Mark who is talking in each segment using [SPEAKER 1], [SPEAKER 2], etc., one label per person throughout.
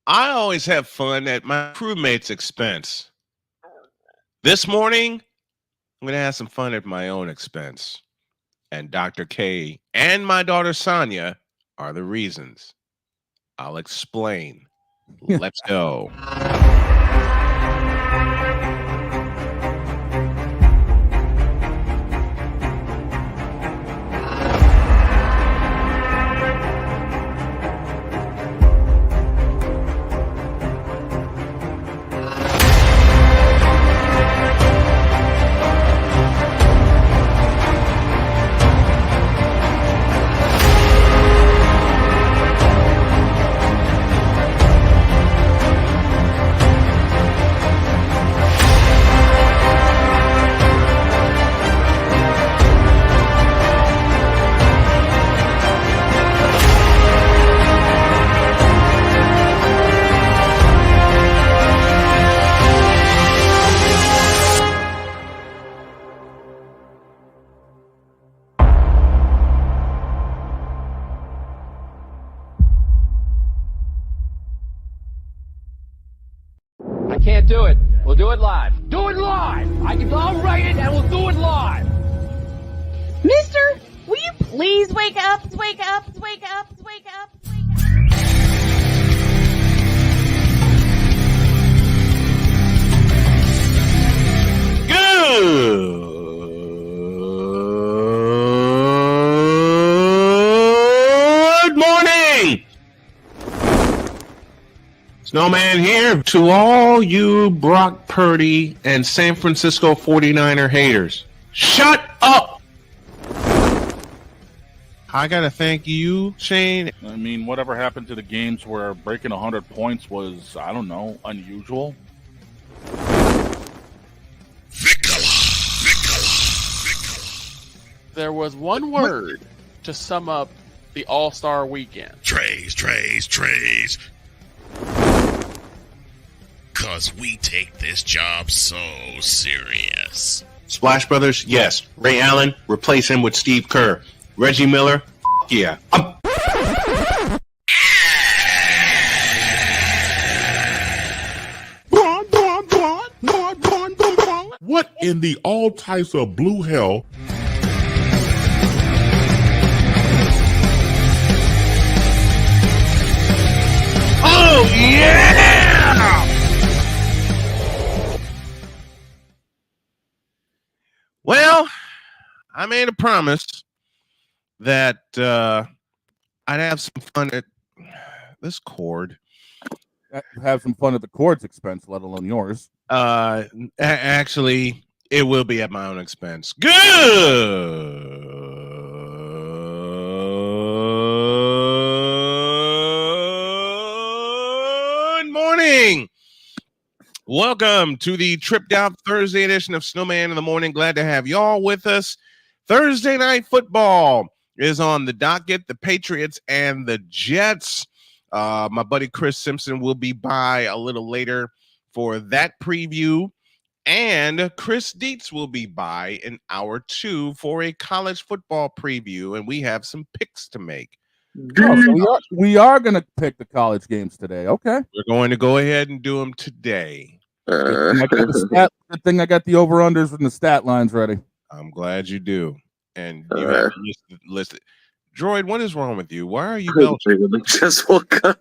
[SPEAKER 1] I always have fun at my crewmate's expense. This morning, I'm going to have some fun at my own expense. And Dr. K and my daughter Sonia are the reasons. I'll explain. Let's go.
[SPEAKER 2] I can't do it. We'll do it live. Do it live! I'll write it and we'll do it live!
[SPEAKER 3] Mister, will you please wake up, wake up, wake up, wake up, wake up?
[SPEAKER 1] Good morning. Snowman here to all you Brock Purdy and San Francisco 49er haters. Shut up! I gotta thank you, Shane.
[SPEAKER 4] I mean, whatever happened to the games where breaking 100 points was, I don't know, unusual?
[SPEAKER 5] There was one word to sum up the All-Star weekend.
[SPEAKER 6] Trays. Cause we take this job so serious.
[SPEAKER 1] Splash Brothers, yes. Ray Allen, replace him with Steve Kerr. Reggie Miller, yeah.
[SPEAKER 7] What in the all types of blue hell?
[SPEAKER 1] Oh, yeah! Well, I made a promise that I'd have some fun at this cord.
[SPEAKER 4] Have some fun at the court's expense, let alone yours.
[SPEAKER 1] Actually, it will be at my own expense. Good morning. Welcome to the Tripped Out Thursday edition of Snowman in the Morning. Glad to have y'all with us. Thursday night football is on the docket. The Patriots and the Jets. My buddy Chris Simpson will be by a little later for that preview. And Chris Dietz will be by in hour 2 for a college football preview. And we have some picks to make.
[SPEAKER 4] Oh, so we are going to pick the college games today. Okay.
[SPEAKER 1] We're going to go ahead and do them today.
[SPEAKER 4] Good thing I got the over-unders and the stat lines ready.
[SPEAKER 1] I'm glad you do. And you have listed. Droid, what is wrong with you? Why are you belching?
[SPEAKER 8] Just woke up.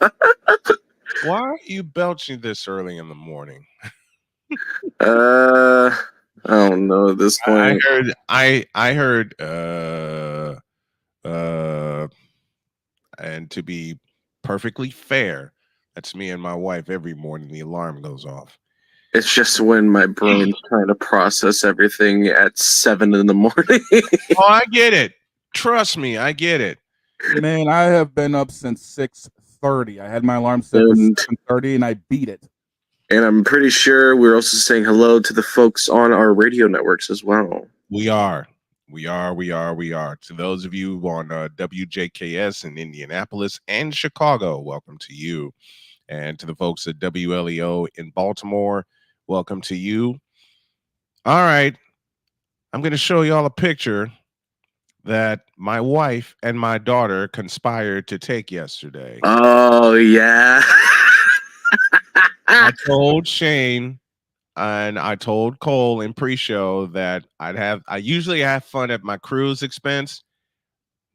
[SPEAKER 1] Why are you belching this early in the morning?
[SPEAKER 8] I don't know at this point.
[SPEAKER 1] I heard and to be perfectly fair, that's me and my wife every morning the alarm goes off.
[SPEAKER 8] It's just when my brain's trying to process everything at 7 in the morning.
[SPEAKER 1] Oh, I get it. Trust me, I get it.
[SPEAKER 4] Man, I have been up since 6:30. I had my alarm set for 7:30 and I beat it.
[SPEAKER 8] And I'm pretty sure we're also saying hello to the folks on our radio networks as well.
[SPEAKER 1] We are. To those of you on WJKS in Indianapolis and Chicago, welcome to you. And to the folks at WLEO in Baltimore, welcome to you. All right. I'm going to show y'all a picture that my wife and my daughter conspired to take yesterday.
[SPEAKER 8] Oh, yeah.
[SPEAKER 1] I told Shane and I told Cole in pre-show that I usually have fun at my crew's expense.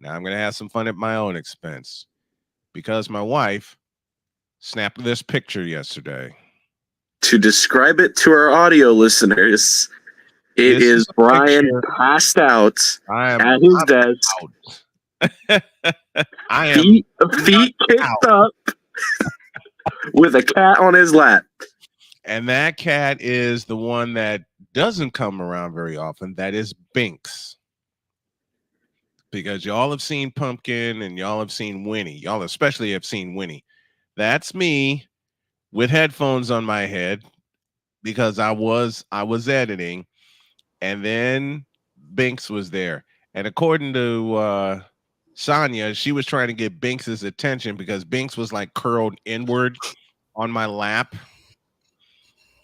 [SPEAKER 1] Now I'm going to have some fun at my own expense because my wife snapped this picture yesterday.
[SPEAKER 8] To describe it to our audio listeners, it is Brian passed out at his desk.
[SPEAKER 1] I am
[SPEAKER 8] feet kicked up with a cat on his lap.
[SPEAKER 1] And that cat is the one that doesn't come around very often. That is Binks. Because y'all have seen Pumpkin and y'all have seen Winnie. Y'all especially have seen Winnie. That's me with headphones on my head because I was editing, and then Binks was there. And according to Sonia, she was trying to get Binks's attention because Binks was like curled inward on my lap.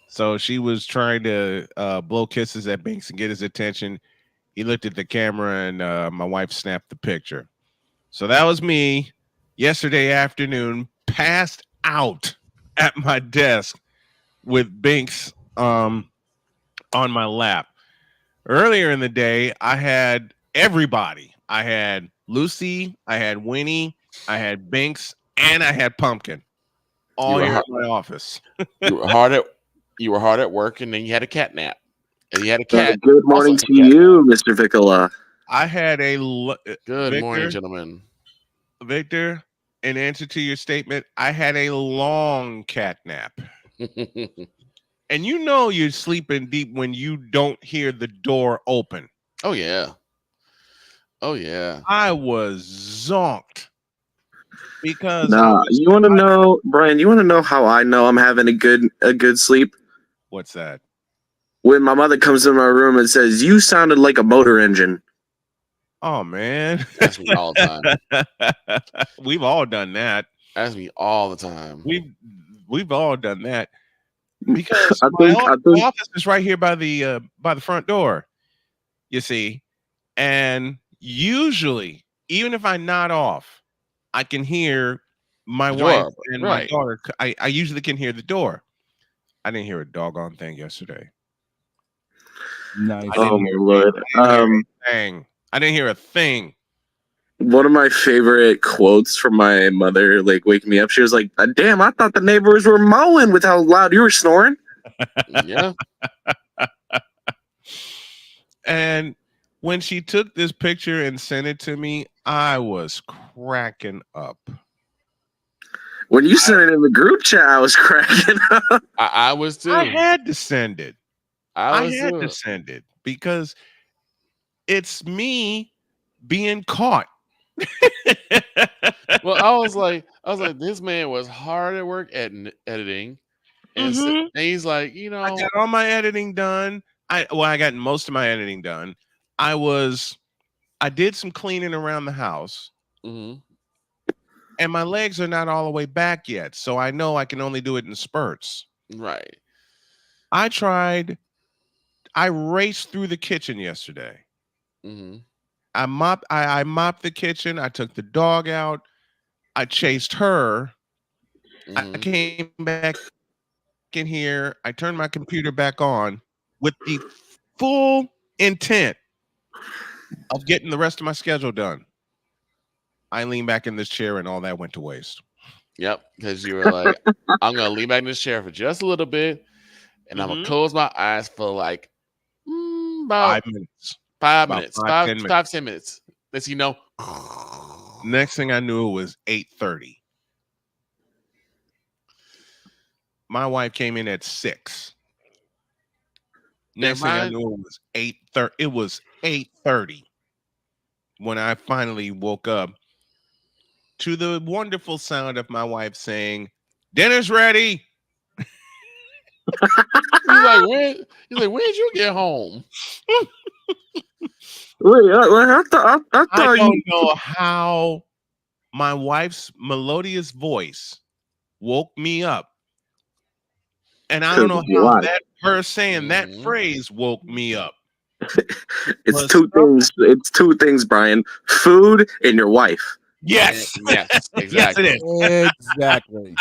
[SPEAKER 1] So she was trying to blow kisses at Binks and get his attention. He looked at the camera and my wife snapped the picture. So that was me yesterday afternoon, passed out at my desk with Binks on my lap. Earlier in the day, I had everybody. I had Lucy, I had Winnie, I had Binks, and I had Pumpkin all here in my office.
[SPEAKER 5] You were hard at work, and then you had a cat nap. And you had a cat.
[SPEAKER 8] Good morning to you, Mr. Vicola.
[SPEAKER 1] I had a
[SPEAKER 5] good morning, gentlemen.
[SPEAKER 1] Victor, in answer to your statement, I had a long cat nap. And you know you're sleeping deep when you don't hear the door open.
[SPEAKER 5] Oh, yeah. Oh, yeah.
[SPEAKER 1] I was zonked. Because
[SPEAKER 8] you want to know, Brian, you want to know how I know I'm having a good sleep?
[SPEAKER 1] What's that?
[SPEAKER 8] When my mother comes in my room and says, "You sounded like a motor engine."
[SPEAKER 1] Oh, man.
[SPEAKER 5] That's me all the time.
[SPEAKER 1] We've all done that.
[SPEAKER 5] That's me all the time.
[SPEAKER 1] We've all done that. Because
[SPEAKER 8] I think
[SPEAKER 1] my office is right here by the front door, you see. And usually, even if I nod off, I can hear my wife and my daughter. I usually can hear the door. I didn't hear a doggone thing yesterday.
[SPEAKER 4] Nice.
[SPEAKER 8] Oh my Lord!
[SPEAKER 1] I didn't hear a thing.
[SPEAKER 8] One of my favorite quotes from my mother, like waking me up, she was like, "Damn, I thought the neighbors were mowing with how loud you were snoring."
[SPEAKER 5] Yeah.
[SPEAKER 1] And when she took this picture and sent it to me, I was cracking up.
[SPEAKER 8] When you sent it in the group chat, I was cracking up.
[SPEAKER 5] I was too.
[SPEAKER 1] I had to send it.
[SPEAKER 5] I
[SPEAKER 1] had to send it because it's me being caught.
[SPEAKER 5] Well, I was like, this man was hard at work at editing, and, and he's like, I
[SPEAKER 1] got all my editing done. I got most of my editing done. I did some cleaning around the house, and my legs are not all the way back yet, so I know I can only do it in spurts.
[SPEAKER 5] Right.
[SPEAKER 1] I raced through the kitchen yesterday. I mopped the kitchen. I took the dog out. I chased her. I came back in here. I turned my computer back on with the full intent of getting the rest of my schedule done. I leaned back in this chair and all that went to waste.
[SPEAKER 5] Yep, because you were like, I'm going to lean back in this chair for just a little bit, and I'm going to close my eyes for like about
[SPEAKER 1] 5 minutes.
[SPEAKER 5] 5 minutes. 10 minutes. Let's
[SPEAKER 1] Next thing I knew, it was 8:30. My wife came in at 6. Next thing I knew, it was 8:30. It was 8:30 when I finally woke up to the wonderful sound of my wife saying, "Dinner's ready."
[SPEAKER 5] He's like, when did you get home?
[SPEAKER 8] Wait, I thought
[SPEAKER 1] I don't know how my wife's melodious voice woke me up. And I don't know how her saying that phrase woke me up.
[SPEAKER 8] It's two things. It's two things, Brian. Food and your wife.
[SPEAKER 1] Yes.
[SPEAKER 5] Yes, exactly.
[SPEAKER 1] Yes, it is.
[SPEAKER 4] Exactly.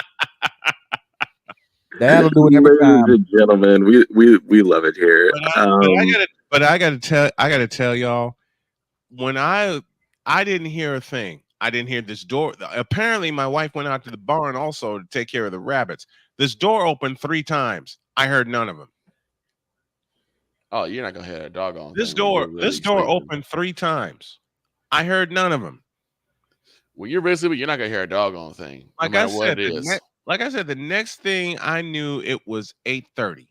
[SPEAKER 4] That'll do it every time.
[SPEAKER 8] Ladies and gentlemen, we love it here.
[SPEAKER 1] But I gotta tell y'all, when I didn't hear a thing. I didn't hear this door. Apparently, my wife went out to the barn also to take care of the rabbits. This door opened 3 times. I heard none of them.
[SPEAKER 5] Oh, you're not gonna hear a doggone
[SPEAKER 1] This
[SPEAKER 5] thing
[SPEAKER 1] door
[SPEAKER 5] when you're really sleeping.
[SPEAKER 1] opened 3 times. I heard none of them.
[SPEAKER 5] When you're really sleeping, you're not gonna hear a doggone thing, no matter what it is.
[SPEAKER 1] Like I said, the next thing I knew, it was 8:30.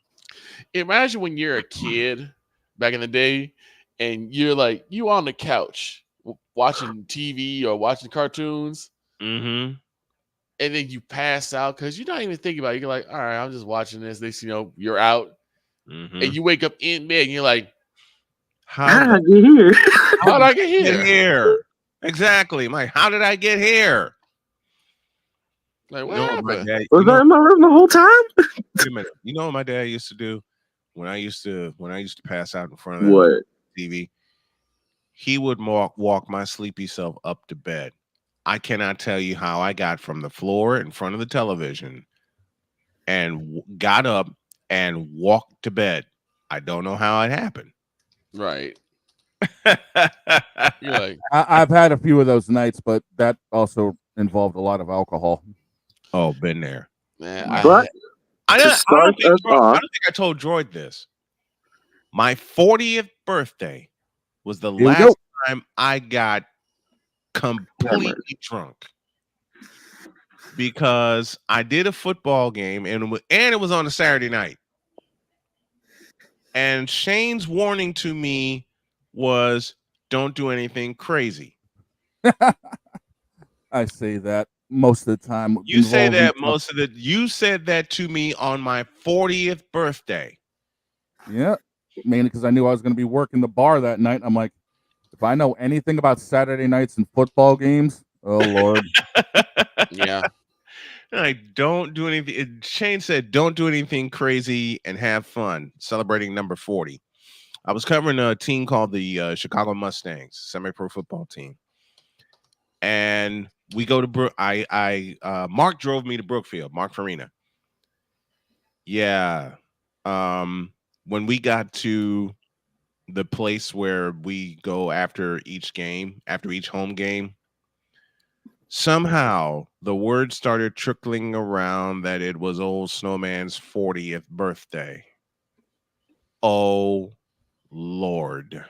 [SPEAKER 5] Imagine when you're a kid back in the day, and you're like you on the couch watching TV or watching cartoons,
[SPEAKER 1] Mm-hmm.
[SPEAKER 5] and then you pass out because you're not even thinking about it. You're like, all right, I'm just watching this. Next, you're out, and you wake up in bed, and you're like,
[SPEAKER 8] how did I get here?
[SPEAKER 5] How did I get here?
[SPEAKER 1] Exactly. Like, how did I get here?
[SPEAKER 5] Like, what happened?
[SPEAKER 8] Was I in my room the whole time?
[SPEAKER 1] Wait a minute. You know what my dad used to do when I used to pass out in front of the TV? He would walk my sleepy self up to bed. I cannot tell you how I got from the floor in front of the television and got up and walked to bed. I don't know how it happened.
[SPEAKER 5] Right. You're like,
[SPEAKER 4] I've had a few of those nights, but that also involved a lot of alcohol.
[SPEAKER 1] Oh, been there.
[SPEAKER 5] Man,
[SPEAKER 1] I don't think I told Droid this. My 40th birthday was the last time I got completely drunk, because I did a football game and it was on a Saturday night. And Shane's warning to me was, don't do anything crazy.
[SPEAKER 4] I say that most of the time.
[SPEAKER 1] You say that you said that to me on my 40th birthday.
[SPEAKER 4] Yeah, mainly because I knew I was going to be working the bar that night. I'm like, if I know anything about Saturday nights and football games, oh Lord.
[SPEAKER 5] Yeah.
[SPEAKER 1] Like, don't do anything. Shane said, don't do anything crazy and have fun celebrating number 40. I was covering a team called the Chicago Mustangs, semi-pro football team. And we go to Mark drove me to Brookfield, Mark Farina. Yeah. When we got to the place where we go after each home game, somehow the word started trickling around that it was old Snowman's 40th birthday. Oh, Lord.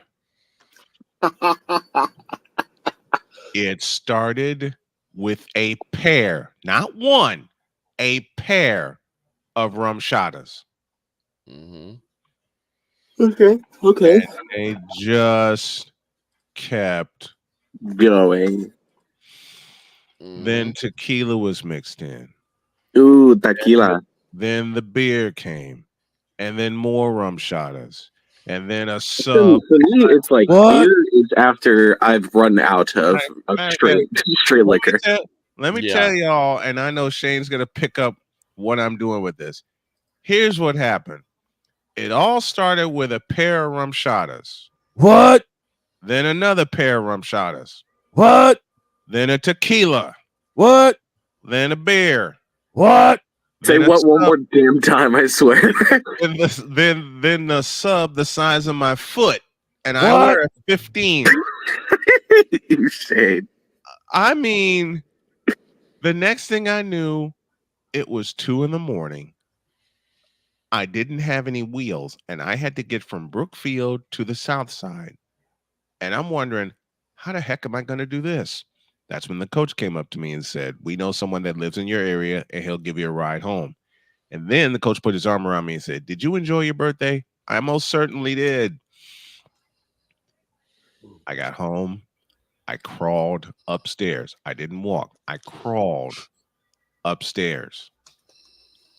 [SPEAKER 1] It started with a pair, not one, a pair of rum shotters.
[SPEAKER 5] Mm-hmm.
[SPEAKER 8] Okay.
[SPEAKER 1] And they just kept
[SPEAKER 8] going.
[SPEAKER 1] Then tequila was mixed in.
[SPEAKER 8] Ooh, tequila.
[SPEAKER 1] Then the beer came, and then more rum shotters, and then a sub.
[SPEAKER 8] For me, it's like beer is after I've run out of straight liquor.
[SPEAKER 1] Let me tell y'all, and I know Shane's gonna pick up what I'm doing with this. Here's what happened. It all started with a pair of rum shotters.
[SPEAKER 4] What?
[SPEAKER 1] Then another pair of rum shotters.
[SPEAKER 4] What?
[SPEAKER 1] Then a tequila.
[SPEAKER 4] What?
[SPEAKER 1] Then a beer.
[SPEAKER 4] What?
[SPEAKER 8] Say what one more damn time, I swear.
[SPEAKER 1] then the sub the size of my foot, and I wear a 15.
[SPEAKER 8] You shade.
[SPEAKER 1] I mean, the next thing I knew, it was 2 a.m. I didn't have any wheels, and I had to get from Brookfield to the south side. And I'm wondering, how the heck am I going to do this? That's when the coach came up to me and said, we know someone that lives in your area, and he'll give you a ride home. And then the coach put his arm around me and said, did you enjoy your birthday? I most certainly did. I got home. I crawled upstairs. I didn't walk. I crawled upstairs.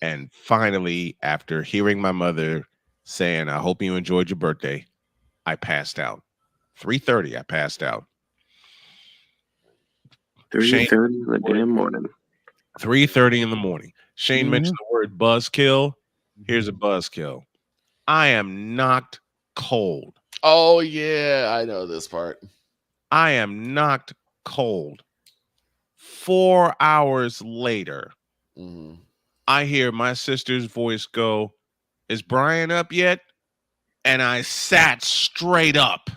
[SPEAKER 1] And finally, after hearing my mother saying, I hope you enjoyed your birthday, I passed out. 3:30, I passed out.
[SPEAKER 8] 3:30 in the damn morning.
[SPEAKER 1] 3:30 in the morning. Shane mentioned the word buzzkill. Here's a buzzkill. I am knocked cold.
[SPEAKER 5] Oh, yeah. I know this part.
[SPEAKER 1] I am knocked cold. 4 hours later, I hear my sister's voice go, "Is Brian up yet?" And I sat straight up.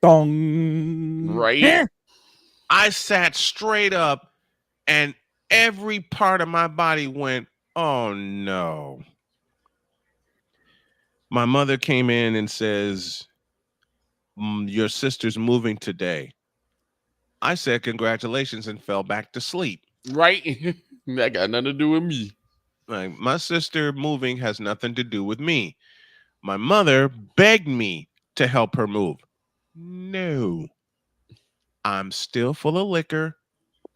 [SPEAKER 4] Dong.
[SPEAKER 5] Right?
[SPEAKER 1] I sat straight up, and every part of my body went, "Oh no." My mother came in and says, "Your sister's moving today." I said, "Congratulations," and fell back to sleep.
[SPEAKER 5] Right? That got nothing to do with me.
[SPEAKER 1] Like, my sister moving has nothing to do with me. My mother begged me to help her move. No. I'm still full of liquor.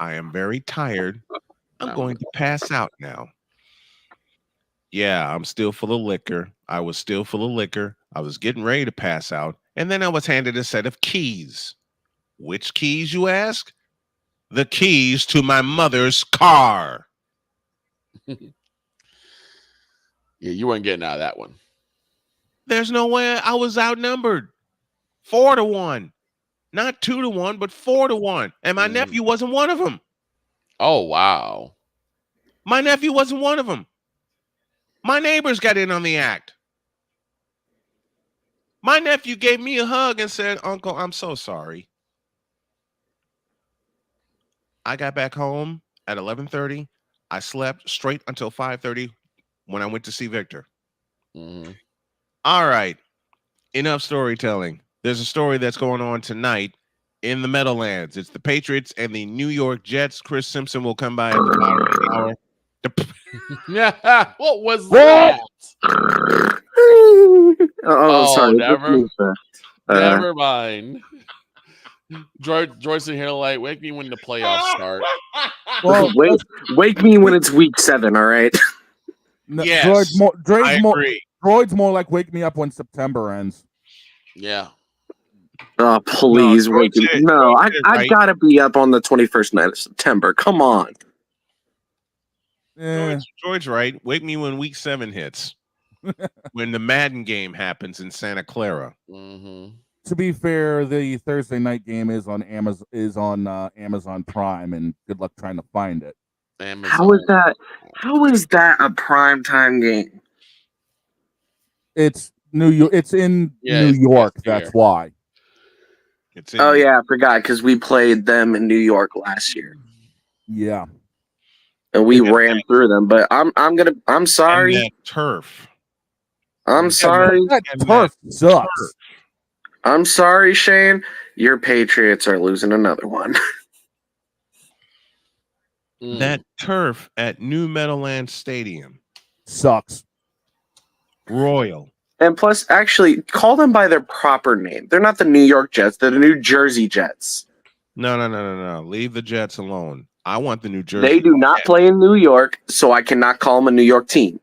[SPEAKER 1] I am very tired. I'm going to pass out now. Yeah, I'm still full of liquor. I was still full of liquor. I was getting ready to pass out. And then I was handed a set of keys. Which keys, you ask? The keys to my mother's car.
[SPEAKER 5] Yeah, you weren't getting out of that one.
[SPEAKER 1] There's no way. I was outnumbered. 4-1. Not 2-1, but 4-1. And my nephew wasn't one of them.
[SPEAKER 5] Oh, wow.
[SPEAKER 1] My nephew wasn't one of them. My neighbors got in on the act. My nephew gave me a hug and said, "Uncle, I'm so sorry." I got back home at 11:30. I slept straight until 5:30 when I went to see Victor.
[SPEAKER 5] Mm-hmm.
[SPEAKER 1] All right. Enough storytelling. There's a story that's going on tonight in the Meadowlands. It's the Patriots and the New York Jets. Chris Simpson will come by at the bottom of the hour.
[SPEAKER 5] Yeah, what was that?
[SPEAKER 8] Sorry.
[SPEAKER 5] Never mind. George in here like, wake me when the playoffs start.
[SPEAKER 8] Well, wake me when it's week 7. All right.
[SPEAKER 4] No,
[SPEAKER 1] Yes, I agree.
[SPEAKER 4] Droid's more like wake me up when September ends.
[SPEAKER 5] Yeah.
[SPEAKER 8] Oh, please wake me. No, I gotta be up on the 21st night of September. Come on.
[SPEAKER 1] George, right? Wake me when week 7 hits. When the Madden game happens in Santa Clara.
[SPEAKER 5] Mm-hmm.
[SPEAKER 4] To be fair, the Thursday night game is on Amazon Prime, and good luck trying to find it.
[SPEAKER 5] Amazon.
[SPEAKER 8] How is that a primetime game?
[SPEAKER 4] It's New York. It's in New York. That's why.
[SPEAKER 8] Oh yeah, I forgot because we played them in New York last year.
[SPEAKER 4] Yeah,
[SPEAKER 8] and we ran through them. But I'm sorry.
[SPEAKER 1] And that turf.
[SPEAKER 8] I'm sorry.
[SPEAKER 4] That turf sucks.
[SPEAKER 8] I'm sorry, Shane. Your Patriots are losing another one.
[SPEAKER 1] That turf at New Meadowlands Stadium
[SPEAKER 4] sucks.
[SPEAKER 1] Royal.
[SPEAKER 8] And plus, actually, call them by their proper name. They're not the New York Jets. They're the New Jersey Jets.
[SPEAKER 1] No. Leave the Jets alone. I want the New Jersey.
[SPEAKER 8] They do not play in New York, so I cannot call them a New York team.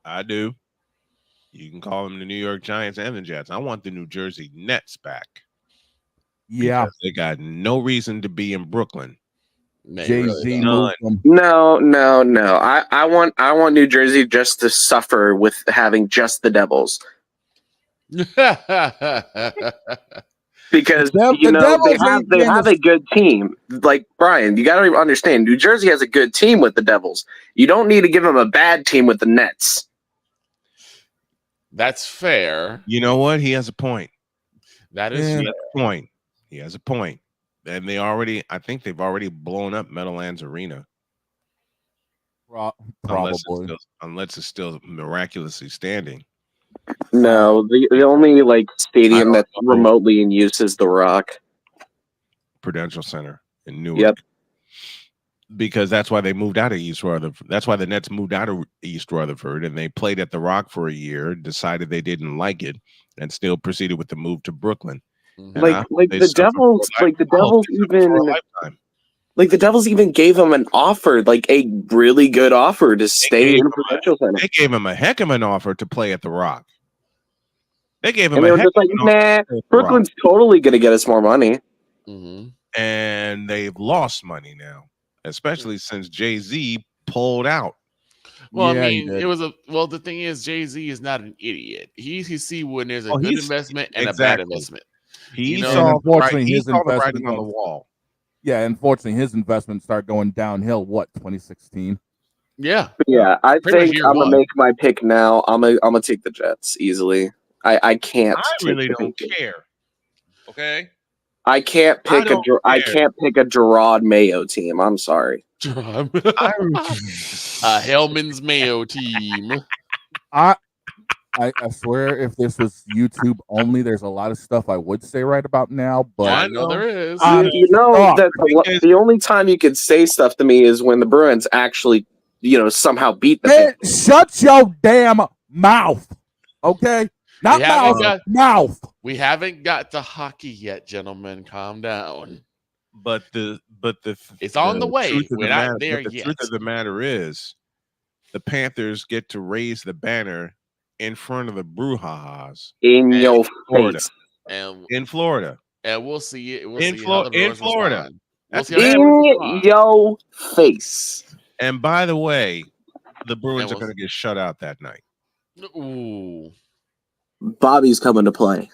[SPEAKER 1] I do. You can call them the New York Giants and the Jets. I want the New Jersey Nets back.
[SPEAKER 4] Yeah.
[SPEAKER 1] Because they got no reason to be in Brooklyn.
[SPEAKER 4] Jay-Z
[SPEAKER 8] No. I want New Jersey just to suffer with having just the Devils. Because they have a good team. Like Brian, you got to understand, New Jersey has a good team with the Devils. You don't need to give them a bad team with the Nets.
[SPEAKER 5] That's fair.
[SPEAKER 1] You know what? He has a point.
[SPEAKER 5] That is
[SPEAKER 1] a point. He has a point. And I think they've already blown up Meadowlands Arena.
[SPEAKER 4] Probably.
[SPEAKER 1] Unless it's still miraculously standing.
[SPEAKER 8] No, the only stadium that's remotely in use is the Rock.
[SPEAKER 1] Prudential Center in Newark.
[SPEAKER 8] Yep.
[SPEAKER 1] Because that's why they moved out of East Rutherford. That's why the Nets moved out of East Rutherford, and they played at the Rock for a year, decided they didn't like it, and still proceeded with the move to Brooklyn.
[SPEAKER 8] The Devils even gave him an offer, a really good offer to stay in Prudential Center.
[SPEAKER 1] They gave him a heck of an offer to play at the Rock. They gave him
[SPEAKER 8] and they were just like, nah, Brooklyn's totally going to get us more money.
[SPEAKER 5] Mm-hmm.
[SPEAKER 1] And they've lost money now, especially since Jay-Z pulled out.
[SPEAKER 5] Well, yeah, I mean, the thing is, Jay-Z is not an idiot. He see when there's a good investment and a bad investment.
[SPEAKER 1] He saw the writing on the wall.
[SPEAKER 4] Yeah, unfortunately, his investment started going downhill. What, 2016?
[SPEAKER 5] Yeah.
[SPEAKER 8] I
[SPEAKER 5] Pretty much
[SPEAKER 8] think
[SPEAKER 5] year
[SPEAKER 8] I'm gonna
[SPEAKER 5] one.
[SPEAKER 8] make my pick now. I'm gonna take the Jets easily. I can't.
[SPEAKER 1] I
[SPEAKER 8] take
[SPEAKER 1] really
[SPEAKER 8] the
[SPEAKER 1] don't
[SPEAKER 8] Patriots.
[SPEAKER 1] care. Okay.
[SPEAKER 8] I can't pick
[SPEAKER 1] don't
[SPEAKER 8] I
[SPEAKER 1] care.
[SPEAKER 8] can't pick a Gerard Mayo team. I'm sorry.
[SPEAKER 5] Hellman's Mayo team.
[SPEAKER 4] I swear, if this was YouTube only, there's a lot of stuff I would say right about now. But
[SPEAKER 5] I know there is.
[SPEAKER 8] You know that the only time you could say stuff to me is when the Bruins actually, somehow beat the Patriots.
[SPEAKER 4] Shut your damn mouth, okay? Not mouth.
[SPEAKER 5] We haven't got to hockey yet, gentlemen. Calm down.
[SPEAKER 1] But
[SPEAKER 5] it's on the way. We're not there
[SPEAKER 1] yet.
[SPEAKER 5] yet.
[SPEAKER 1] The truth of the matter is, the Panthers get to raise the banner in front of the Brouhahas
[SPEAKER 8] in your face,
[SPEAKER 1] in Florida,
[SPEAKER 5] and we'll see it. We'll
[SPEAKER 1] in
[SPEAKER 5] see how the
[SPEAKER 1] in Florida.
[SPEAKER 5] We'll see
[SPEAKER 8] in your face.
[SPEAKER 1] And by the way, the Bruins are going to get shut out that night.
[SPEAKER 5] Ooh,
[SPEAKER 8] Bobby's coming to play.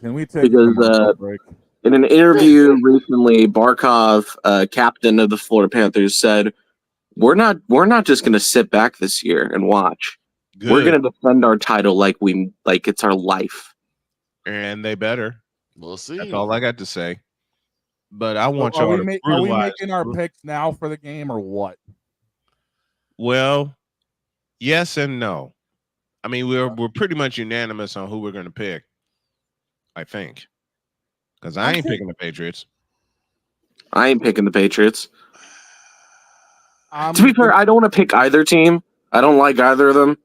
[SPEAKER 4] Can we take a break?
[SPEAKER 8] In an interview recently, Barkov, captain of the Florida Panthers, said, "We're not just going to sit back this year and watch.
[SPEAKER 1] Good.
[SPEAKER 8] We're going to defend our title like it's our life."
[SPEAKER 1] And they better.
[SPEAKER 5] We'll see.
[SPEAKER 1] That's all I got to say. But I want
[SPEAKER 4] y'all
[SPEAKER 1] to
[SPEAKER 4] are we making our picks now for the game or what?
[SPEAKER 1] Well, yes and no. I mean, we're pretty much unanimous on who we're going to pick, I think. Because I ain't picking the Patriots.
[SPEAKER 8] I ain't picking the Patriots. To be fair, I don't want to pick either team. I don't like either of them.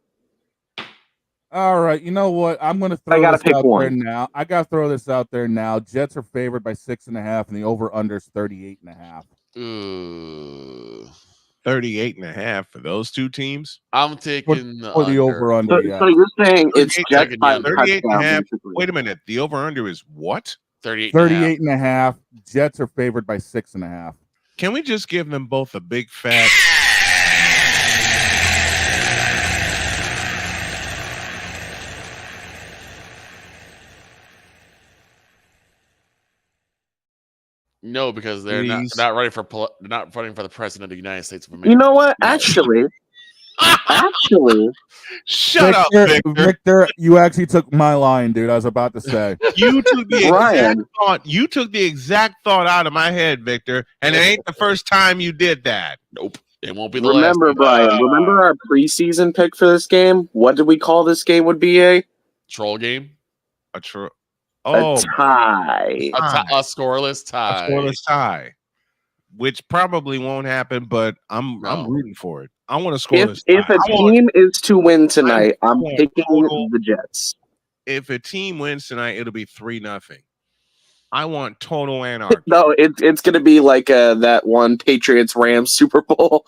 [SPEAKER 4] All right, you know what? I'm going to throw this out there now. I got to throw this out there now. Jets are favored by 6.5, and the over/under is 38.5.
[SPEAKER 1] 38.5 for those two teams.
[SPEAKER 5] I'm taking
[SPEAKER 4] for the over/under.
[SPEAKER 8] So you're saying it's Jets by
[SPEAKER 1] 38.5. Wait a minute. The over/under is what?
[SPEAKER 4] 38.5. Jets are favored by 6.5.
[SPEAKER 1] Can we just give them both a big fat?
[SPEAKER 5] No, because they're not running for the president of the United States of America.
[SPEAKER 8] You know what? Actually,
[SPEAKER 1] shut up, Victor.
[SPEAKER 4] Victor, you actually took my line, dude. I was about to say
[SPEAKER 1] you took the exact thought. You took the exact thought out of my head, Victor, and it ain't the first time you did that.
[SPEAKER 5] Nope, it won't be the
[SPEAKER 8] last. Brian. Remember our preseason pick for this game? What did we call this game? Would be a
[SPEAKER 5] troll game.
[SPEAKER 1] A troll.
[SPEAKER 8] A tie.
[SPEAKER 5] A scoreless tie.
[SPEAKER 1] A scoreless tie. Which probably won't happen, but I'm rooting for it. I want to score this.
[SPEAKER 8] If a team is to win tonight, I'm picking the Jets.
[SPEAKER 1] If a team wins tonight, it'll be 3-0. I want total anarchy.
[SPEAKER 8] No, it's going to be like that one Patriots Rams Super Bowl.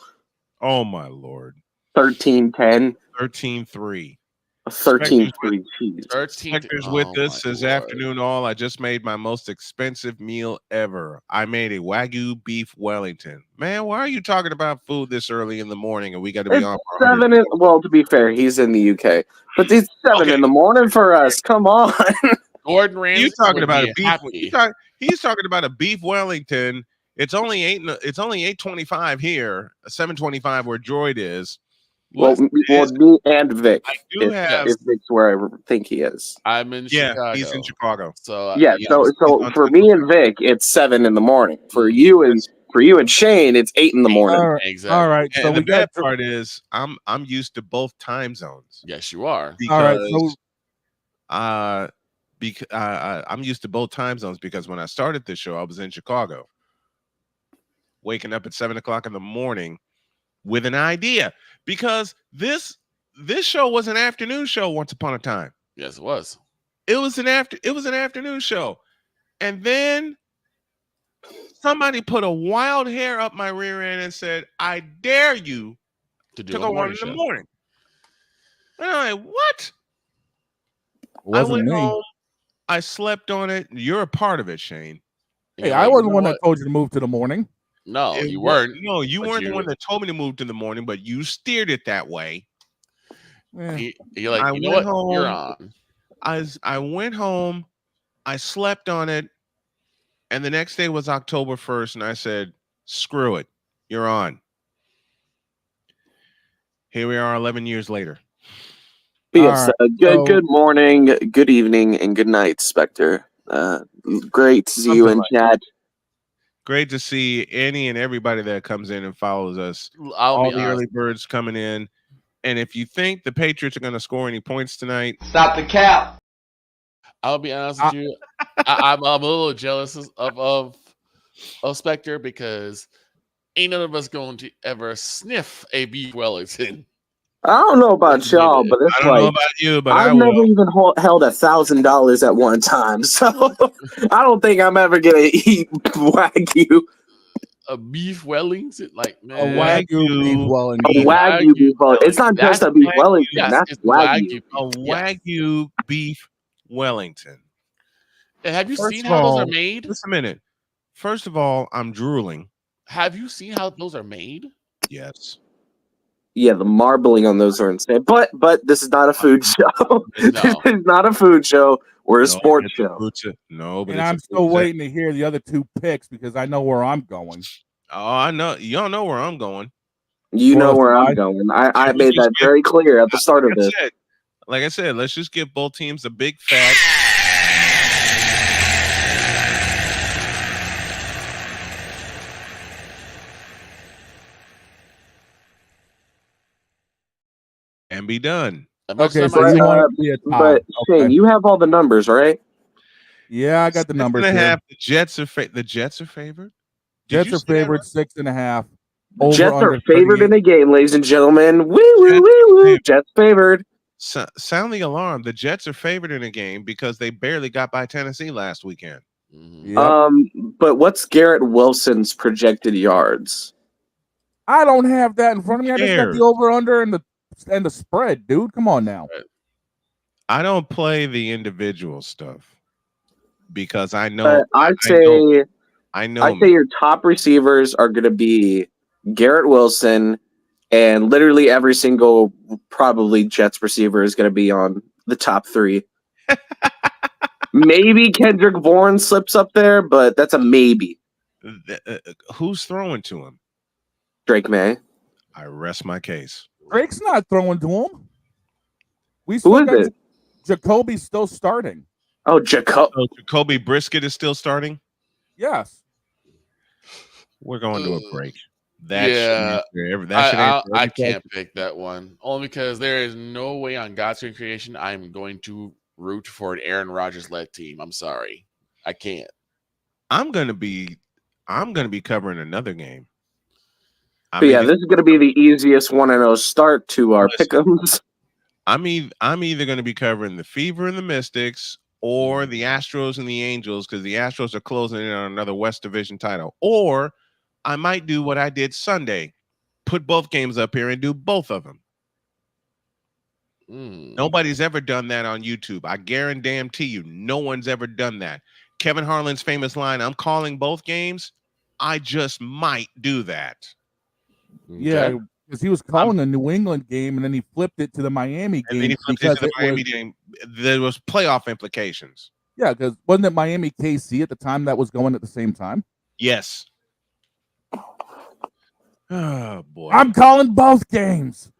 [SPEAKER 1] Oh my Lord.
[SPEAKER 8] 13-10.
[SPEAKER 1] 13-3.
[SPEAKER 8] 13-3.
[SPEAKER 1] Spectre's with us this afternoon. I just made my most expensive meal ever. I made a Wagyu beef Wellington. Man, why are you talking about food this early in the morning and we got to be on for
[SPEAKER 8] 7? Well, to be fair, he's in the UK, but it's 7 in the morning for us. Come on,
[SPEAKER 5] Gordon Ramsay.
[SPEAKER 1] He's talking about a beef. He's talking about a beef Wellington. It's only 8:25 here, 7:25 where Droid is.
[SPEAKER 8] Well, me and Vic.
[SPEAKER 1] I do have.
[SPEAKER 8] If Vic's where I think he is.
[SPEAKER 5] I'm in Chicago.
[SPEAKER 1] He's in Chicago.
[SPEAKER 5] So
[SPEAKER 8] so for me and Vic, it's 7 in the morning. For you and Shane, it's 8 in the morning.
[SPEAKER 4] All right.
[SPEAKER 5] Exactly.
[SPEAKER 4] All right.
[SPEAKER 1] So the bad part is I'm used to both time zones.
[SPEAKER 5] Yes, you are.
[SPEAKER 1] Because, I'm used to both time zones because when I started this show, I was in Chicago, waking up at 7 o'clock in the morning with an idea. Because this show was an afternoon show once upon a time.
[SPEAKER 5] Yes, it was.
[SPEAKER 1] It was an afternoon show. And then somebody put a wild hair up my rear end and said, "I dare you to go on in the morning." And I'm like, "What?" I went home. I slept on it. You're a part of it, Shane.
[SPEAKER 4] Hey, I wasn't the one that told you to move to the morning.
[SPEAKER 5] No, you weren't.
[SPEAKER 1] No, you weren't the one that told me to move to the morning, but you steered it that way.
[SPEAKER 5] You're like, you know what?
[SPEAKER 1] Home,
[SPEAKER 5] you're on.
[SPEAKER 1] I went home, I slept on it, and the next day was October 1st, and I said, "Screw it, you're on." Here we are 11 years later.
[SPEAKER 8] Yes, good morning, good evening, and good night, Spectre. Great to see you in chat.
[SPEAKER 1] Great to see any and everybody that comes in and follows us.
[SPEAKER 5] All
[SPEAKER 1] the early birds coming in. And if you think the Patriots are going to score any points tonight,
[SPEAKER 2] Stop the cap.
[SPEAKER 5] I'll be honest with you. I'm a little jealous of Spectre because ain't none of us going to ever sniff a beef Wellington.
[SPEAKER 8] I don't know about y'all, but it's
[SPEAKER 1] I don't know about you, but
[SPEAKER 8] I've never even held $1,000 at one time, so I don't think I'm ever gonna eat Wagyu.
[SPEAKER 5] A beef Wellington, like man,
[SPEAKER 4] a Wagyu beef Wellington.
[SPEAKER 8] A Wagyu beef Wellington. It's not just a beef Wellington.
[SPEAKER 5] Yes,
[SPEAKER 8] that's Wagyu.
[SPEAKER 1] A Wagyu beef Wellington.
[SPEAKER 5] And have you seen how those are made?
[SPEAKER 1] Just a minute. First of all, I'm drooling.
[SPEAKER 5] Have you seen how those are made?
[SPEAKER 1] Yes.
[SPEAKER 8] Yeah, the marbling on those are insane. But this is not a food show. This is not a food show. We're a sports show.
[SPEAKER 1] No, but
[SPEAKER 4] I'm still waiting to hear the other two picks because I know where I'm going.
[SPEAKER 1] Oh, I know. Y'all know where I'm going.
[SPEAKER 8] You know where I'm going. I made that very clear at the start of this.
[SPEAKER 1] Like I said, let's just give both teams a big fat. And be done.
[SPEAKER 4] Okay, so you want to be a tie.
[SPEAKER 8] But Shane, you have all the numbers, right?
[SPEAKER 4] Yeah, I got the numbers.
[SPEAKER 1] 6.5. The Jets are favored.
[SPEAKER 4] Jets are favored 6.5.
[SPEAKER 8] Jets are favored in a game, ladies and gentlemen. Woo woo woo woo. Jets favored.
[SPEAKER 1] Sound the alarm. The Jets are favored in a game because they barely got by Tennessee last weekend.
[SPEAKER 8] Yep. But what's Garrett Wilson's projected yards?
[SPEAKER 4] I don't have that in front of me. I just got the over under and the spread, dude. Come on now.
[SPEAKER 1] I don't play the individual stuff because I know.
[SPEAKER 8] I say your top receivers are going to be Garrett Wilson, and literally every single probably Jets receiver is going to be on the top 3. Maybe Kendrick Bourne slips up there, but that's a maybe.
[SPEAKER 1] Who's throwing to him?
[SPEAKER 8] Drake May.
[SPEAKER 1] I rest my case.
[SPEAKER 4] Drake's not throwing to him.
[SPEAKER 8] Who is it?
[SPEAKER 4] Jacoby's still starting.
[SPEAKER 8] Oh, Jacoby
[SPEAKER 1] Brisket is still starting?
[SPEAKER 4] Yes.
[SPEAKER 1] We're going to a break.
[SPEAKER 5] I can't pick that one. Only because there is no way on God's creation I'm going to root for an Aaron Rodgers-led team. I'm sorry. I can't.
[SPEAKER 1] I'm gonna be covering another game.
[SPEAKER 8] This is gonna be the easiest 1-0 start to our pick'ems.
[SPEAKER 1] I'm either gonna be covering the Fever and the Mystics or the Astros and the Angels because the Astros are closing in on another West Division title. Or I might do what I did Sunday, put both games up here and do both of them. Nobody's ever done that on YouTube. I guarantee you, no one's ever done that. Kevin Harlan's famous line, "I'm calling both games." I just might do that.
[SPEAKER 4] Yeah, because he was calling the New England game and then he flipped it to the Miami game.
[SPEAKER 1] And then he flipped it to the Miami game. There was playoff implications.
[SPEAKER 4] Yeah, because wasn't it Miami KC at the time that was going at the same time?
[SPEAKER 1] Yes. Oh boy.
[SPEAKER 4] I'm calling both games.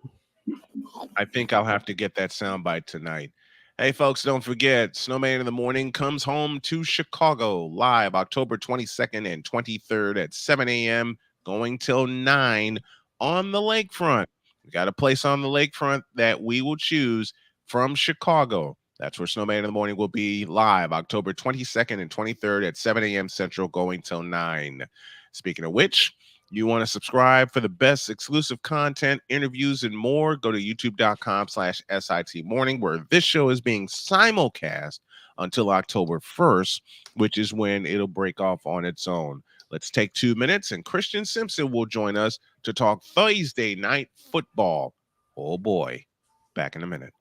[SPEAKER 1] I think I'll have to get that soundbite tonight. Hey, folks, don't forget, Snowman in the Morning comes home to Chicago live October 22nd and 23rd at 7 a.m., going till 9 on the lakefront. We got a place on the lakefront that we will choose from Chicago. That's where Snowman in the Morning will be live October 22nd and 23rd at 7 a.m. Central, going till 9. Speaking of which, you want to subscribe for the best exclusive content, interviews, and more, go to youtube.com/SIT Morning, where this show is being simulcast until October 1st, which is when it'll break off on its own. Let's take 2 minutes, and Christian Simpson will join us to talk Thursday night football. Oh, boy. Back in a minute.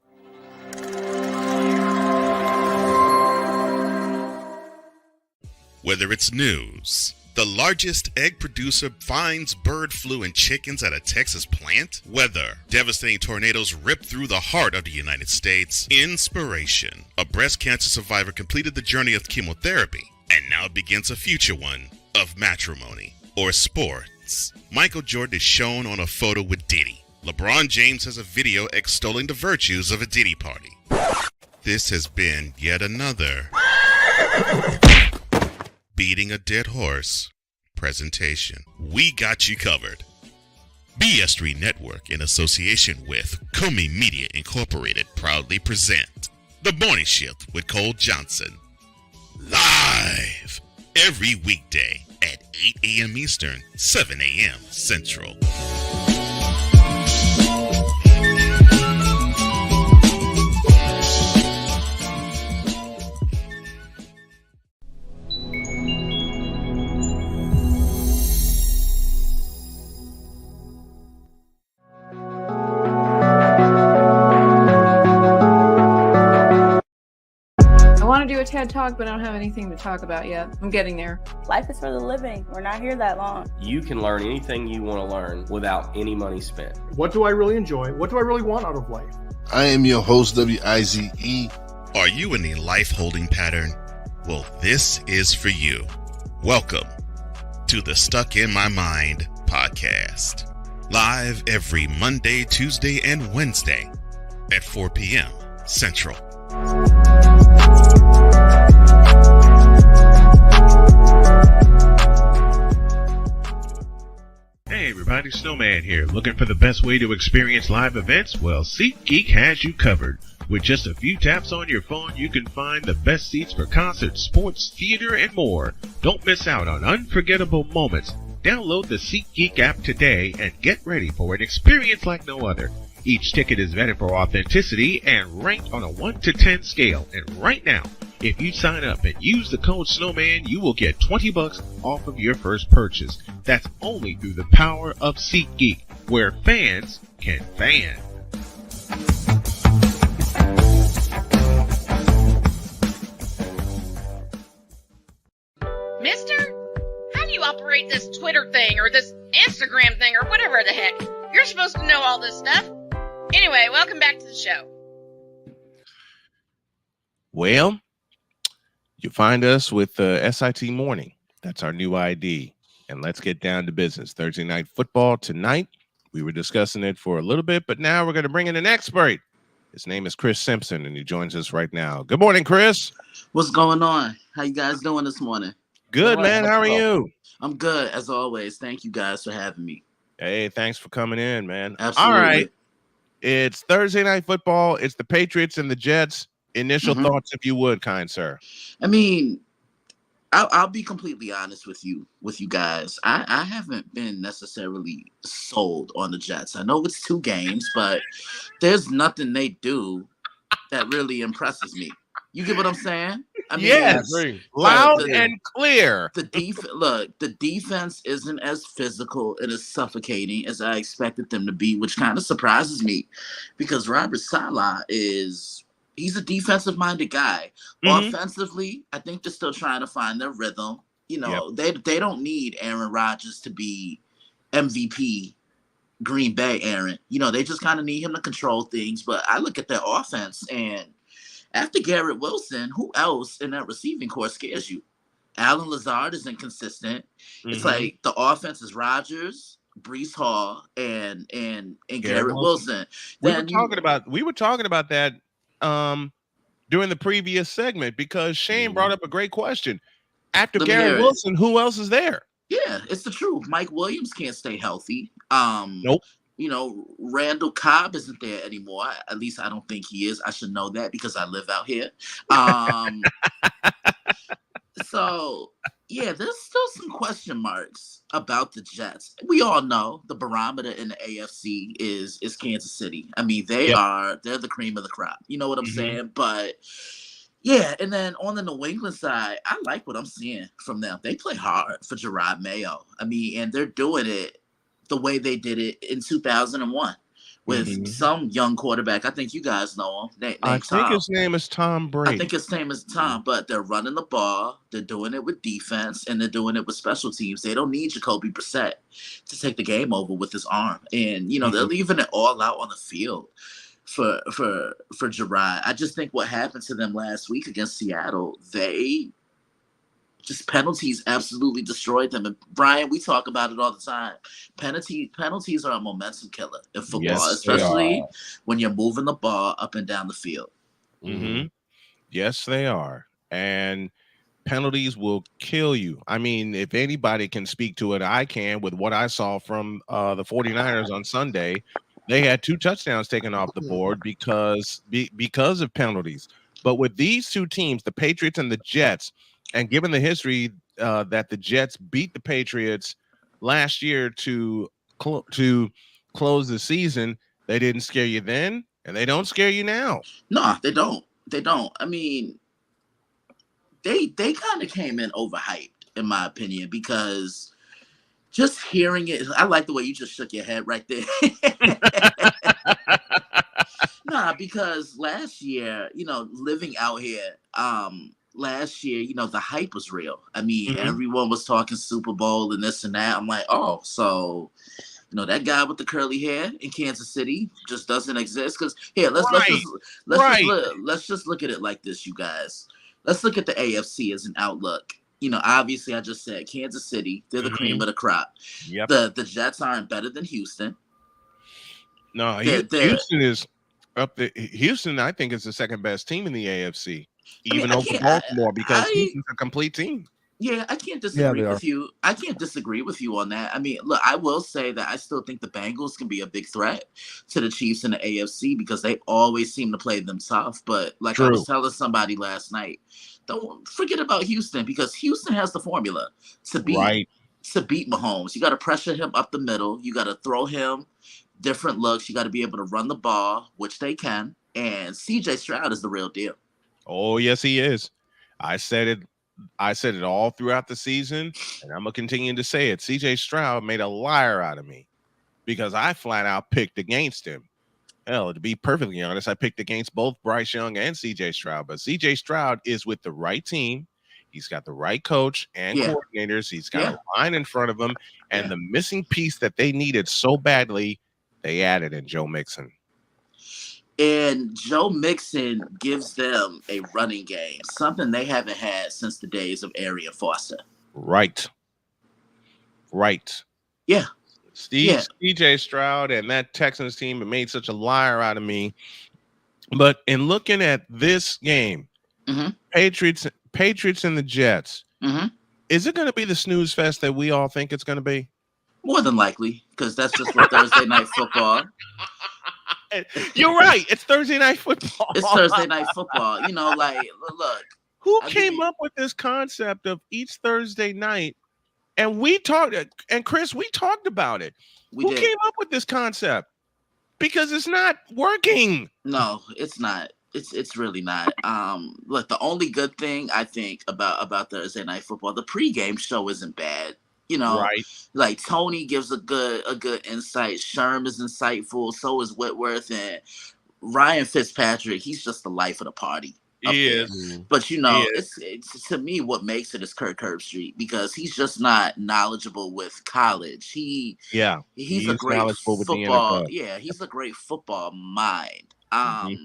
[SPEAKER 6] Whether it's news, the largest egg producer finds bird flu in chickens at a Texas plant, weather, devastating tornadoes rip through the heart of the United States, inspiration, a breast cancer survivor completed the journey of chemotherapy, and now begins a future one of matrimony or sports. Michael Jordan is shown on a photo with Diddy. LeBron James has a video extolling the virtues of a Diddy party. This has been yet another beating a dead horse presentation. We got you covered. BS3 Network, in association with Comey Media Incorporated, proudly present The Morning Shift with Cole Johnson. Live every weekday at 8 a.m. Eastern, 7 a.m. Central.
[SPEAKER 9] Do a TED Talk, but I don't have anything to talk about yet. I'm getting there.
[SPEAKER 10] Life is for the living. We're not here that long.
[SPEAKER 11] You can learn anything you want to learn without any money spent.
[SPEAKER 12] What do I really enjoy? What do I really want out of life?
[SPEAKER 13] I am your host, WIZE.
[SPEAKER 6] Are you in a life holding pattern? Well, this is for you. Welcome to the Stuck in My Mind podcast. Live every Monday, Tuesday, and Wednesday at 4 p.m. Central.
[SPEAKER 1] Hey everybody, Snowman here. Looking for the best way to experience live events? Well, SeatGeek has you covered. With just a few taps on your phone, you can find the best seats for concerts, sports, theater, and more. Don't miss out on unforgettable moments. Download the SeatGeek app today and get ready for an experience like no other. Each ticket is vetted for authenticity and ranked on a 1 to 10 scale. And right now, if you sign up and use the code Snowman, you will get $20 off of your first purchase. That's only through the power of SeatGeek, where fans can fan.
[SPEAKER 3] Mister, how do you operate this Twitter thing or this Instagram thing or whatever the heck? You're supposed to know all this stuff. Anyway, welcome back to the show.
[SPEAKER 1] Well, you find us with SIT Morning. That's our new ID. And let's get down to business. Thursday night football tonight. We were discussing it for a little bit, but now we're going to bring in an expert. His name is Chris Simpson, and he joins us right now. Good morning, Chris.
[SPEAKER 14] What's going on? How you guys doing this morning?
[SPEAKER 1] Good, man. How are you?
[SPEAKER 14] I'm good, as always. Thank you guys for having me.
[SPEAKER 1] Hey, thanks for coming in, man.
[SPEAKER 14] Absolutely.
[SPEAKER 1] All right. It's Thursday night football. It's the Patriots and the Jets. Initial thoughts, if you would, kind sir.
[SPEAKER 14] I mean, I'll be completely honest with you guys. I haven't been necessarily sold on the Jets. I know it's 2 games, but there's nothing they do that really impresses me. You get what I'm saying? I mean,
[SPEAKER 1] yes, loud and clear.
[SPEAKER 14] The defense isn't as physical and as suffocating as I expected them to be, which kind of surprises me because Robert Saleh he's a defensive-minded guy. Offensively, I think they're still trying to find their rhythm. You know, they don't need Aaron Rodgers to be MVP Green Bay Aaron. You know, they just kind of need him to control things. But I look at their offense, and after Garrett Wilson, who else in that receiving corps scares you? Alan Lazard is inconsistent. It's like the offense is Rodgers, Breece Hall, and Garrett Wilson.
[SPEAKER 1] We were talking about that during the previous segment because Shane brought up a great question. After Garrett Wilson, who else is there?
[SPEAKER 14] Yeah, it's the truth. Mike Williams can't stay healthy.
[SPEAKER 1] Nope.
[SPEAKER 14] You know, Randall Cobb isn't there anymore. At least I don't think he is. I should know that because I live out here. So, yeah, there's still some question marks about the Jets. We all know the barometer in the AFC is Kansas City. I mean, they're the cream of the crop. You know what I'm saying? But yeah, and then on the New England side, I like what I'm seeing from them. They play hard for Gerard Mayo. I mean, and they're doing it the way they did it in 2001 with some young quarterback. I think you guys know him.
[SPEAKER 1] I think his name is Tom Brady.
[SPEAKER 14] I think his name is Tom, but they're running the ball. They're doing it with defense, and they're doing it with special teams. They don't need Jacoby Brissett to take the game over with his arm. And, you know, they're leaving it all out on the field for Gerard. I just think what happened to them last week against Seattle, they just penalties absolutely destroyed them. And Brian, we talk about it all the time. Penalties are a momentum killer in football, especially when you're moving the ball up and down the field.
[SPEAKER 1] Mm-hmm. Yes, they are. And penalties will kill you. I mean, if anybody can speak to it, I can with what I saw from the 49ers on Sunday. They had 2 touchdowns taken off the board because of penalties. But with these 2 teams, the Patriots and the Jets, and given the history that the Jets beat the Patriots last year to close the season, they didn't scare you then, and they don't scare you now.
[SPEAKER 14] No, they don't. They don't. I mean, they kind of came in overhyped, in my opinion, because just hearing it, I like the way you just shook your head right there. Nah, because last year, living out here, last year, the hype was real. I mean, everyone was talking Super Bowl and this and that. I'm like, oh, so that guy with the curly hair in Kansas City just doesn't exist. Because here, let's just look at it like this, you guys. Let's look at the AFC as an outlook. Obviously, I just said Kansas City, they're the cream of the crop.
[SPEAKER 1] Yep.
[SPEAKER 14] The Jets aren't better than Houston.
[SPEAKER 1] No, Houston is up there. Houston, I think, is the second best team in the AFC, even over Baltimore, because Houston's a complete team.
[SPEAKER 14] Yeah, I can't disagree with you. I can't disagree with you on that. I mean, look, I will say that I still think the Bengals can be a big threat to the Chiefs in the AFC because they always seem to play them tough. But like I was telling somebody last night, don't forget about Houston because Houston has the formula to beat Mahomes. You got to pressure him up the middle. You got to throw him different looks. You got to be able to run the ball, which they can. And CJ Stroud is the real deal.
[SPEAKER 1] Oh, yes, he is. I said it all throughout the season, and I'm going to continue to say it. CJ Stroud made a liar out of me because I flat out picked against him. Hell, to be perfectly honest, I picked against both Bryce Young and CJ Stroud, but CJ Stroud is with the right team. He's got the right coach and coordinators. He's got a line in front of him, and the missing piece that they needed so badly, they added in Joe Mixon.
[SPEAKER 14] And Joe Mixon gives them a running game, something they haven't had since the days of Arian Foster.
[SPEAKER 1] Right.
[SPEAKER 14] Yeah.
[SPEAKER 1] CJ Stroud and that Texans team have made such a liar out of me. But in looking at this game, Patriots and the Jets, is it going to be the snooze fest that we all think it's going to be?
[SPEAKER 14] More than likely, because that's just what Thursday night football.
[SPEAKER 1] You're right. It's Thursday night football.
[SPEAKER 14] It's Thursday night football. Look.
[SPEAKER 1] Who came up with this concept of each Thursday night? And we talked, and Chris, we talked about it. Who came up with this concept? Because it's not working.
[SPEAKER 14] No, it's not. It's really not. Look, the only good thing I think about Thursday night football, the pregame show isn't bad. Like Tony gives a good insight. Sherm is insightful. So is Whitworth and Ryan Fitzpatrick. He's just the life of the party.
[SPEAKER 1] He is.
[SPEAKER 14] But it's to me what makes it is Kirk Herbstreit because he's just not knowledgeable with college. He's a great football. Yeah, he's a great football mind. I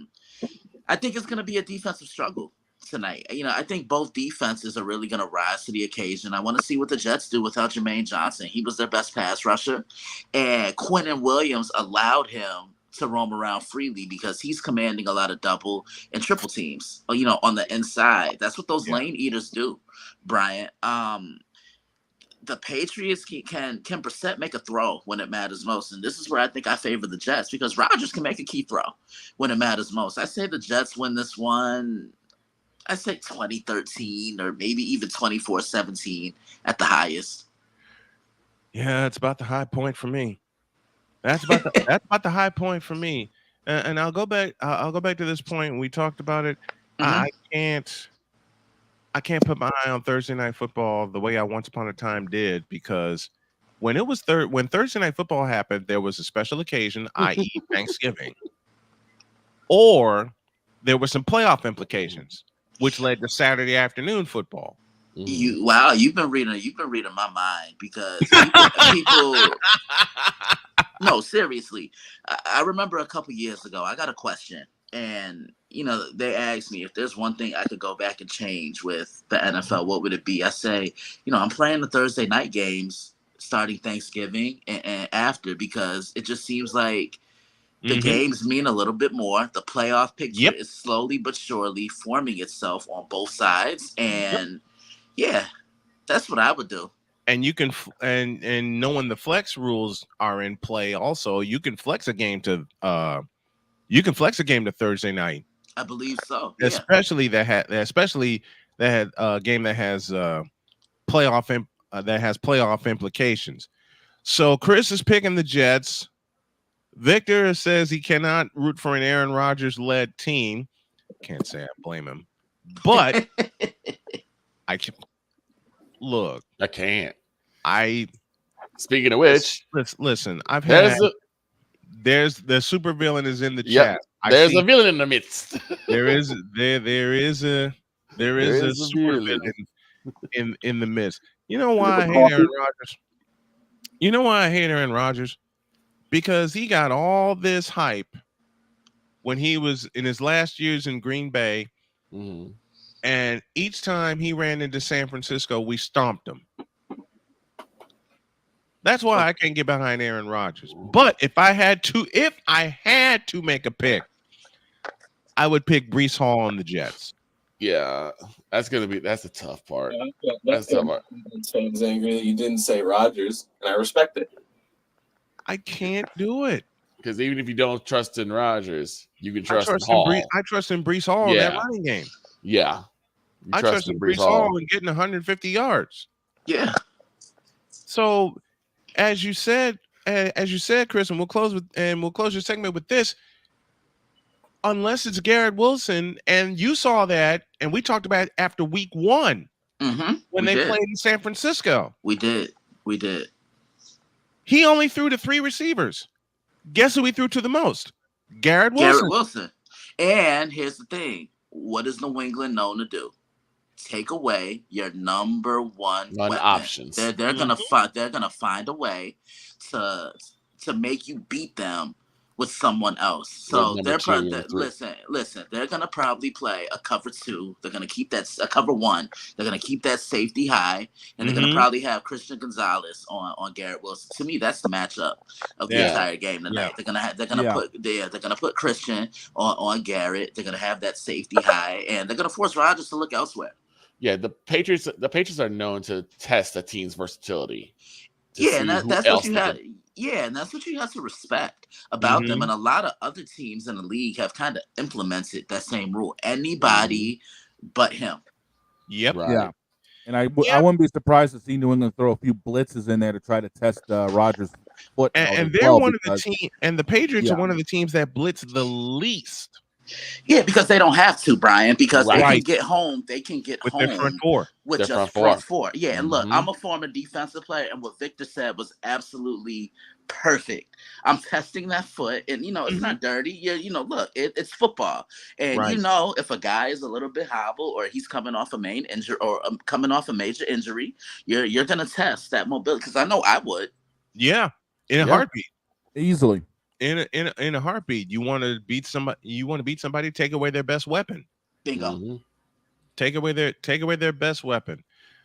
[SPEAKER 14] think it's gonna be a defensive struggle tonight. I think both defenses are really going to rise to the occasion. I want to see what the Jets do without Jermaine Johnson. He was their best pass rusher. And Quinnen Williams allowed him to roam around freely because he's commanding a lot of double and triple teams, on the inside. That's what those lane eaters do, Brian. The Patriots can Brissett make a throw when it matters most. And this is where I think I favor the Jets because Rodgers can make a key throw when it matters most. I say the Jets win this one. I say 2013 or maybe even 24-17 at the highest.
[SPEAKER 1] Yeah, it's about the high point for me. That's about the high point for me. And I'll go back. I'll go back to this point. We talked about it. I can't put my eye on Thursday night football the way I once upon a time did because when it was when Thursday night football happened, there was a special occasion, i.e., Thanksgiving, or there were some playoff implications, which led to Saturday afternoon football.
[SPEAKER 14] You've been reading my mind because people no, seriously. I remember a couple years ago, I got a question And, they asked me if there's one thing I could go back and change with the NFL, what would it be? I say, I'm playing the Thursday night games starting Thanksgiving and after, because it just seems like the games mean a little bit more. The playoff picture is slowly but surely forming itself on both sides. And yeah, that's what I would do.
[SPEAKER 1] And you can, and knowing the flex rules are in play also, you can flex a game to Thursday night.
[SPEAKER 14] I believe so.
[SPEAKER 1] Especially that game that has playoff implications. So Chris is picking the Jets. Victor says he cannot root for an Aaron Rodgers led team. Can't say I blame him, but I can look.
[SPEAKER 5] I can't.
[SPEAKER 1] Speaking of which, listen. I've had. There's the super villain is in the chat.
[SPEAKER 5] There's a villain in the midst.
[SPEAKER 1] there is a super villain in the midst. You know why I hate Aaron Rodgers? You know why I hate Aaron Rodgers? Because he got all this hype when he was in his last years in Green Bay, and each time he ran into San Francisco, we stomped him. That's why I can't get behind Aaron Rodgers. But if I had to make a pick, I would pick Breece Hall on the Jets.
[SPEAKER 5] Yeah, that's the tough part. That's the tough part.
[SPEAKER 8] Fans angry that you didn't say Rodgers, and I respect it.
[SPEAKER 1] I can't do it.
[SPEAKER 5] Because even if you don't trust in Rodgers, you can trust in Hall.
[SPEAKER 1] I trust in Breece Hall in that running game.
[SPEAKER 5] Yeah.
[SPEAKER 1] I trust in Breece Hall in getting 150 yards.
[SPEAKER 14] Yeah.
[SPEAKER 1] So as you said, Chris, and we'll close your segment with this. Unless it's Garrett Wilson, and you saw that, and we talked about it after week 1 when they played in San Francisco.
[SPEAKER 14] We did.
[SPEAKER 1] He only threw to 3 receivers. Guess who he threw to the most? Garrett Wilson.
[SPEAKER 14] And here's the thing. What is New England known to do? Take away your number one
[SPEAKER 5] options.
[SPEAKER 14] They're gonna find a way to make you beat them with someone else. So listen, they're gonna probably play a cover 2. They're gonna keep a cover 1. They're gonna keep that safety high, and they're gonna probably have Christian Gonzalez on Garrett Wilson. To me, that's the matchup of the entire game tonight. They're gonna put Christian on Garrett. They're gonna have that safety high, and they're gonna force Rodgers to look elsewhere.
[SPEAKER 5] Yeah, the Patriots are known to test a team's versatility.
[SPEAKER 14] And that's what you have. Yeah, and that's what you have to respect about them. And a lot of other teams in the league have kind of implemented that same rule. Anybody but him.
[SPEAKER 1] Yep.
[SPEAKER 4] Right. Yeah. And I wouldn't be surprised to see New England throw a few blitzes in there to try to test Rodgers' foot.
[SPEAKER 1] And they're one of the teams, and the Patriots are one of the teams that blitz the least.
[SPEAKER 14] Yeah, because they don't have to, Brian, because they can get home. They can get
[SPEAKER 1] with
[SPEAKER 14] home
[SPEAKER 1] their front four.
[SPEAKER 14] With
[SPEAKER 5] their
[SPEAKER 14] just front four. Yeah, and look, I'm a former defensive player, and what Victor said was absolutely perfect. I'm testing that foot, and it's not dirty. Look, it's football, and if a guy is a little bit hobbled or he's coming off a main injury or coming off a major injury, you're gonna test that mobility, because I know I would.
[SPEAKER 1] Yeah, in a heartbeat,
[SPEAKER 4] easily.
[SPEAKER 1] In a heartbeat, you want to beat somebody. Take away their best weapon.
[SPEAKER 14] Bingo.
[SPEAKER 1] Take away their best weapon.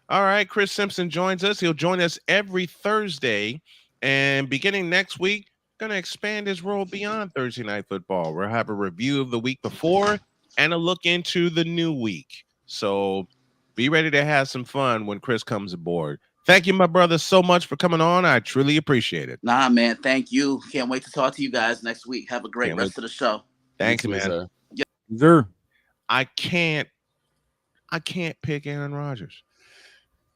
[SPEAKER 1] All right, Chris Simpson joins us. He'll join us every Thursday, and beginning next week, going to expand his role beyond Thursday Night Football. We'll have a review of the week before and a look into the new week. So be ready to have some fun when Chris comes aboard. Thank you, my brother, so much for coming on. I truly appreciate it.
[SPEAKER 14] Nah, man. Thank you. Can't wait to talk to you guys next week. Have a great rest of the show.
[SPEAKER 1] Thanks, man.
[SPEAKER 4] Sure.
[SPEAKER 1] I can't pick Aaron Rodgers.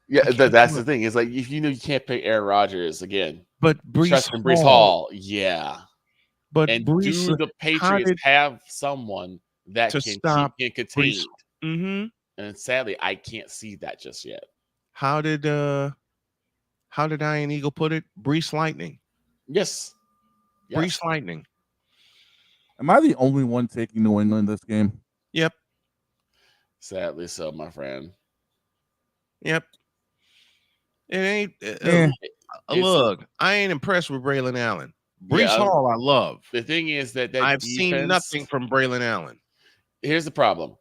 [SPEAKER 5] Yeah, that's the thing. It's like, if you can't pick Aaron Rodgers again,
[SPEAKER 1] but Breece
[SPEAKER 5] Hall, yeah.
[SPEAKER 1] But
[SPEAKER 5] and
[SPEAKER 1] Breece,
[SPEAKER 5] do the Patriots have someone that can
[SPEAKER 1] stop
[SPEAKER 5] keep it contained?
[SPEAKER 1] Mm-hmm.
[SPEAKER 5] And sadly, I can't see that just yet.
[SPEAKER 1] How did Ian Eagle put it? Breece Lightning.
[SPEAKER 5] Yes.
[SPEAKER 1] Breece Lightning.
[SPEAKER 4] Am I the only one taking New England this game?
[SPEAKER 1] Yep.
[SPEAKER 5] Sadly so, my friend.
[SPEAKER 1] Yep. It ain't. Look, I ain't impressed with Braylon Allen. Breece Hall, I love.
[SPEAKER 5] The thing is that
[SPEAKER 1] I've seen nothing from Braylon Allen.
[SPEAKER 5] Here's the problem.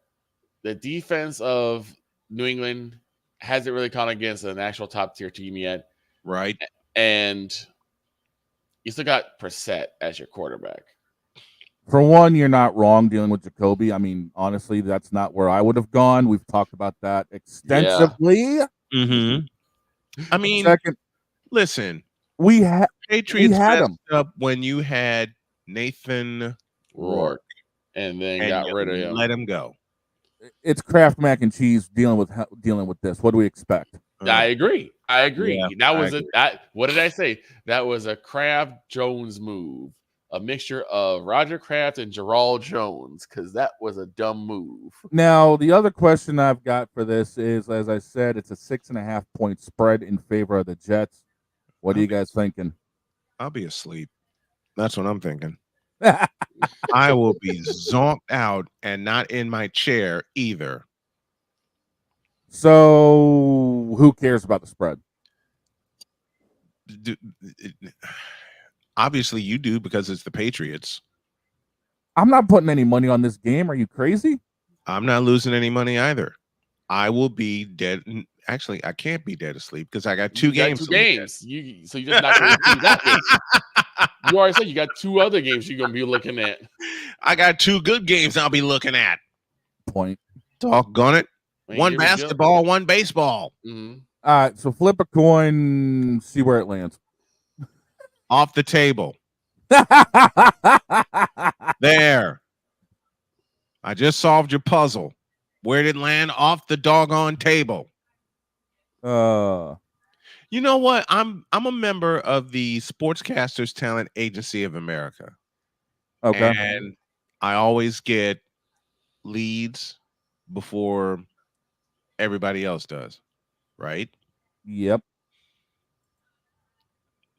[SPEAKER 5] The defense of New England hasn't really gone against an actual top-tier team yet.
[SPEAKER 1] Right.
[SPEAKER 5] And you still got Brissett as your quarterback.
[SPEAKER 4] For one, you're not wrong dealing with Jacoby. I mean, honestly, that's not where I would have gone. We've talked about that extensively.
[SPEAKER 1] Yeah. Mm-hmm. I mean, listen, Patriots messed up when you had Nathan Rourke
[SPEAKER 5] and then got rid of him.
[SPEAKER 1] Let him go.
[SPEAKER 4] It's Kraft mac and cheese dealing with this. What do we expect?
[SPEAKER 5] I agree. Yeah, that was what did I say? That was a Kraft Jones move. A mixture of Roger Kraft and Gerald Jones, because that was a dumb move.
[SPEAKER 4] Now, the other question I've got for this is, as I said, it's a 6.5 point spread in favor of the Jets. What are you guys thinking?
[SPEAKER 1] I'll be asleep. That's what I'm thinking. I will be zonked out and not in my chair either.
[SPEAKER 4] So, who cares about the spread?
[SPEAKER 1] Obviously, you do because it's the Patriots.
[SPEAKER 4] I'm not putting any money on this game. Are you crazy?
[SPEAKER 1] I'm not losing any money either. I will be dead. Actually, I can't be dead asleep because I got two games.
[SPEAKER 5] So you're just not going to see that game. You already said you got 2 other games you're going to be looking at.
[SPEAKER 1] I got 2 good games I'll be looking at.
[SPEAKER 4] Point.
[SPEAKER 1] Doggone it. One basketball, one baseball.
[SPEAKER 5] Mm-hmm.
[SPEAKER 4] All right, so flip a coin, see where it lands.
[SPEAKER 1] Off the table. There. I just solved your puzzle. Where did it land? Off the doggone table. You know what? I'm a member of the Sportscasters Talent Agency of America.
[SPEAKER 4] Okay.
[SPEAKER 1] And I always get leads before everybody else does. Right?
[SPEAKER 4] Yep.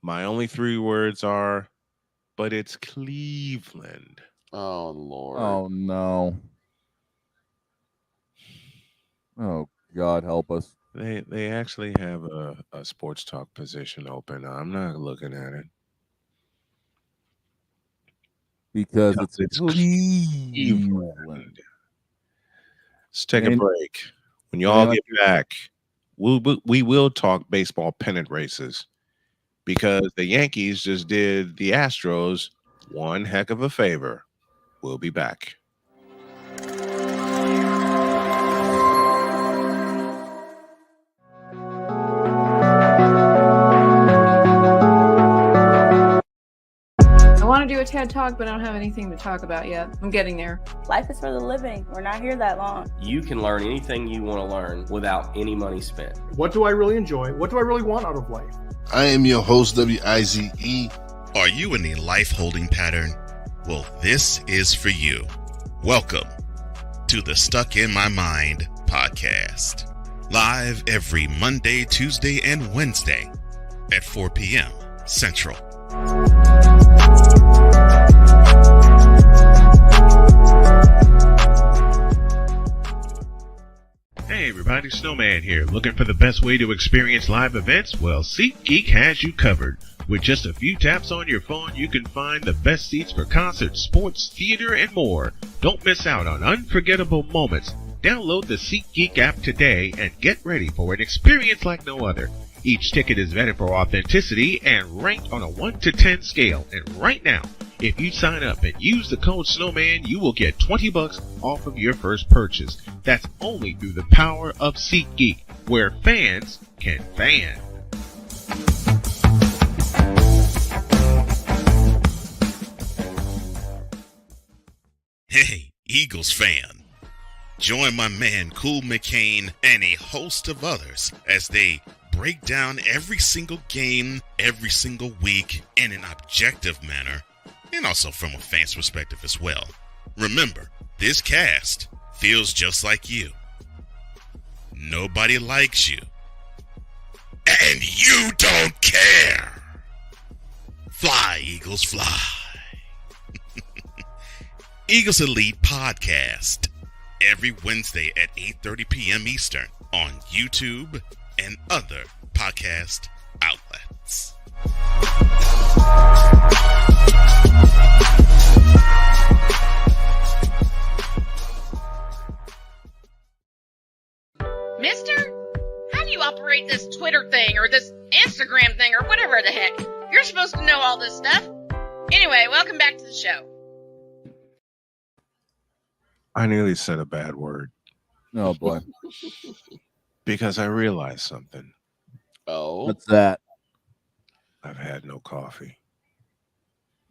[SPEAKER 1] My only 3 words are, but it's Cleveland.
[SPEAKER 5] Oh, Lord.
[SPEAKER 4] Oh, no. Oh, God, help us.
[SPEAKER 1] They actually have a sports talk position open. I'm not looking at it.
[SPEAKER 4] Because it's Cleveland.
[SPEAKER 1] Let's take a break. When y'all get back, we will talk baseball pennant races. Because the Yankees just did the Astros one heck of a favor. We'll be back.
[SPEAKER 9] I want to do a TED Talk, but I don't have anything to talk about yet. I'm getting there.
[SPEAKER 10] Life is for the living. We're not here that long.
[SPEAKER 11] You can learn anything you want to learn without any money spent.
[SPEAKER 12] What do I really enjoy? What do I really want out of life?
[SPEAKER 13] I am your host, WIZE.
[SPEAKER 6] Are you in a life-holding pattern? Well, this is for you. Welcome to the Stuck in My Mind podcast. Live every Monday, Tuesday, and Wednesday at 4 p.m. Central.
[SPEAKER 15] Hey everybody, Snowman here. Looking for the best way to experience live events? Well, SeatGeek has you covered. With just a few taps on your phone, you can find the best seats for concerts, sports, theater, and more. Don't miss out on unforgettable moments. Download the SeatGeek app today and get ready for an experience like no other. Each ticket is vetted for authenticity and ranked on a 1 to 10 scale. And right now, if you sign up and use the code Snowman, you will get $20 off of your first purchase. That's only through the power of SeatGeek, where fans can fan.
[SPEAKER 6] Hey, Eagles fan. Join my man Cool McCain and a host of others as they break down every single game, every single week in an objective manner, and also from a fan's perspective as well. Remember, this cast feels just like you. Nobody likes you. And you don't care. Fly, Eagles, fly. Eagles Elite Podcast. Every Wednesday at 8:30 p.m. Eastern on YouTube and other podcast outlets.
[SPEAKER 3] Anyway, welcome back to the show.
[SPEAKER 1] I nearly said a bad word.
[SPEAKER 4] Oh boy.
[SPEAKER 1] Because I realized something.
[SPEAKER 5] Oh.
[SPEAKER 4] What's that?
[SPEAKER 1] I've had no coffee.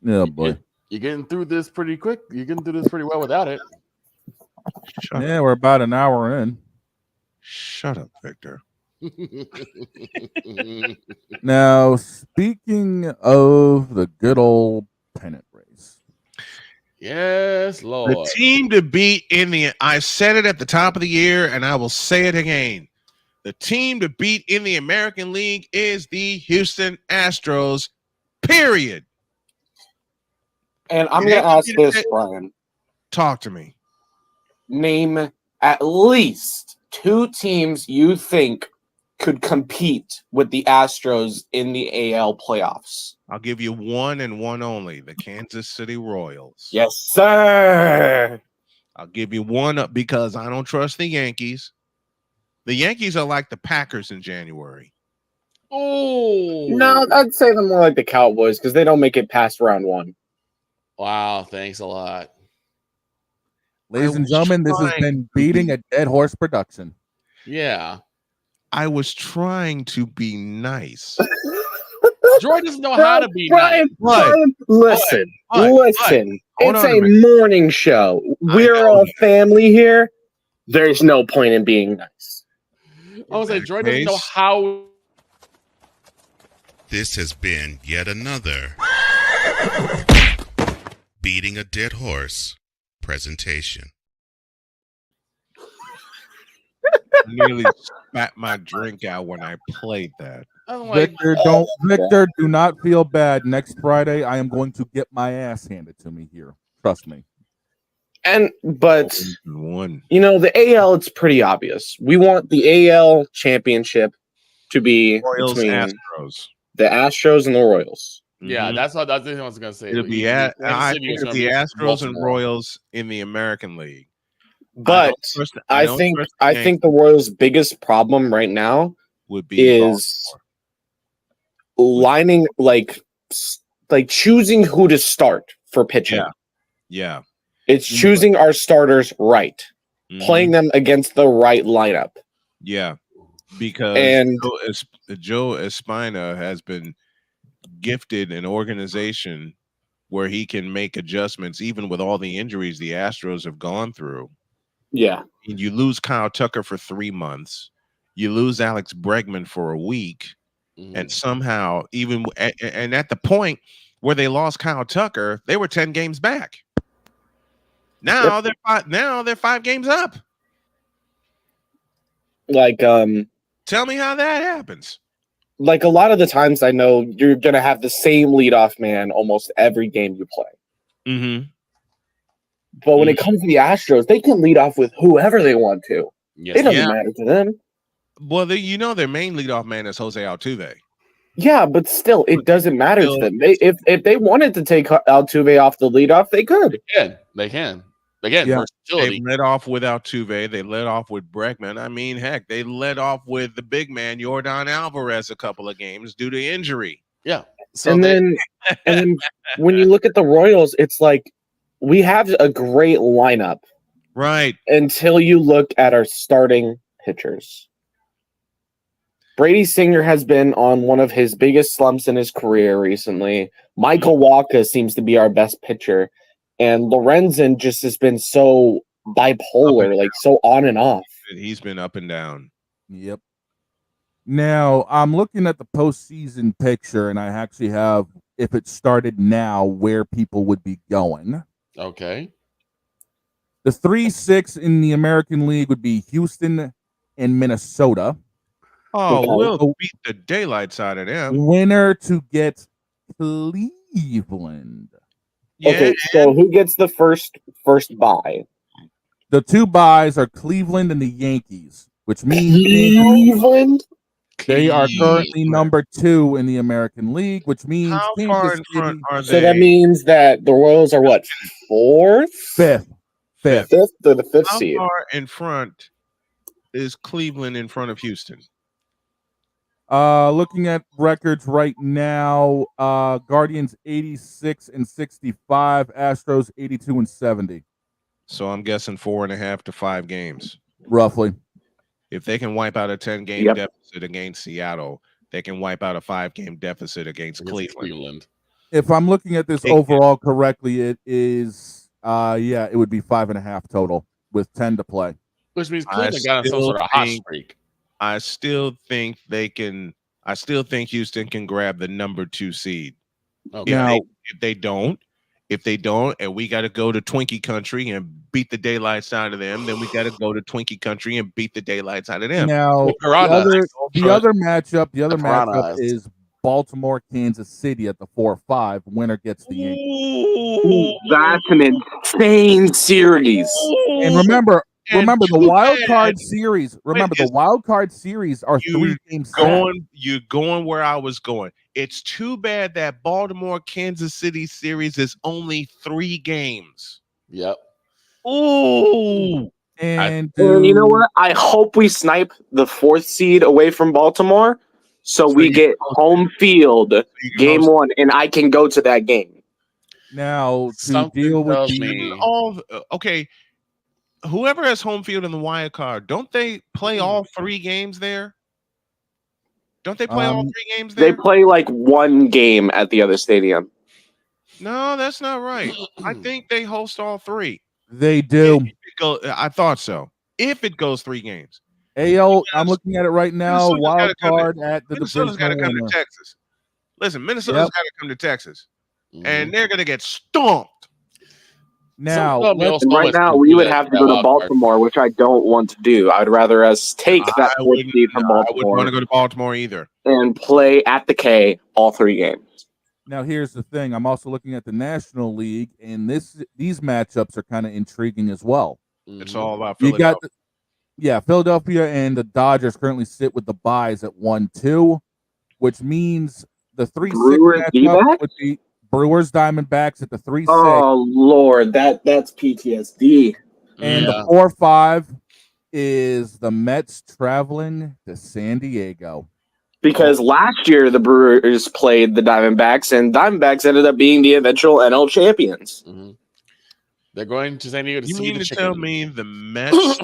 [SPEAKER 4] Oh boy.
[SPEAKER 5] You're getting through this pretty quick. You're getting through this pretty well without it.
[SPEAKER 4] Yeah, we're about an hour in.
[SPEAKER 1] Shut up, Victor.
[SPEAKER 4] Now, speaking of the good old pennant race.
[SPEAKER 5] Yes, Lord.
[SPEAKER 1] The team to beat I said it at the top of the year, and I will say it again. The team to beat in the American League is the Houston Astros, period.
[SPEAKER 8] And I'm going to ask this, Brian.
[SPEAKER 1] Talk to me.
[SPEAKER 8] Name at least 2 teams you think could compete with the Astros in the AL playoffs.
[SPEAKER 1] I'll give you one and one only, the Kansas City Royals.
[SPEAKER 8] Yes, sir.
[SPEAKER 1] I'll give you one up because I don't trust the Yankees. The Yankees are like the Packers in January.
[SPEAKER 5] Oh.
[SPEAKER 8] No, I'd say they're more like the Cowboys because they don't make it past round 1.
[SPEAKER 5] Wow, thanks a lot.
[SPEAKER 4] Ladies and gentlemen, this has been Beating a Dead Horse production.
[SPEAKER 5] Yeah.
[SPEAKER 1] I was trying to be nice.
[SPEAKER 5] Jordan doesn't know how to be
[SPEAKER 8] Brian,
[SPEAKER 5] nice.
[SPEAKER 8] Brian, listen. It's a morning show. We're all family here. There's no point in being nice.
[SPEAKER 5] I was like, Jordan doesn't know how.
[SPEAKER 6] This has been yet another Beating a Dead Horse presentation.
[SPEAKER 1] Nearly spat my drink out when I played that.
[SPEAKER 4] Victor, do not feel bad. Next Friday, I am going to get my ass handed to me here. Trust me.
[SPEAKER 8] But the AL, it's pretty obvious. We want the AL championship to be
[SPEAKER 1] Royals,
[SPEAKER 8] between
[SPEAKER 1] Astros.
[SPEAKER 8] The Astros and the Royals.
[SPEAKER 5] Yeah, that's what I was going to say.
[SPEAKER 1] It'll be I think it's the Astros and Royals in the American League.
[SPEAKER 8] But I think the Royals' biggest problem right now
[SPEAKER 1] would be
[SPEAKER 8] lining like choosing who to start for pitching.
[SPEAKER 1] Yeah.
[SPEAKER 8] It's choosing our starters right, playing them against the right lineup.
[SPEAKER 1] Yeah, because Joe Espina has been gifted an organization where he can make adjustments, even with all the injuries the Astros have gone through.
[SPEAKER 8] Yeah,
[SPEAKER 1] and you lose Kyle Tucker for 3 months, you lose Alex Bregman for a week, and somehow even and at the point where they lost Kyle Tucker, they were 10 games back. Now they're 5 games up.
[SPEAKER 8] Tell
[SPEAKER 1] me how that happens.
[SPEAKER 8] Like a lot of the times, I know you're gonna have the same leadoff man almost every game you play.
[SPEAKER 1] Mm-hmm.
[SPEAKER 8] But when it comes to the Astros, they can lead off with whoever they want to. Yes. It doesn't matter to them.
[SPEAKER 1] Well, their main leadoff man is Jose Altuve.
[SPEAKER 8] Yeah, but still, it doesn't matter to them. If they wanted to take Altuve off the leadoff, they could.
[SPEAKER 5] They can. Again,
[SPEAKER 1] they led off with Altuve. They led off with Bregman. I mean, heck, they led off with the big man, Yordan Alvarez, a couple of games due to injury.
[SPEAKER 5] Yeah.
[SPEAKER 8] So then when you look at the Royals, it's like we have a great lineup.
[SPEAKER 1] Right.
[SPEAKER 8] Until you look at our starting pitchers. Brady Singer has been on one of his biggest slumps in his career recently. Michael Wacha seems to be our best pitcher. And Lorenzen just has been so bipolar, so on and off.
[SPEAKER 1] He's been up and down.
[SPEAKER 4] Yep. Now, I'm looking at the postseason picture, and I actually have, if it started now, where people would be going.
[SPEAKER 5] Okay.
[SPEAKER 4] The 3-6 in the American League would be Houston and Minnesota.
[SPEAKER 1] Oh, we'll beat the daylights out of them.
[SPEAKER 4] Winner to get Cleveland.
[SPEAKER 8] Yeah. Okay, so who gets the first bye?
[SPEAKER 4] The 2 byes are Cleveland and the Yankees, which means
[SPEAKER 8] Cleveland.
[SPEAKER 4] They are currently number 2 in the American League, which means
[SPEAKER 1] how far in front are they?
[SPEAKER 8] So that means that the Royals are what? 4th?
[SPEAKER 4] 5th. 5th.
[SPEAKER 8] 5th or the 5th seed.
[SPEAKER 1] How far in front is Cleveland in front of Houston?
[SPEAKER 4] Looking at records right now, Guardians 86-65, Astros 82-70.
[SPEAKER 1] So I'm guessing 4.5 to 5 games.
[SPEAKER 4] Roughly.
[SPEAKER 1] If they can wipe out a 10-game deficit against Seattle, they can wipe out a 5-game deficit against Cleveland.
[SPEAKER 4] If I'm looking at this overall correctly, it is it would be 5.5 total with 10 to play.
[SPEAKER 5] Which means Cleveland got on some sort of hot streak.
[SPEAKER 1] I still think they can. I still think Houston can grab the number 2 seed.
[SPEAKER 5] Okay.
[SPEAKER 4] Now,
[SPEAKER 1] if they don't, and we got to go to Twinkie Country and beat the daylights out of them, then we got to go to Twinkie Country and beat the daylights out of them.
[SPEAKER 4] Now, the other matchup is Baltimore, Kansas City at the 4-5. Winner gets the 8.
[SPEAKER 8] Ooh, that's an insane series.
[SPEAKER 4] And remember the wild card series. Remember the wild card series are 3 games.
[SPEAKER 1] You're going where I was going. It's too bad that Baltimore Kansas City series is only 3 games.
[SPEAKER 5] Yep.
[SPEAKER 1] Ooh.
[SPEAKER 8] And you know what? I hope we snipe the 4th seed away from Baltimore, so we get home field game 1, and I can go to that game.
[SPEAKER 4] Now to deal with
[SPEAKER 1] okay. Whoever has home field in the wild card, don't they play all 3 games there? Don't they play all 3 games there?
[SPEAKER 8] They play like 1 game at the other stadium.
[SPEAKER 1] No, that's not right. I think they host all 3.
[SPEAKER 4] They do.
[SPEAKER 1] I thought so. If it goes 3 games.
[SPEAKER 4] AL, I'm looking at it right now. Wild card at the
[SPEAKER 1] Minnesota's got to come to Texas. Listen, Minnesota's got to come to Texas, and they're going to get stomped.
[SPEAKER 4] Now,
[SPEAKER 8] right now, we would have to go to Baltimore, which I don't want to do. I'd rather us take that 4th seed from Baltimore.
[SPEAKER 1] I wouldn't want to go to Baltimore either.
[SPEAKER 8] And play at the K all 3 games.
[SPEAKER 4] Now, here's the thing. I'm also looking at the National League, and these matchups are kind of intriguing as well.
[SPEAKER 1] It's all about Philadelphia.
[SPEAKER 4] Philadelphia and the Dodgers currently sit with the byes at 1-2, which means the 3-6 matchup would be Brewers Diamondbacks at the 3-6.
[SPEAKER 8] Oh Lord, that's PTSD.
[SPEAKER 4] And the 4-5 is the Mets traveling to San Diego.
[SPEAKER 8] Because last year the Brewers played the Diamondbacks, and Diamondbacks ended up being the eventual NL champions.
[SPEAKER 5] Mm-hmm. They're going to San Diego to see the chicken. You mean to
[SPEAKER 1] tell me the Mets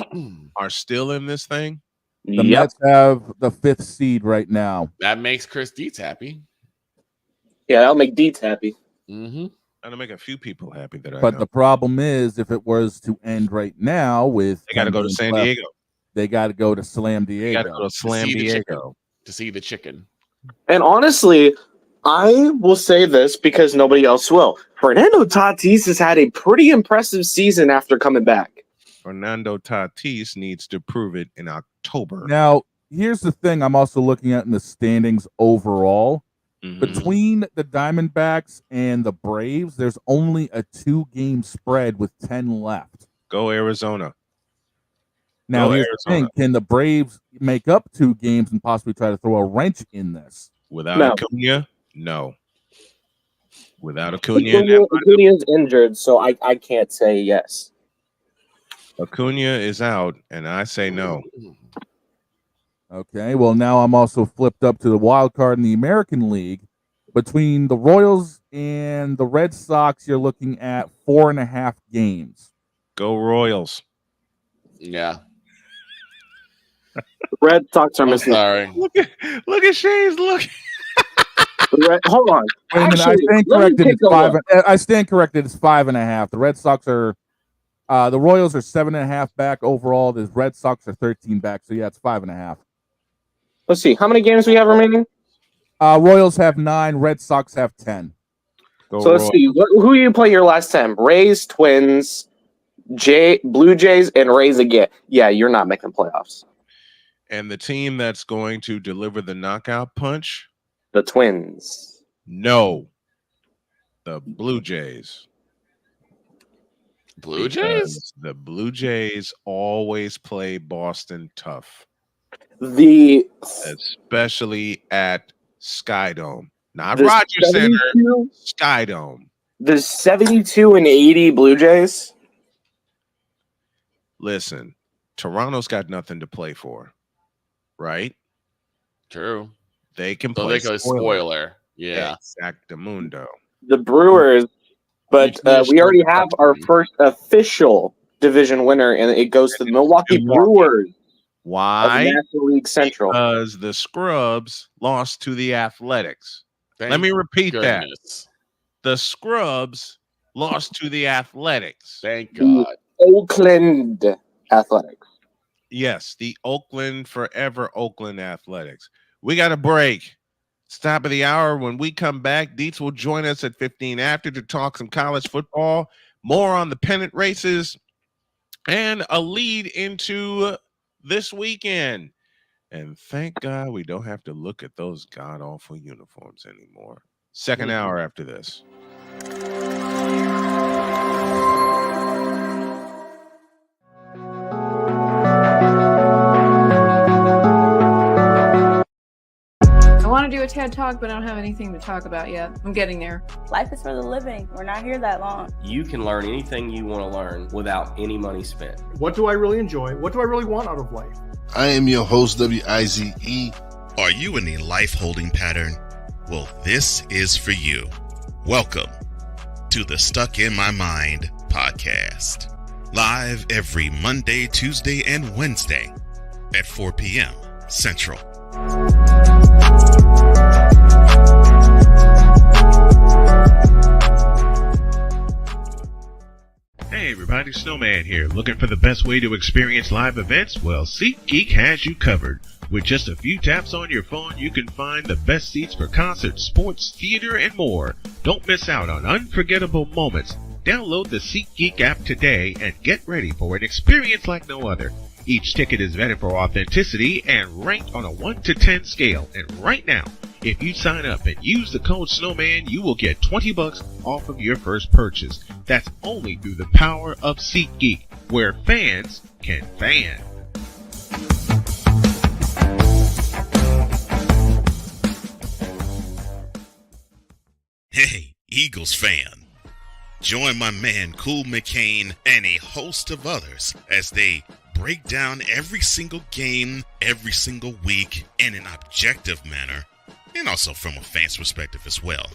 [SPEAKER 1] are still in this thing?
[SPEAKER 4] The Mets have the 5th seed right now.
[SPEAKER 5] That makes Chris Dietz happy.
[SPEAKER 8] Yeah, that'll make Dietz happy.
[SPEAKER 5] Mm-hmm.
[SPEAKER 1] That'll make a few people happy that I know.
[SPEAKER 4] But the problem is, if it was to end right now with
[SPEAKER 1] they got to go to San Diego.
[SPEAKER 4] They got to go to Slam Diego.
[SPEAKER 1] They got to go to Slam Diego
[SPEAKER 5] to see the chicken.
[SPEAKER 8] And honestly, I will say this because nobody else will. Fernando Tatis has had a pretty impressive season after coming back.
[SPEAKER 1] Fernando Tatis needs to prove it in October.
[SPEAKER 4] Now, here's the thing I'm also looking at in the standings overall. Mm-hmm. Between the Diamondbacks and the Braves, there's only a 2-game spread with 10 left.
[SPEAKER 1] Go Arizona.
[SPEAKER 4] Now, here's the thing. Can the Braves make up 2 games and possibly try to throw a wrench in this?
[SPEAKER 1] Without Acuna? No. Without Acuna?
[SPEAKER 8] Acuna's injured, so I can't say yes.
[SPEAKER 1] Acuna is out, and I say no.
[SPEAKER 4] Okay, well, now I'm also flipped up to the wild card in the American League. Between the Royals and the Red Sox, you're looking at 4.5 games.
[SPEAKER 1] Go Royals.
[SPEAKER 5] Yeah.
[SPEAKER 8] The Red Sox are missing.
[SPEAKER 5] Sorry.
[SPEAKER 1] Look at Shane's look.
[SPEAKER 8] Hold on.
[SPEAKER 4] Wait a minute, I stand corrected. It's 5.5. The Red Sox are the Royals are 7.5 back overall. The Red Sox are 13 back. So yeah, it's 5.5.
[SPEAKER 8] Let's see. How many games we have remaining?
[SPEAKER 4] Royals have 9. Red Sox have 10.
[SPEAKER 8] Let's see. Who do you play your last 10? Rays, Twins, Blue Jays, and Rays again. Yeah, you're not making playoffs.
[SPEAKER 1] And the team that's going to deliver the knockout punch?
[SPEAKER 8] The Twins.
[SPEAKER 1] No. The Blue Jays.
[SPEAKER 5] Blue Jays?
[SPEAKER 1] The Blue Jays always play Boston tough. Especially at Skydome. Not Rogers Center. Skydome.
[SPEAKER 8] The 72-80 Blue Jays?
[SPEAKER 1] Listen, Toronto's got nothing to play for. Right?
[SPEAKER 5] True.
[SPEAKER 1] They can
[SPEAKER 5] So
[SPEAKER 1] play
[SPEAKER 5] they go spoiler. Yeah.
[SPEAKER 1] Exactamundo.
[SPEAKER 8] The Brewers, but we already have our first official division winner, and it goes to the Milwaukee Brewers.
[SPEAKER 1] Why?
[SPEAKER 8] Of National League Central.
[SPEAKER 1] Because the Scrubs lost to the Athletics. Let me repeat that. The Scrubs lost to the Athletics.
[SPEAKER 5] Thank God.
[SPEAKER 8] Oakland Athletics.
[SPEAKER 1] Yes, the forever Oakland Athletics. We got a break. Top of the hour. When we come back, Dietz will join us at 15 after to talk some college football, more on the pennant races, and a lead into this weekend. And thank God we don't have to look at those god-awful uniforms anymore. Second hour after this.
[SPEAKER 9] I want to do a TED Talk, but I don't have anything to talk about yet. I'm getting there.
[SPEAKER 10] Life is for the living. We're not here that long.
[SPEAKER 11] You can learn anything you want to learn without any money spent.
[SPEAKER 12] What do I really enjoy? What do I really want out of life?
[SPEAKER 13] I am your host, WIZE.
[SPEAKER 6] Are you in a life holding pattern? Well, this is for you. Welcome to the Stuck in My Mind podcast. Live every Monday, Tuesday, and Wednesday at 4 p.m. Central.
[SPEAKER 15] Hey everybody, Snowman here. Looking for the best way to experience live events? Well, SeatGeek has you covered. With just a few taps on your phone, you can find the best seats for concerts, sports, theater, and more. Don't miss out on unforgettable moments. Download the SeatGeek app today and get ready for an experience like no other. Each ticket is vetted for authenticity and ranked on a 1 to 10 scale. And right now, if you sign up and use the code Snowman, you will get $20 off of your first purchase. That's only through the power of SeatGeek, where fans can fan.
[SPEAKER 6] Hey, Eagles fan. Join my man Cool McCain and a host of others as they break down every single game, every single week in an objective manner, and also from a fan's perspective as well.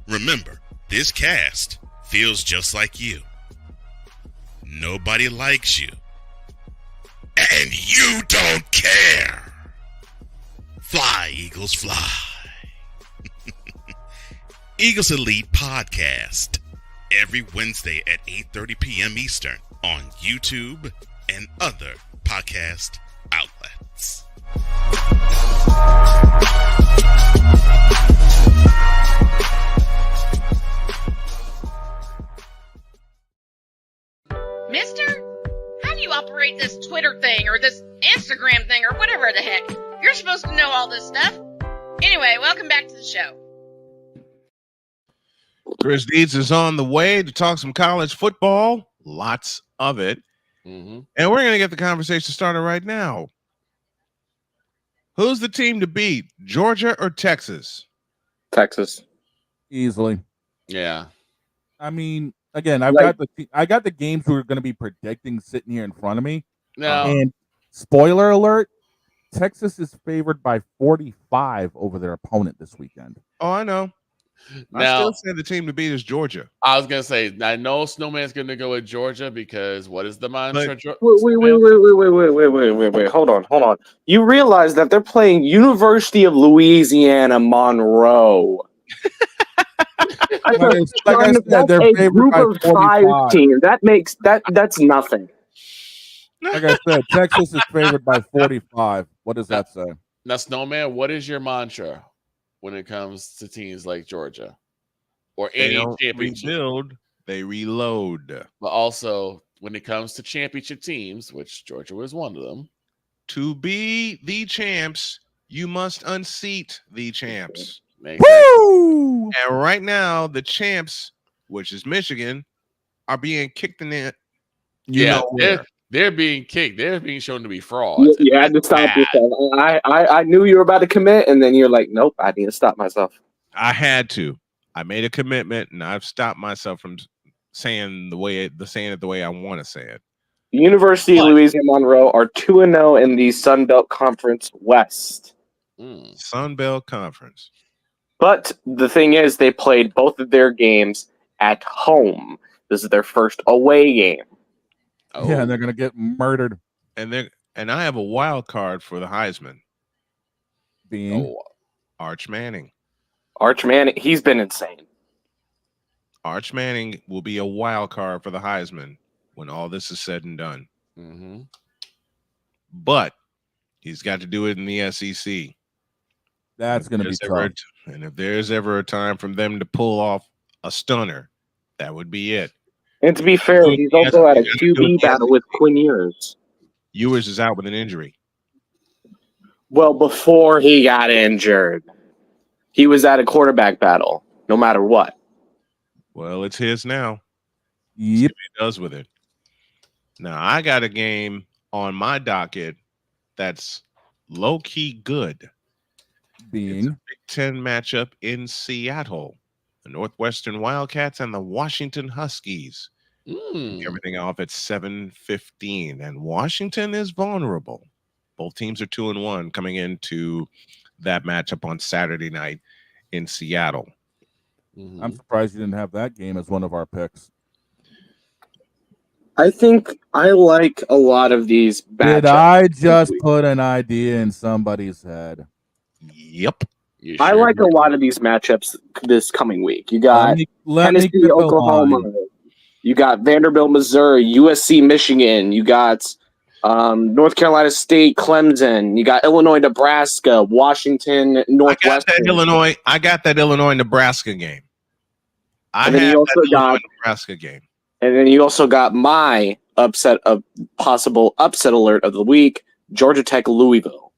[SPEAKER 6] Remember, this cast feels just like you. Nobody likes you. And you don't care. Fly, Eagles, fly. Eagles Elite Podcast. Every Wednesday at 8:30 p.m. Eastern on YouTube and other podcast outlets.
[SPEAKER 3] Mister, how do you operate this Twitter thing or this Instagram thing or whatever the heck? You're supposed to know all this stuff. Anyway, welcome back to the show.
[SPEAKER 1] Chris Dietz is on the way to talk some college football, lots of it.
[SPEAKER 5] Mm-hmm.
[SPEAKER 1] And we're going to get the conversation started right now. Who's the team to beat, Georgia or Texas?
[SPEAKER 8] Texas.
[SPEAKER 4] Easily.
[SPEAKER 5] Yeah.
[SPEAKER 4] I mean, again, I got the games we're going to be predicting sitting here in front of me.
[SPEAKER 5] No.
[SPEAKER 4] And spoiler alert, Texas is favored by 45 over their opponent this weekend.
[SPEAKER 1] Oh, I know. I still say the team to beat is Georgia.
[SPEAKER 5] I was gonna say I know Snowman's gonna go with Georgia because what is the mantra?
[SPEAKER 8] Wait. Hold on. You realize that they're playing University of Louisiana Monroe.
[SPEAKER 4] Like I said, they're favored
[SPEAKER 8] group
[SPEAKER 4] by
[SPEAKER 8] of
[SPEAKER 4] 45.
[SPEAKER 8] 5 team. That's nothing.
[SPEAKER 4] Like I said, Texas is favored by 45. What does that say?
[SPEAKER 5] Now, Snowman, what is your mantra when it comes to teams like Georgia or
[SPEAKER 1] They
[SPEAKER 5] any
[SPEAKER 1] don't
[SPEAKER 5] championship?
[SPEAKER 1] rebuild, they reload.
[SPEAKER 5] But also, when it comes to championship teams, which Georgia was one of them,
[SPEAKER 1] to be the champs, you must unseat the champs.
[SPEAKER 4] Woo!
[SPEAKER 1] And right now, the champs, which is Michigan, are being kicked in the
[SPEAKER 5] they're being kicked. They're being shown to be frauds.
[SPEAKER 8] You had to stop yourself. I knew you were about to commit, and then you're like, nope, I need to stop myself.
[SPEAKER 1] I had to. I made a commitment, and I've stopped myself from saying the way I want to say it.
[SPEAKER 8] University of Louisiana Monroe are 2-0 in the Sun Belt Conference West.
[SPEAKER 1] Sun Belt Conference.
[SPEAKER 8] But the thing is, they played both of their games at home. This is their first away game.
[SPEAKER 4] Oh. Yeah, and they're going to get murdered.
[SPEAKER 1] And I have a wild card for the Heisman.
[SPEAKER 4] Being
[SPEAKER 1] Arch Manning.
[SPEAKER 8] Arch Manning, he's been insane.
[SPEAKER 1] Arch Manning will be a wild card for the Heisman when all this is said and done.
[SPEAKER 5] Mm-hmm.
[SPEAKER 1] But he's got to do it in the SEC.
[SPEAKER 4] That's going to be tough.
[SPEAKER 1] And if there's ever a time for them to pull off a stunner, that would be it.
[SPEAKER 8] And to be fair, he's also had a QB battle with Quinn Ewers.
[SPEAKER 1] Ewers is out with an injury.
[SPEAKER 8] Well, before he got injured, he was at a quarterback battle, no matter what.
[SPEAKER 1] Well, it's his now.
[SPEAKER 4] Yep.
[SPEAKER 1] See what he does with it. Now, I got a game on my docket that's low-key good.
[SPEAKER 4] Being
[SPEAKER 1] it's a Big Ten matchup in Seattle. The Northwestern Wildcats and the Washington Huskies. Everything off at 7:15. And Washington is vulnerable. Both teams are 2-1 coming into that matchup on Saturday night in Seattle.
[SPEAKER 4] I'm surprised you didn't have that game as one of our picks.
[SPEAKER 8] I think I like a lot of these matchups.
[SPEAKER 4] Did I just put an idea in somebody's head?
[SPEAKER 1] Yep.
[SPEAKER 8] I like a lot of these matchups this coming week. You got Tennessee, Oklahoma. You got Vanderbilt, Missouri, USC, Michigan. You got North Carolina State, Clemson. You got Illinois, Nebraska, Washington, Northwestern.
[SPEAKER 1] I got that Illinois, Nebraska game. I
[SPEAKER 8] have that Illinois,
[SPEAKER 1] Nebraska game.
[SPEAKER 8] And then you also got my possible upset alert of the week: Georgia Tech, Louisville.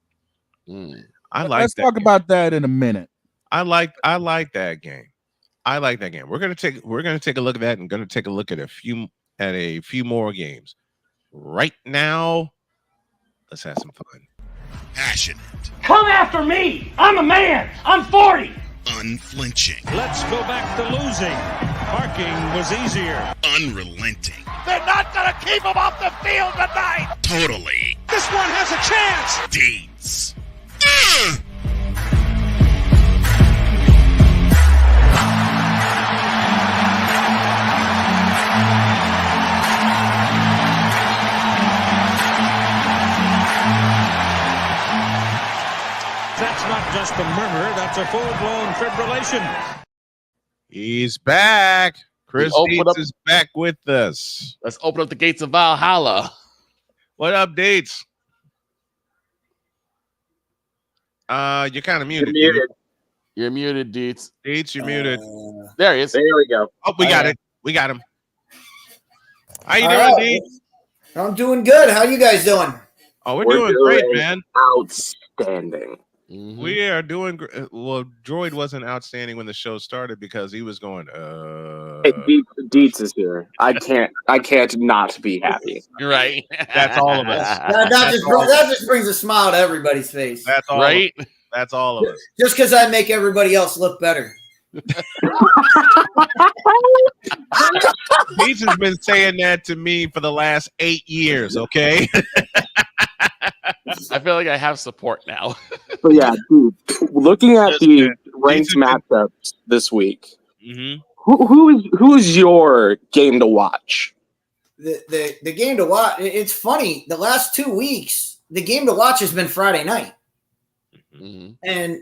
[SPEAKER 4] Let's talk about that in a minute.
[SPEAKER 1] I like that game. I like that game. We're gonna take a look at that and gonna take a look at a few more games. Right now, let's have some fun.
[SPEAKER 6] Passionate.
[SPEAKER 16] Come after me. I'm a man. I'm 40.
[SPEAKER 6] Unflinching.
[SPEAKER 17] Let's go back to losing. Parking was easier.
[SPEAKER 6] Unrelenting.
[SPEAKER 16] They're not going to keep him off the field tonight.
[SPEAKER 6] Totally.
[SPEAKER 16] This one has a chance.
[SPEAKER 6] DIETZ.
[SPEAKER 17] That's not just a murmur, that's a full-blown fibrillation.
[SPEAKER 1] He's back. Chris DIETZ is back with us.
[SPEAKER 5] Let's open up the gates of Valhalla.
[SPEAKER 1] What up, DIETZ? You're kind of muted.
[SPEAKER 5] You're muted, DIETZ.
[SPEAKER 1] DIETZ, you're muted.
[SPEAKER 5] There he is.
[SPEAKER 8] There we go.
[SPEAKER 1] Oh, we got it. We got him. How you doing, DIETZ?
[SPEAKER 18] I'm doing good. How you guys doing?
[SPEAKER 1] Oh, we're doing great, man.
[SPEAKER 8] Outstanding.
[SPEAKER 1] We are doing great. Well, Droid wasn't outstanding when the show started because he was going,
[SPEAKER 8] Hey, DIETZ is here. I can't not be happy.
[SPEAKER 5] You're right.
[SPEAKER 1] That's all of us.
[SPEAKER 18] That just brings a smile to everybody's face.
[SPEAKER 1] That's all.
[SPEAKER 5] Right?
[SPEAKER 1] That's all of us.
[SPEAKER 18] Just because I make everybody else look better.
[SPEAKER 1] DIETZ has been saying that to me for the last 8 years, okay?
[SPEAKER 5] I feel like I have support now.
[SPEAKER 8] But yeah, dude, looking at the ranked matchups this week, who is your game to watch?
[SPEAKER 18] The game to watch. It's funny. The last 2 weeks, the game to watch has been Friday night, and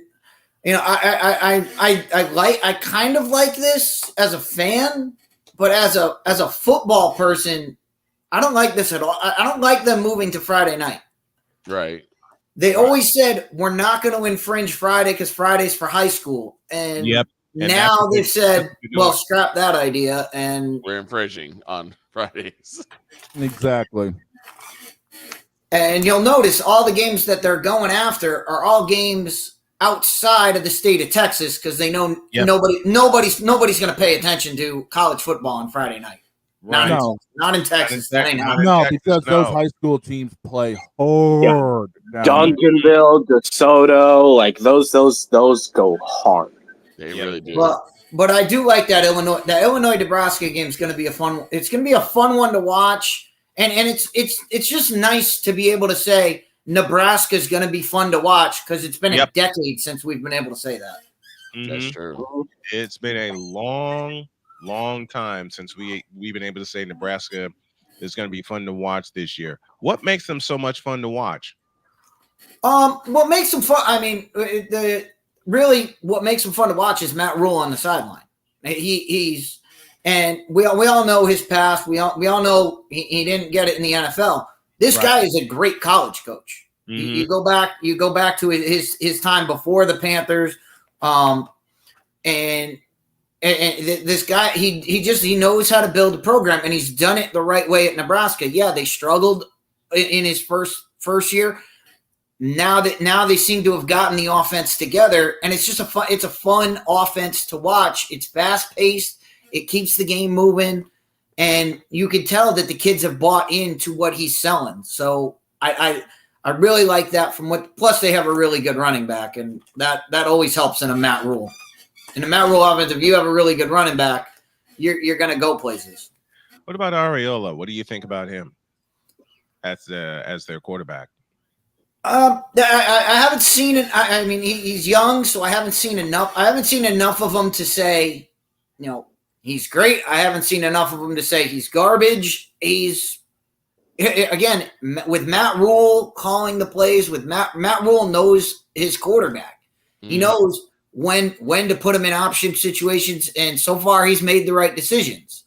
[SPEAKER 18] you know, I kind of like this as a fan, but as a football person, I don't like this at all. I don't like them moving to Friday night.
[SPEAKER 5] Right.
[SPEAKER 18] They always said we're not going to infringe Friday because Friday's for high school, and now they've said, well, scrap that idea, and
[SPEAKER 5] we're infringing on Fridays.
[SPEAKER 4] Exactly.
[SPEAKER 18] And you'll notice all the games that they're going after are all games outside of the state of Texas because they know nobody's going to pay attention to college football on Friday night.
[SPEAKER 1] Right.
[SPEAKER 18] Not in Texas.
[SPEAKER 4] Because those high school teams play hard.
[SPEAKER 8] Yeah. Duncanville, DeSoto, like those go hard.
[SPEAKER 5] They really do.
[SPEAKER 18] But I do like that Illinois Nebraska game is going to be a fun. It's going to be a fun one to watch, and it's just nice to be able to say Nebraska is going to be fun to watch because it's been a decade since we've been able to say that.
[SPEAKER 5] That's true.
[SPEAKER 1] It's been a long time since we've been able to say Nebraska is going to be fun to watch this year. What makes them so much fun to watch?
[SPEAKER 18] What makes them fun? I mean, what makes them fun to watch is Matt Rule on the sideline. He's and we all know his past. We all know he didn't get it in the NFL. This guy is a great college coach. You go back to his time before the Panthers, and this guy he knows how to build a program, and he's done it the right way at Nebraska. Yeah, they struggled in his first year. Now they seem to have gotten the offense together, and it's a fun offense to watch. It's fast paced. It keeps the game moving, and you can tell that the kids have bought into what he's selling. So I really like that. Plus they have a really good running back, and that always helps in a Matt Rule. In a Matt Rule offense, if you have a really good running back, you're going to go places.
[SPEAKER 1] What about Areola? What do you think about him as their quarterback?
[SPEAKER 18] I haven't seen it. I mean, he's young, so I haven't seen enough. I haven't seen enough of him to say, he's great. I haven't seen enough of him to say he's garbage. He's, again, with Matt Rule calling the plays, with Matt Rule knows his quarterback. He knows when to put him in option situations, and so far he's made the right decisions.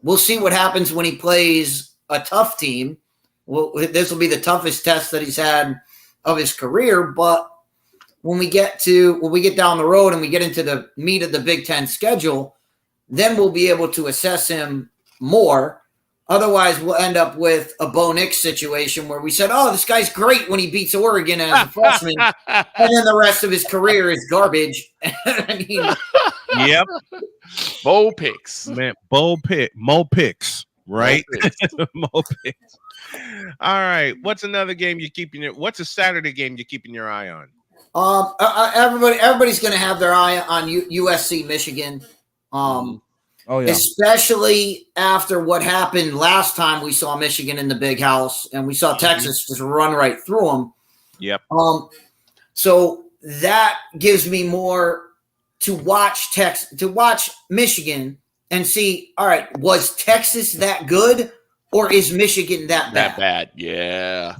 [SPEAKER 18] We'll see what happens when he plays a tough team. Well, this will be the toughest test that he's had of his career. But when we get down the road and we get into the meat of the Big Ten schedule, then we'll be able to assess him more. Otherwise, we'll end up with a Bo Nix situation where we said, "Oh, this guy's great when he beats Oregon as a freshman," and then the rest of his career is garbage. I mean,
[SPEAKER 1] yep,
[SPEAKER 5] Bo picks,
[SPEAKER 1] man, Mo picks, right? Mo picks. All right. What's another game you're keeping what's a Saturday game you're keeping your eye on?
[SPEAKER 18] Everybody's going to have their eye on USC Michigan. Especially after what happened last time we saw Michigan in the Big House and we saw Texas just run right through them.
[SPEAKER 1] Yep.
[SPEAKER 18] So that gives me more to watch Michigan and see, all right, was Texas that good? Or is Michigan that bad?
[SPEAKER 5] That bad, yeah.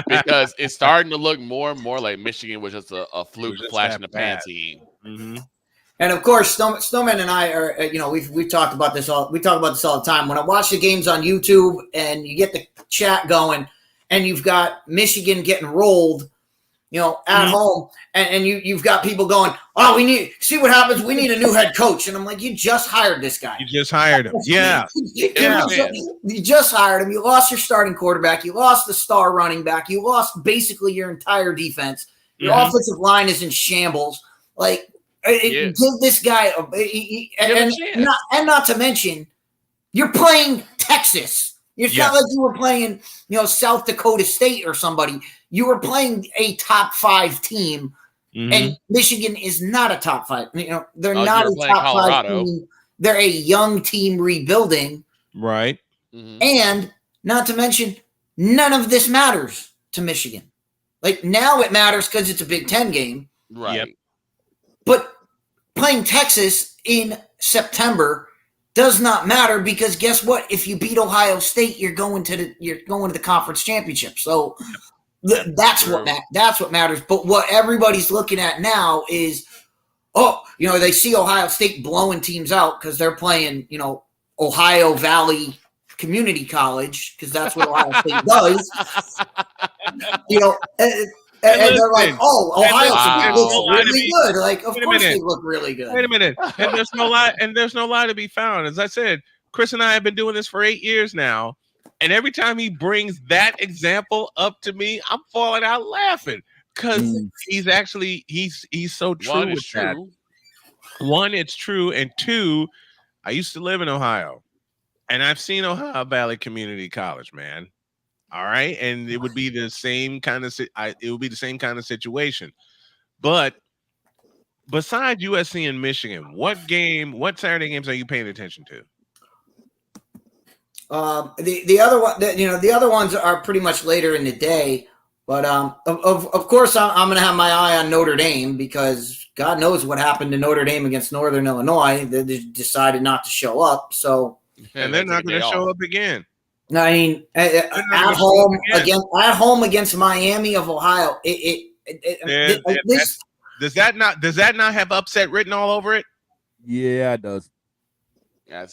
[SPEAKER 5] Because it's starting to look more and more like Michigan was just a fluke flash in the pan team.
[SPEAKER 1] Mm-hmm.
[SPEAKER 18] And of course, Snowman and I are, we've talked about this all. We talk about this all the time. When I watch the games on YouTube and you get the chat going, and you've got Michigan getting rolled, at home, and you've got people going, "Oh, we need see what happens. We need a new head coach." And I'm like, "You just hired this guy.
[SPEAKER 1] You just hired him. Yeah,
[SPEAKER 18] you just hired him. You lost your starting quarterback. You lost the star running back. You lost basically your entire defense. Your offensive line is in shambles. Like, give this guy and not to mention, you're playing Texas. It's not like you were playing, South Dakota State or somebody. You were playing a top 5 team, and Michigan is not a top 5. They're not a top
[SPEAKER 5] Colorado.
[SPEAKER 18] 5 team. They're a young team rebuilding.
[SPEAKER 1] Right.
[SPEAKER 18] And not to mention, none of this matters to Michigan. Like, now it matters because it's a Big Ten game.
[SPEAKER 5] Right. Yep.
[SPEAKER 18] But playing Texas in September does not matter because guess what? If you beat Ohio State, you're going to the conference championship. So that's what matters. But what everybody's looking at now is, they see Ohio State blowing teams out because they're playing, Ohio Valley Community College because that's what Ohio State does. And they're like, Ohio State looks really good. Like, of course they look really good.
[SPEAKER 1] Wait a minute. And there's no lie to be found. As I said, Chris and I have been doing this for 8 years now. And every time he brings that example up to me, I'm falling out laughing because he's so true with that. One, it's true. And two, I used to live in Ohio and I've seen Ohio Valley Community College, man. All right, and it would be the same kind of situation. But besides USC and Michigan, what Saturday games are you paying attention to?
[SPEAKER 18] The other one, the other ones are pretty much later in the day. But of course, I'm going to have my eye on Notre Dame because God knows what happened to Notre Dame against Northern Illinois. They decided not to show up. So,
[SPEAKER 1] and they're not going to show up again.
[SPEAKER 18] I mean, at home against Miami of Ohio.
[SPEAKER 1] Does that not have upset written all over it?
[SPEAKER 4] Yeah, it does.
[SPEAKER 5] Yeah,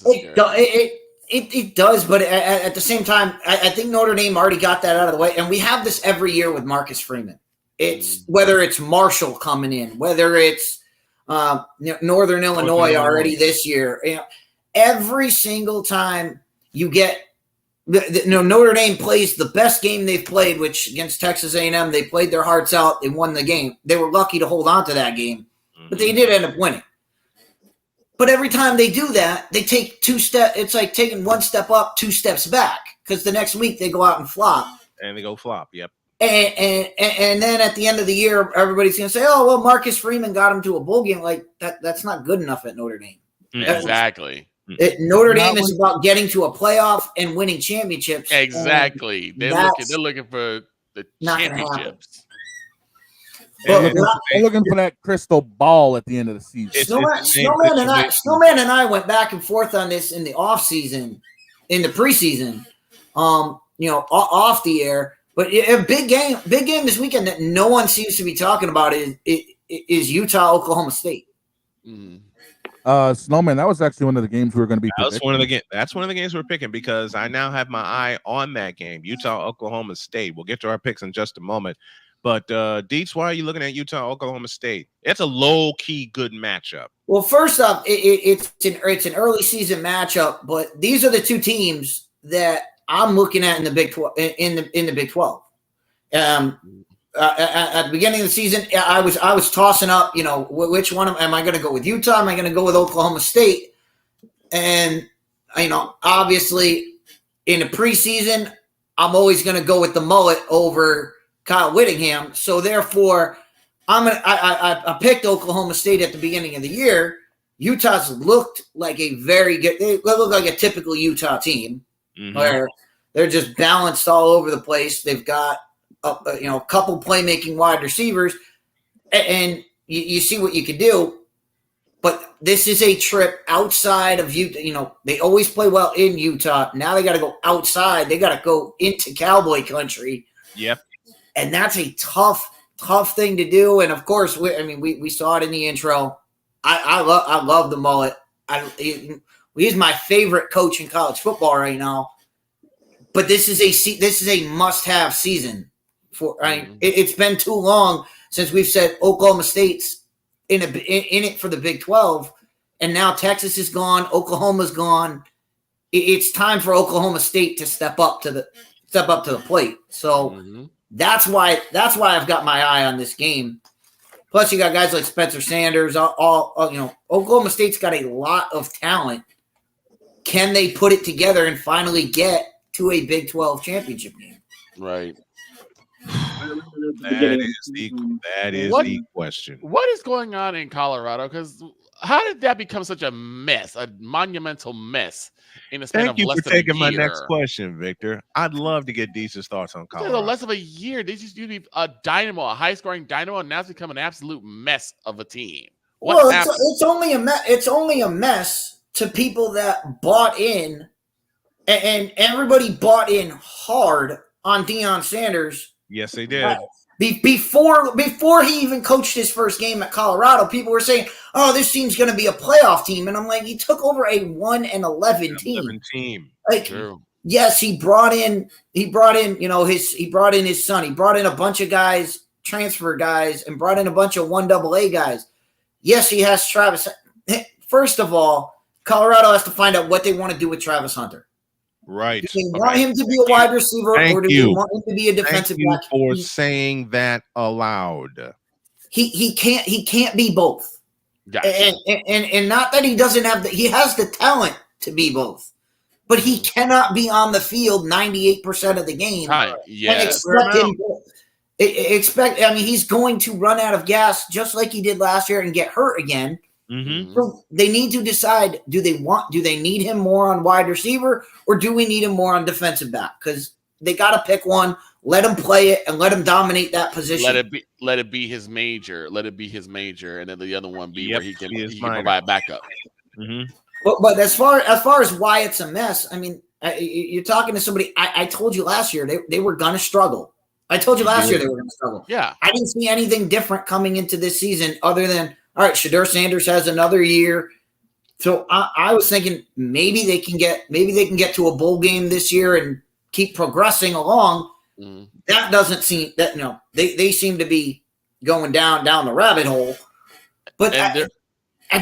[SPEAKER 18] it does, but at the same time, I think Notre Dame already got that out of the way, and we have this every year with Marcus Freeman. It's whether it's Marshall coming in, whether it's Northern Illinois already this year. Every single time you get Notre Dame plays the best game they've played, which against Texas A&M, they played their hearts out. They won the game. They were lucky to hold on to that game, but they did end up winning. But every time they do that, they take 2 steps. It's like taking 1 step up, 2 steps back, because the next week they go out and flop.
[SPEAKER 1] And they go flop, yep.
[SPEAKER 18] And then at the end of the year, everybody's going to say, oh, well, Marcus Freeman got him to a bowl game. Like, that's not good enough at Notre Dame.
[SPEAKER 5] Exactly.
[SPEAKER 18] Notre Dame is about getting to a playoff and winning championships.
[SPEAKER 5] Exactly. They're looking for the championships.
[SPEAKER 4] They're looking for that crystal ball at the end of the season.
[SPEAKER 18] Snowman and I went back and forth on this in the off season, in the preseason, off the air. But a big game this weekend that no one seems to be talking about is Utah, Oklahoma State.
[SPEAKER 4] Snowman, that was actually one of the games we were going to be picking.
[SPEAKER 1] That's one of the games we're picking because I now have my eye on that game, Utah, Oklahoma State. We'll get to our picks in just a moment. But Dietz, why are you looking at Utah, Oklahoma State? It's a low-key good matchup.
[SPEAKER 18] Well, first off, it's an early season matchup, but these are the two teams that I'm looking at in the Big 12. In the Big 12, at the beginning of the season, I was tossing up, which one am I going to go with? Utah? Am I going to go with Oklahoma State? And obviously, in the preseason, I'm always going to go with the mullet over Kyle Whittingham. So therefore, I picked Oklahoma State at the beginning of the year. Utah's looked like they look like a typical Utah team where they're just balanced all over the place. They've got a couple playmaking wide receivers, and you see what you can do. But this is a trip outside of Utah. They always play well in Utah. Now they got to go outside. They got to go into Cowboy country.
[SPEAKER 1] Yep.
[SPEAKER 18] And that's a tough thing to do. And of course, we saw it in the intro. I love the mullet. He's my favorite coach in college football right now. But this is a must-have season. It's been too long since we've said Oklahoma State's in it for the Big 12, and now Texas is gone. Oklahoma's gone. It's time for Oklahoma State to step up to the plate. So. That's why I've got my eye on this game. Plus, you got guys like Spencer Sanders. Oklahoma State's got a lot of talent. Can they put it together and finally get to a Big 12 championship game?
[SPEAKER 5] Right.
[SPEAKER 1] That is the question.
[SPEAKER 5] What is going on in Colorado? Because how did that become such a mess, a monumental mess? In a span
[SPEAKER 1] Thank you for taking my next question, Victor. I'd love to get Deese's thoughts on Colorado.
[SPEAKER 5] Less of a year. They just used to be a dynamo, a high-scoring dynamo, and now it's become an absolute mess of a team.
[SPEAKER 18] It's only a mess to people that bought in, and everybody bought in hard on Deion Sanders.
[SPEAKER 1] Yes, they did.
[SPEAKER 18] Before he even coached his first game at Colorado, people were saying, "Oh, this team's going to be a playoff team," and I'm like, he took over a 1-11 team. Like, true. Yes, he brought in his son. He brought in a bunch of guys, transfer guys, and brought in a bunch of 1AA guys. Yes, he has Travis. First of all, Colorado has to find out what they want to do with Travis Hunter.
[SPEAKER 1] Right.
[SPEAKER 18] Do they want him to be a wide receiver, or do they want him to be a defensive back?
[SPEAKER 1] Thank you for saying that aloud.
[SPEAKER 18] He can't be both.
[SPEAKER 5] Gotcha.
[SPEAKER 18] And not that he doesn't have he has the talent to be both, but he cannot be on the field 98% of the game.
[SPEAKER 5] Yes.
[SPEAKER 18] He's going to run out of gas just like he did last year and get hurt again. So they need to decide, do they need him more on wide receiver, or do we need him more on defensive back? Because they got to pick one. Let him play it and let him dominate that position.
[SPEAKER 5] Let it be his major. Let it be his major, and then the other one be where he can provide backup.
[SPEAKER 1] Mm-hmm.
[SPEAKER 18] But as far as why it's a mess, I mean, you're talking to somebody. I told you last year they were gonna struggle. I told you last year they were gonna struggle.
[SPEAKER 5] Yeah,
[SPEAKER 18] I didn't see anything different coming into this season other than, all right, Shedeur Sanders has another year. So I was thinking maybe they can get to a bowl game this year and keep progressing along.
[SPEAKER 5] Mm.
[SPEAKER 18] That doesn't seem that they seem to be going down the rabbit hole. But I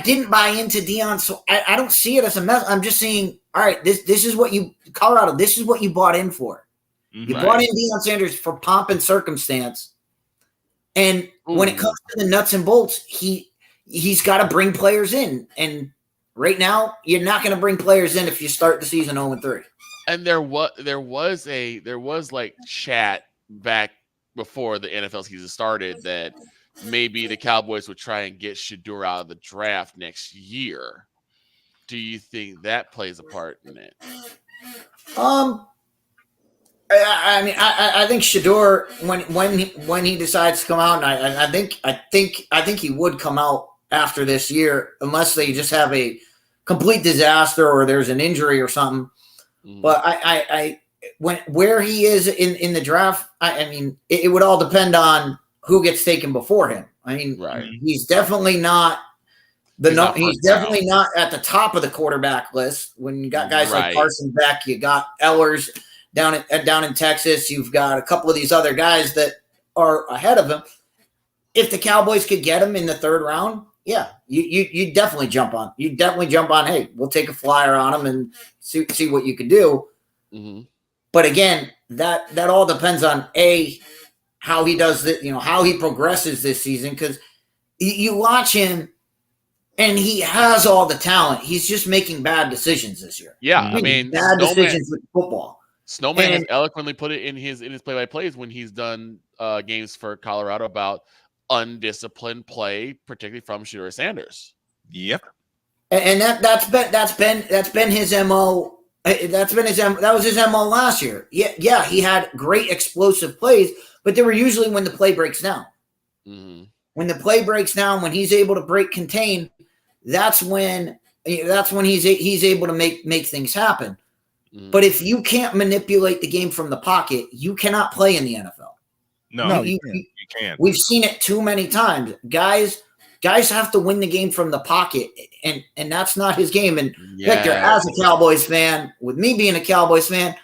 [SPEAKER 18] didn't buy into Deion, so I don't see it as a mess. I'm just saying, all right, this is what Colorado, this is what you bought in for. You bought in Deion Sanders for pomp and circumstance. And when it comes to the nuts and bolts, he's got to bring players in. And right now, you're not going to bring players in if you start the season 0-3.
[SPEAKER 5] And there was like chat back before the NFL season started that maybe the Cowboys would try and get Shedeur out of the draft next year. Do you think that plays a part in it?
[SPEAKER 18] I mean, I think Shedeur, when he decides to come out, and I think he would come out after this year, unless they just have a complete disaster or there's an injury or something. Mm. But where he is in the draft, I mean, it would all depend on who gets taken before him. I mean, he's definitely not he's definitely not at the top of the quarterback list. When you got guys like Carson Beck, you got Ellers down in Texas, you've got a couple of these other guys that are ahead of him. If the Cowboys could get him in the third round, yeah, you definitely jump on. You definitely jump on. Hey, we'll take a flyer on him and see what you can do. Mm-hmm. But again, that all depends on how he does it. How he progresses this season, because you watch him and he has all the talent. He's just making bad decisions this year.
[SPEAKER 5] Yeah, I mean,
[SPEAKER 18] bad decisions with football.
[SPEAKER 5] Snowman has eloquently put it in his play-by-plays when he's done games for Colorado about undisciplined play, particularly from Shedeur Sanders.
[SPEAKER 1] Yep.
[SPEAKER 18] And that's been his MO. That was his MO last year. Yeah, he had great explosive plays, but they were usually when the play breaks down. Mm-hmm. When the play breaks down, when he's able to contain, that's when he's able to make things happen. Mm-hmm. But if you can't manipulate the game from the pocket, you cannot play in the NFL.
[SPEAKER 1] No, you can't.
[SPEAKER 18] We've seen it too many times. Guys have to win the game from the pocket, and that's not his game. And Victor, as a Cowboys fan, with me being a Cowboys fan,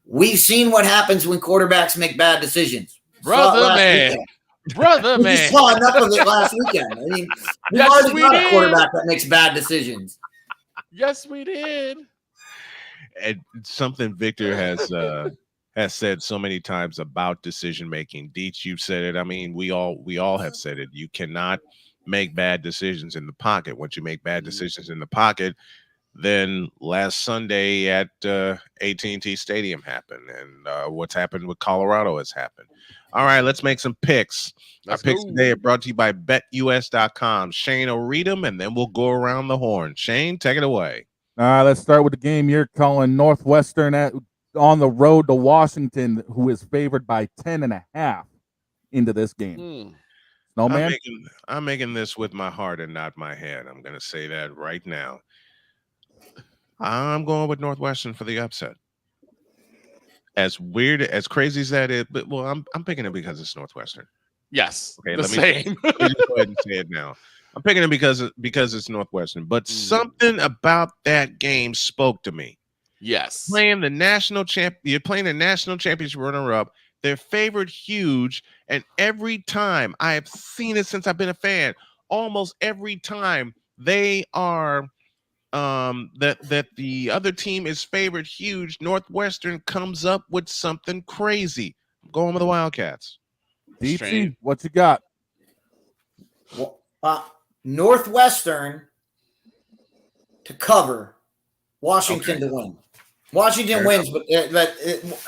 [SPEAKER 18] we've seen what happens when quarterbacks make bad decisions.
[SPEAKER 5] Brother man.
[SPEAKER 18] We saw enough of it last weekend. I mean, we've already got a quarterback that makes bad decisions.
[SPEAKER 5] Yes, we did.
[SPEAKER 1] And something Victor has said so many times about decision making. Dietz, you've said it. I mean, we all have said it. You cannot make bad decisions in the pocket. Once you make bad decisions in the pocket, then last Sunday at AT&T Stadium happened, and what's happened with Colorado has happened. All right, let's make some picks. Our picks today are brought to you by BetUS.com. Shane will read them, and then we'll go around the horn. Shane, take it away.
[SPEAKER 4] Let's start with the game you're calling. Northwestern on the road to Washington, who is favored by 10.5 into this game. Snowman?
[SPEAKER 1] I'm making this with my heart and not my head. I'm going to say that right now. I'm going with Northwestern for the upset. As weird, as crazy as that is, but I'm picking it because it's Northwestern.
[SPEAKER 5] Yes,
[SPEAKER 1] okay. Let me go ahead and say it now. I'm picking it because it's Northwestern, but something about that game spoke to me.
[SPEAKER 5] Yes,
[SPEAKER 1] you're playing the national championship runner-up. They're favored huge, and every time I have seen it since I've been a fan, almost every time they are that the other team is favored huge, Northwestern comes up with something crazy. I'm going with the Wildcats.
[SPEAKER 4] DT, what you got?
[SPEAKER 18] Northwestern to cover, Washington to win. Washington wins, but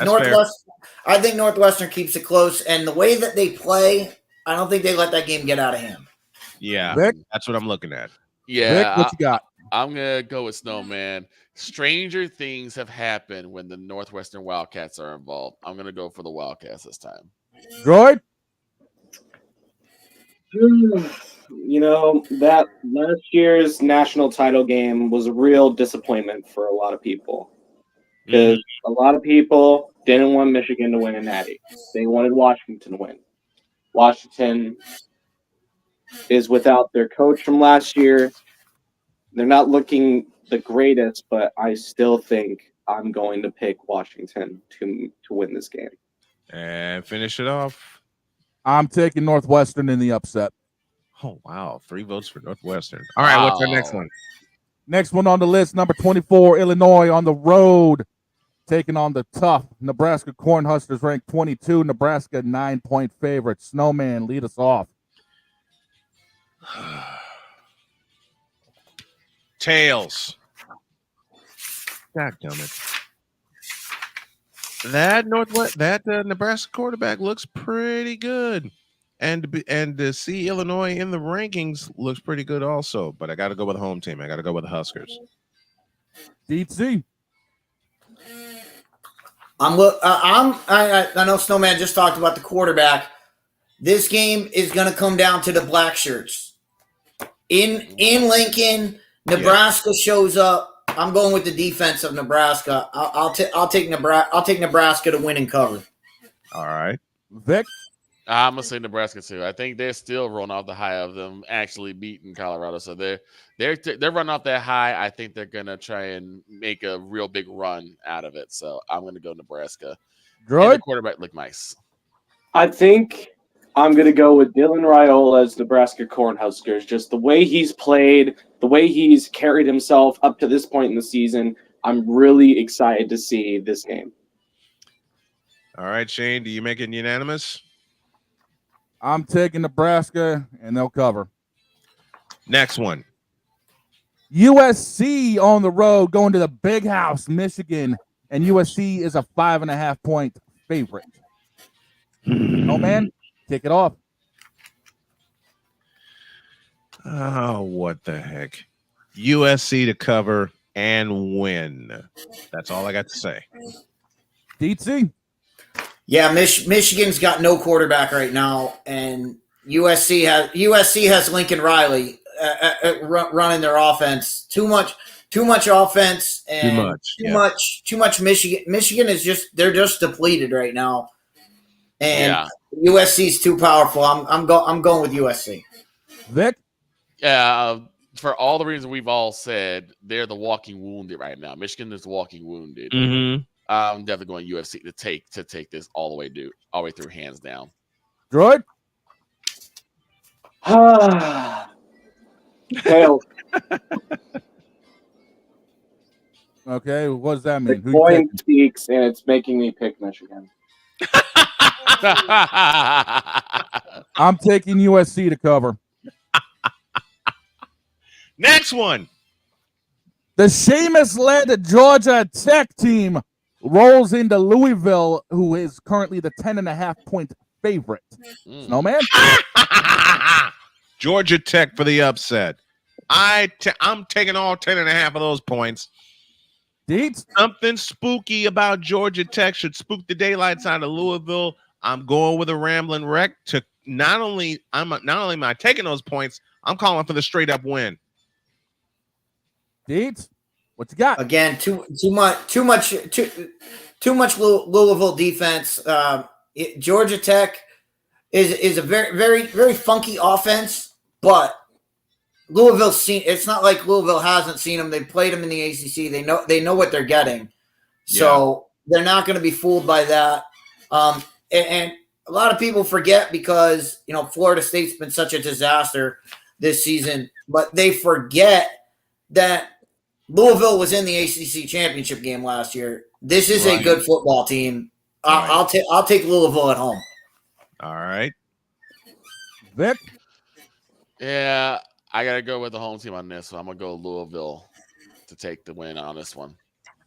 [SPEAKER 18] Northwestern. I think Northwestern keeps it close, and the way that they play, I don't think they let that game get out of hand.
[SPEAKER 1] Yeah,
[SPEAKER 4] Vic?
[SPEAKER 1] That's what I'm looking at.
[SPEAKER 5] Yeah,
[SPEAKER 4] Vic, what you got?
[SPEAKER 5] I'm gonna go with Snowman. Stranger things have happened when the Northwestern Wildcats are involved. I'm gonna go for the Wildcats this time.
[SPEAKER 4] Droid?
[SPEAKER 8] You know, that last year's national title game was a real disappointment for a lot of people. Because a lot of people didn't want Michigan to win a natty. They wanted Washington to win. Washington is without their coach from last year. They're not looking the greatest, but I still think I'm going to pick Washington to win this game.
[SPEAKER 1] And finish it off.
[SPEAKER 4] I'm taking Northwestern in the upset.
[SPEAKER 1] Oh, wow. 3 votes for Northwestern. All right, what's our next one?
[SPEAKER 4] Next one on the list, number 24, Illinois on the road, taking on the tough Nebraska Cornhuskers, ranked 22. Nebraska 9-point favorite. Snowman, lead us off.
[SPEAKER 1] Tails. Dadgummit. That Nebraska quarterback looks pretty good, and to see Illinois in the rankings looks pretty good also. But I got to go with the home team. I got to go with the Huskers.
[SPEAKER 4] DT.
[SPEAKER 18] I know Snowman just talked about the quarterback. This game is going to come down to the black shirts. In Lincoln, Nebraska shows up. I'm going with the defense of Nebraska. I'll take Nebraska to win and cover.
[SPEAKER 1] All right,
[SPEAKER 4] Vic.
[SPEAKER 5] I'm gonna say Nebraska too. I think they're still rolling off the high of them actually beating Colorado. So they're running off that high. I think they're gonna try and make a real big run out of it. So I'm gonna go Nebraska. And the quarterback looked nice.
[SPEAKER 8] I think I'm going to go with Dylan Raiola's Nebraska Cornhuskers. Just the way he's played, the way he's carried himself up to this point in the season, I'm really excited to see this game.
[SPEAKER 1] All right, Shane, do you make it unanimous?
[SPEAKER 4] I'm taking Nebraska, and they'll cover.
[SPEAKER 1] Next one.
[SPEAKER 4] USC on the road, going to the Big House, Michigan, and USC is a 5.5-point favorite. No, man. Kick it off.
[SPEAKER 1] Oh, what the heck. USC to cover and win. That's all I got to say.
[SPEAKER 4] DT.
[SPEAKER 18] Yeah, Michigan's got no quarterback right now, and USC has Lincoln Riley running their offense. Too much offense and too much Michigan. Michigan is they're just depleted right now. And USC's too powerful. I'm going with USC.
[SPEAKER 4] Vic?
[SPEAKER 5] Yeah, for all the reasons we've all said, they're the walking wounded right now. Michigan is walking wounded.
[SPEAKER 1] Mm-hmm.
[SPEAKER 5] I'm definitely going UFC to take this all the way through, hands down.
[SPEAKER 4] Droid?
[SPEAKER 8] Tails.
[SPEAKER 4] Okay, what does that mean?
[SPEAKER 8] The coin speaks, and it's making me pick Michigan.
[SPEAKER 4] I'm taking USC to cover.
[SPEAKER 1] Next one.
[SPEAKER 4] The Seamus-led Georgia Tech team rolls into Louisville, who is currently the 10.5-point favorite. Snowman?
[SPEAKER 1] Georgia Tech for the upset. I'm taking all 10.5 of those points.
[SPEAKER 4] Deets?
[SPEAKER 1] Something spooky about Georgia Tech should spook the daylights out of Louisville. I'm going with a rambling wreck to not only am I taking those points, I'm calling for the straight up win.
[SPEAKER 4] Deets, what you got?
[SPEAKER 18] Again, too much Louisville defense. Georgia Tech is a very, very, very funky offense, but Louisville's seen. It's not like Louisville hasn't seen them. They played them in the ACC. They know what they're getting, so they're not going to be fooled by that. And a lot of people forget because Florida State's been such a disaster this season, but they forget that Louisville was in the ACC championship game last year. This is a good football team. I'll take Louisville at home.
[SPEAKER 1] All right,
[SPEAKER 4] Vic.
[SPEAKER 5] Yeah, I gotta go with the home team on this, so I'm gonna go Louisville to take the win on this one.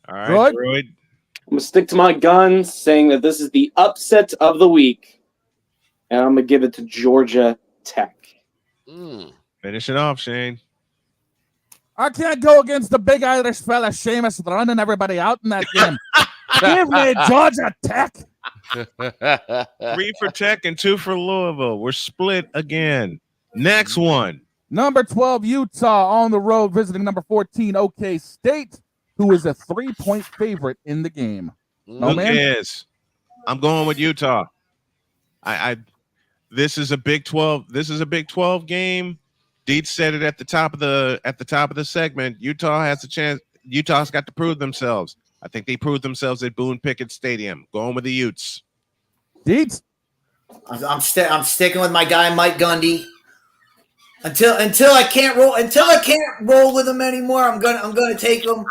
[SPEAKER 1] All right, Droid.
[SPEAKER 8] I'm going to stick to my guns, saying that this is the upset of the week, and I'm going to give it to Georgia Tech.
[SPEAKER 1] Finish it off, Shane.
[SPEAKER 4] I can't go against the big Irish fella Seamus running everybody out in that game. Give me Georgia Tech.
[SPEAKER 1] 3 for Tech and 2 for Louisville. We're split again. Next one.
[SPEAKER 4] Number 12, Utah on the road visiting number 14, OK State, who is a 3-point favorite in the game.
[SPEAKER 1] Who cares? I'm going with Utah. This is a Big 12. This is a Big 12 game. Dietz said it at the top of the segment. Utah has a chance. Utah's got to prove themselves. I think they proved themselves at Boone Pickett Stadium. Going with the Utes.
[SPEAKER 4] Dietz.
[SPEAKER 18] I'm sticking with my guy Mike Gundy. Until I can't roll with them anymore. I'm gonna take them.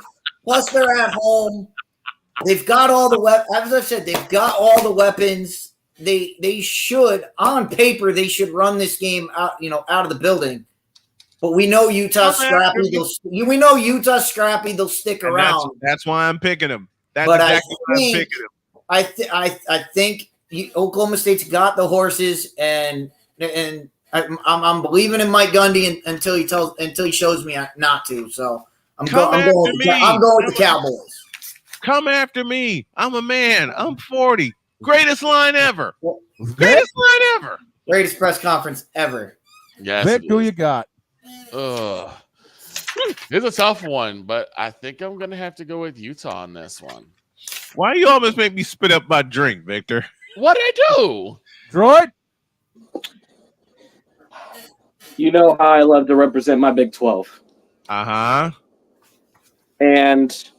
[SPEAKER 18] Plus they're at home. They've got all the as I said, they've got all the weapons. They should, on paper, they should run this game out of the building. But we know Utah's scrappy. Utah's scrappy. They'll stick around.
[SPEAKER 1] That's why I'm picking them. That's exactly why I'm picking them.
[SPEAKER 18] I think Oklahoma State's got the horses, and I'm believing in Mike Gundy until he shows me not to. So I'm going with the Cowboys.
[SPEAKER 1] Come after me. I'm a man. I'm 40. Greatest line ever. Greatest line ever.
[SPEAKER 18] Greatest press conference ever.
[SPEAKER 5] Yes.
[SPEAKER 4] Vic, who you got?
[SPEAKER 5] It's a tough one, but I think I'm gonna have to go with Utah on this one.
[SPEAKER 1] Why you almost make me spit up my drink, Victor?
[SPEAKER 5] What did I do?
[SPEAKER 4] Droid?
[SPEAKER 8] You know how I love to represent my Big 12.
[SPEAKER 1] Uh-huh.
[SPEAKER 8] And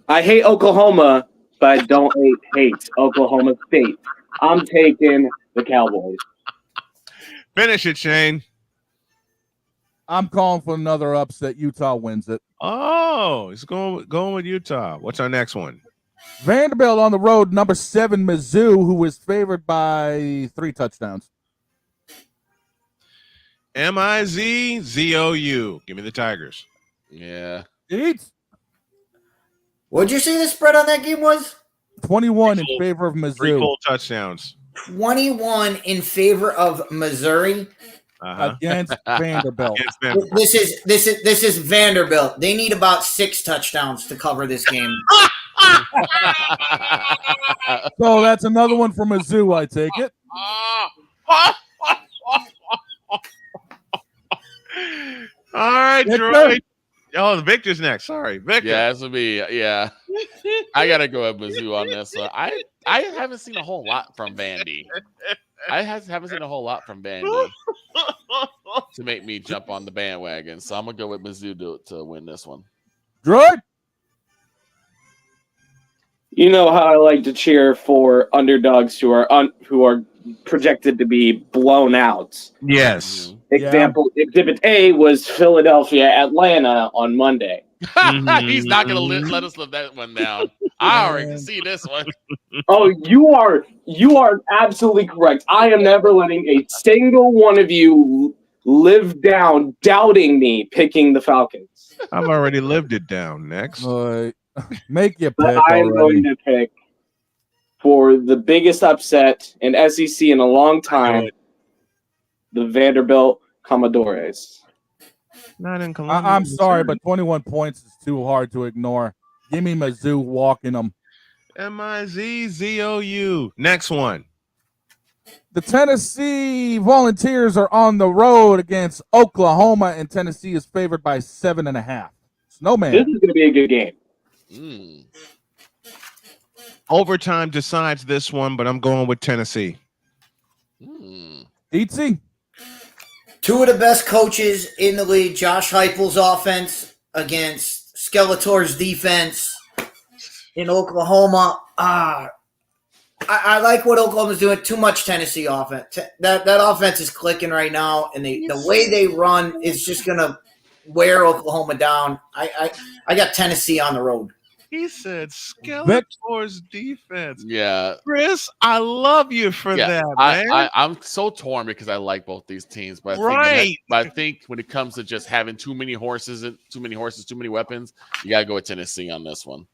[SPEAKER 8] I hate Oklahoma, but I don't hate Oklahoma State. I'm taking the Cowboys.
[SPEAKER 1] Finish it, Shane.
[SPEAKER 4] I'm calling for another upset. Utah wins it.
[SPEAKER 1] Oh, it's going with Utah. What's our next one?
[SPEAKER 4] Vanderbilt on the road, number 7, Mizzou, who is favored by 3 touchdowns.
[SPEAKER 1] M-I-Z-Z-O-U. Give me the Tigers.
[SPEAKER 5] Yeah.
[SPEAKER 4] Eats.
[SPEAKER 18] What'd you say the spread on that game was?
[SPEAKER 4] 21 in favor of Mizzou.
[SPEAKER 1] 3 full touchdowns.
[SPEAKER 18] 21 in favor of Missouri.
[SPEAKER 4] Against Vanderbilt.
[SPEAKER 18] This is Vanderbilt. They need about 6 touchdowns to cover this game.
[SPEAKER 4] So that's another one for Mizzou, I take it.
[SPEAKER 1] All right, Troy. Oh, the Victor's next. Sorry, Victor.
[SPEAKER 5] Yeah, this will be. Yeah, I gotta go with Mizzou on this one. I haven't seen a whole lot from Vandy. Haven't seen a whole lot from Vandy to make me jump on the bandwagon. So I'm gonna go with Mizzou to win this one.
[SPEAKER 4] Droid.
[SPEAKER 8] You know how I like to cheer for underdogs who are projected to be blown out.
[SPEAKER 1] Yes.
[SPEAKER 8] Example, Exhibit A was Philadelphia, Atlanta on Monday.
[SPEAKER 5] He's not going to let us live that one down. I already can see this one.
[SPEAKER 8] Oh, you are absolutely correct. I am never letting a single one of you live down doubting me picking the Falcons.
[SPEAKER 1] I've already lived it down. Next.
[SPEAKER 4] Make your pick.
[SPEAKER 8] But I am going to pick for the biggest upset in SEC in a long time, the Vanderbilt Commodores.
[SPEAKER 1] Not in Columbia.
[SPEAKER 4] I'm sorry, but 21 points is too hard to ignore. Give me Mizzou walking them.
[SPEAKER 1] M-I-Z-Z-O-U. Next one.
[SPEAKER 4] The Tennessee Volunteers are on the road against Oklahoma, and Tennessee is favored by 7.5. Snowman.
[SPEAKER 8] This is going to be a good game.
[SPEAKER 1] Overtime decides this one, but I'm going with Tennessee.
[SPEAKER 4] DT.
[SPEAKER 18] 2 of the best coaches in the league. Josh Heupel's offense against Skeletor's defense in Oklahoma. I like what Oklahoma's doing. Too much Tennessee offense. That offense is clicking right now, and the way they run is just gonna wear Oklahoma down. I got Tennessee on the road.
[SPEAKER 1] He said Skeletor's defense.
[SPEAKER 5] Yeah.
[SPEAKER 1] Chris, I love you for that, man.
[SPEAKER 5] I'm so torn because I like both these teams, but I think when it comes to just having too many horses, too many weapons, you gotta go with Tennessee on this one.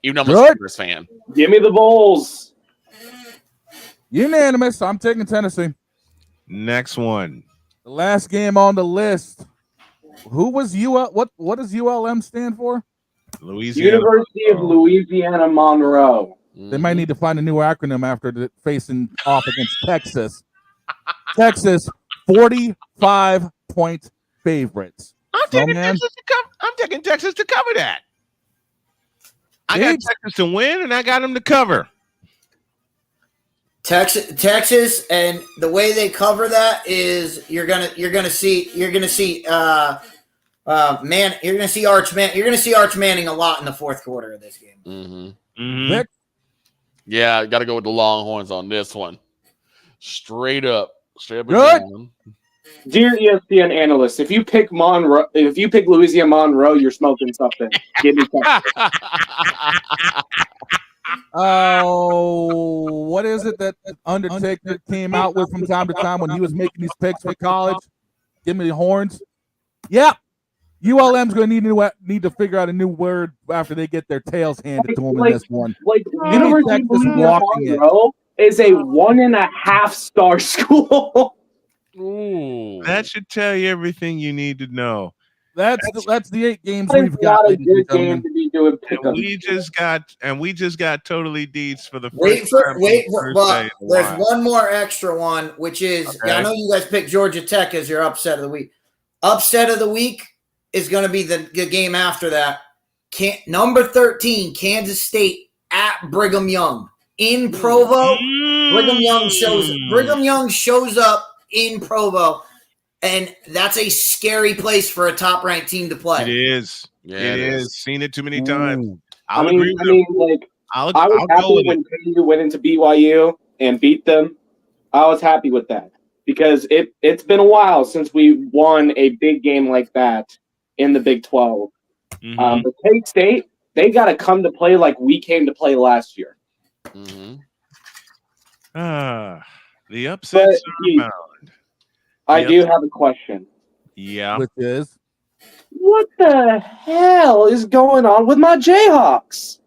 [SPEAKER 5] Even though I'm a Steelers fan.
[SPEAKER 8] Give me the Bulls.
[SPEAKER 4] Unanimous. I'm taking Tennessee.
[SPEAKER 1] Next one.
[SPEAKER 4] The last game on the list. Who was UL? What does ULM stand for?
[SPEAKER 1] Louisiana
[SPEAKER 19] University of Louisiana Monroe.
[SPEAKER 4] They might need to find a new acronym after facing off against Texas. Texas, 45-point favorites.
[SPEAKER 1] I'm taking Texas to cover that. I got Texas to win, and I got them to cover.
[SPEAKER 18] Texas, and the way they cover that is you're gonna see Arch Manning a lot in the fourth quarter of this game.
[SPEAKER 5] Vic? Yeah, I got to go with the Longhorns on this one. Straight up.
[SPEAKER 19] Good. Dear ESPN analysts, if you pick Louisiana Monroe, you're smoking something. Give me Texas.
[SPEAKER 4] Oh, what is it that Undertaker came out with from time to time when he was making these picks for college? Give me the horns. Yep. ULM's going to need to figure out a new word after they get their tails handed to them in this one.
[SPEAKER 19] University of Louisiana Monroe is a 1.5-star school.
[SPEAKER 1] Ooh. That should tell you everything you need to know.
[SPEAKER 4] That's the 8 games we've got.
[SPEAKER 19] A good game to be doing
[SPEAKER 1] and we just got Totally DIETZ for the
[SPEAKER 18] first
[SPEAKER 1] time.
[SPEAKER 18] Well, there's one more extra one, which is I know you guys picked Georgia Tech as your upset of the week. Upset of the week is going to be the game after that. Number 13, Kansas State at Brigham Young in Provo. Brigham Young shows up in Provo. And that's a scary place for a top-ranked team to play.
[SPEAKER 1] It is. Yeah, it is. Seen it too many times.
[SPEAKER 19] I was happy when KU went into BYU and beat them. I was happy with that because it's been a while since we won a big game like that in the Big 12. But K-State, they got to come to play like we came to play last year.
[SPEAKER 1] The upsets are abound.
[SPEAKER 19] I do have a question.
[SPEAKER 1] Yeah.
[SPEAKER 4] Which is?
[SPEAKER 19] What the hell is going on with my Jayhawks?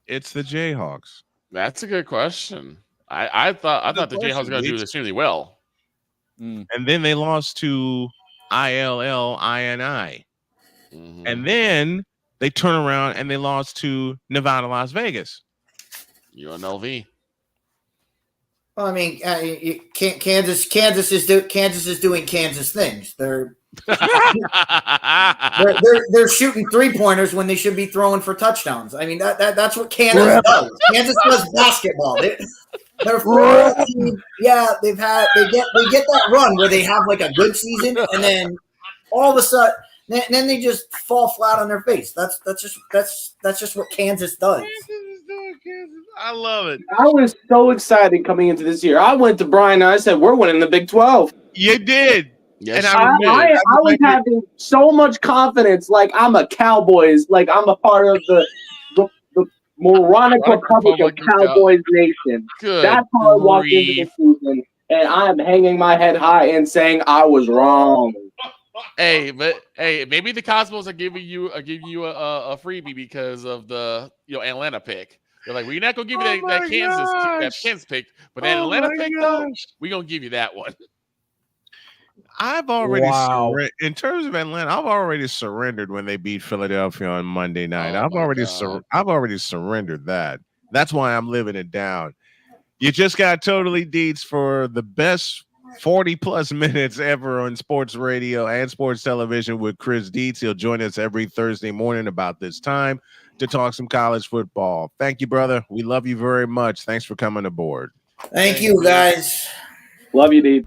[SPEAKER 1] It's the Jayhawks.
[SPEAKER 5] That's a good question. I thought the Jayhawks were going to do this really well.
[SPEAKER 1] And then they lost to ILLINI. And then they turn around and they lost to Nevada, Las Vegas.
[SPEAKER 5] UNLV.
[SPEAKER 18] Well, I mean, Kansas is doing Kansas things. They're shooting 3-pointers when they should be throwing for touchdowns. I mean, that's what Kansas does. Kansas does basketball. They're yeah, they get that run where they have like a good season, and then all of a sudden, then they just fall flat on their face. That's just what Kansas does.
[SPEAKER 1] I love it.
[SPEAKER 19] I was so excited coming into this year. I went to Brian and I said, we're winning the Big 12.
[SPEAKER 1] You did.
[SPEAKER 5] Yes,
[SPEAKER 19] and I was having so much confidence, like I'm a Cowboys, like I'm a part of the moronic Republic of Cowboys Nation. That's how I walked into the season, and I'm hanging my head high and saying I was wrong.
[SPEAKER 5] Hey, maybe the Cosmos are giving you a freebie because of the Atlanta pick. They're like, we're not gonna give you that Kansas pick, but that Atlanta pick though, we're gonna give you that one.
[SPEAKER 1] I've already in terms of Atlanta, I've already surrendered when they beat Philadelphia on Monday night. I've already surrendered that. That's why I'm living it down. You just got Totally DIETZ for the best 40+ minutes ever on sports radio and sports television with Chris DIETZ. He'll join us every Thursday morning about this time to talk some college football. Thank you, brother. We love you very much. Thanks for coming aboard.
[SPEAKER 18] Thank you, guys.
[SPEAKER 19] Love you, dude.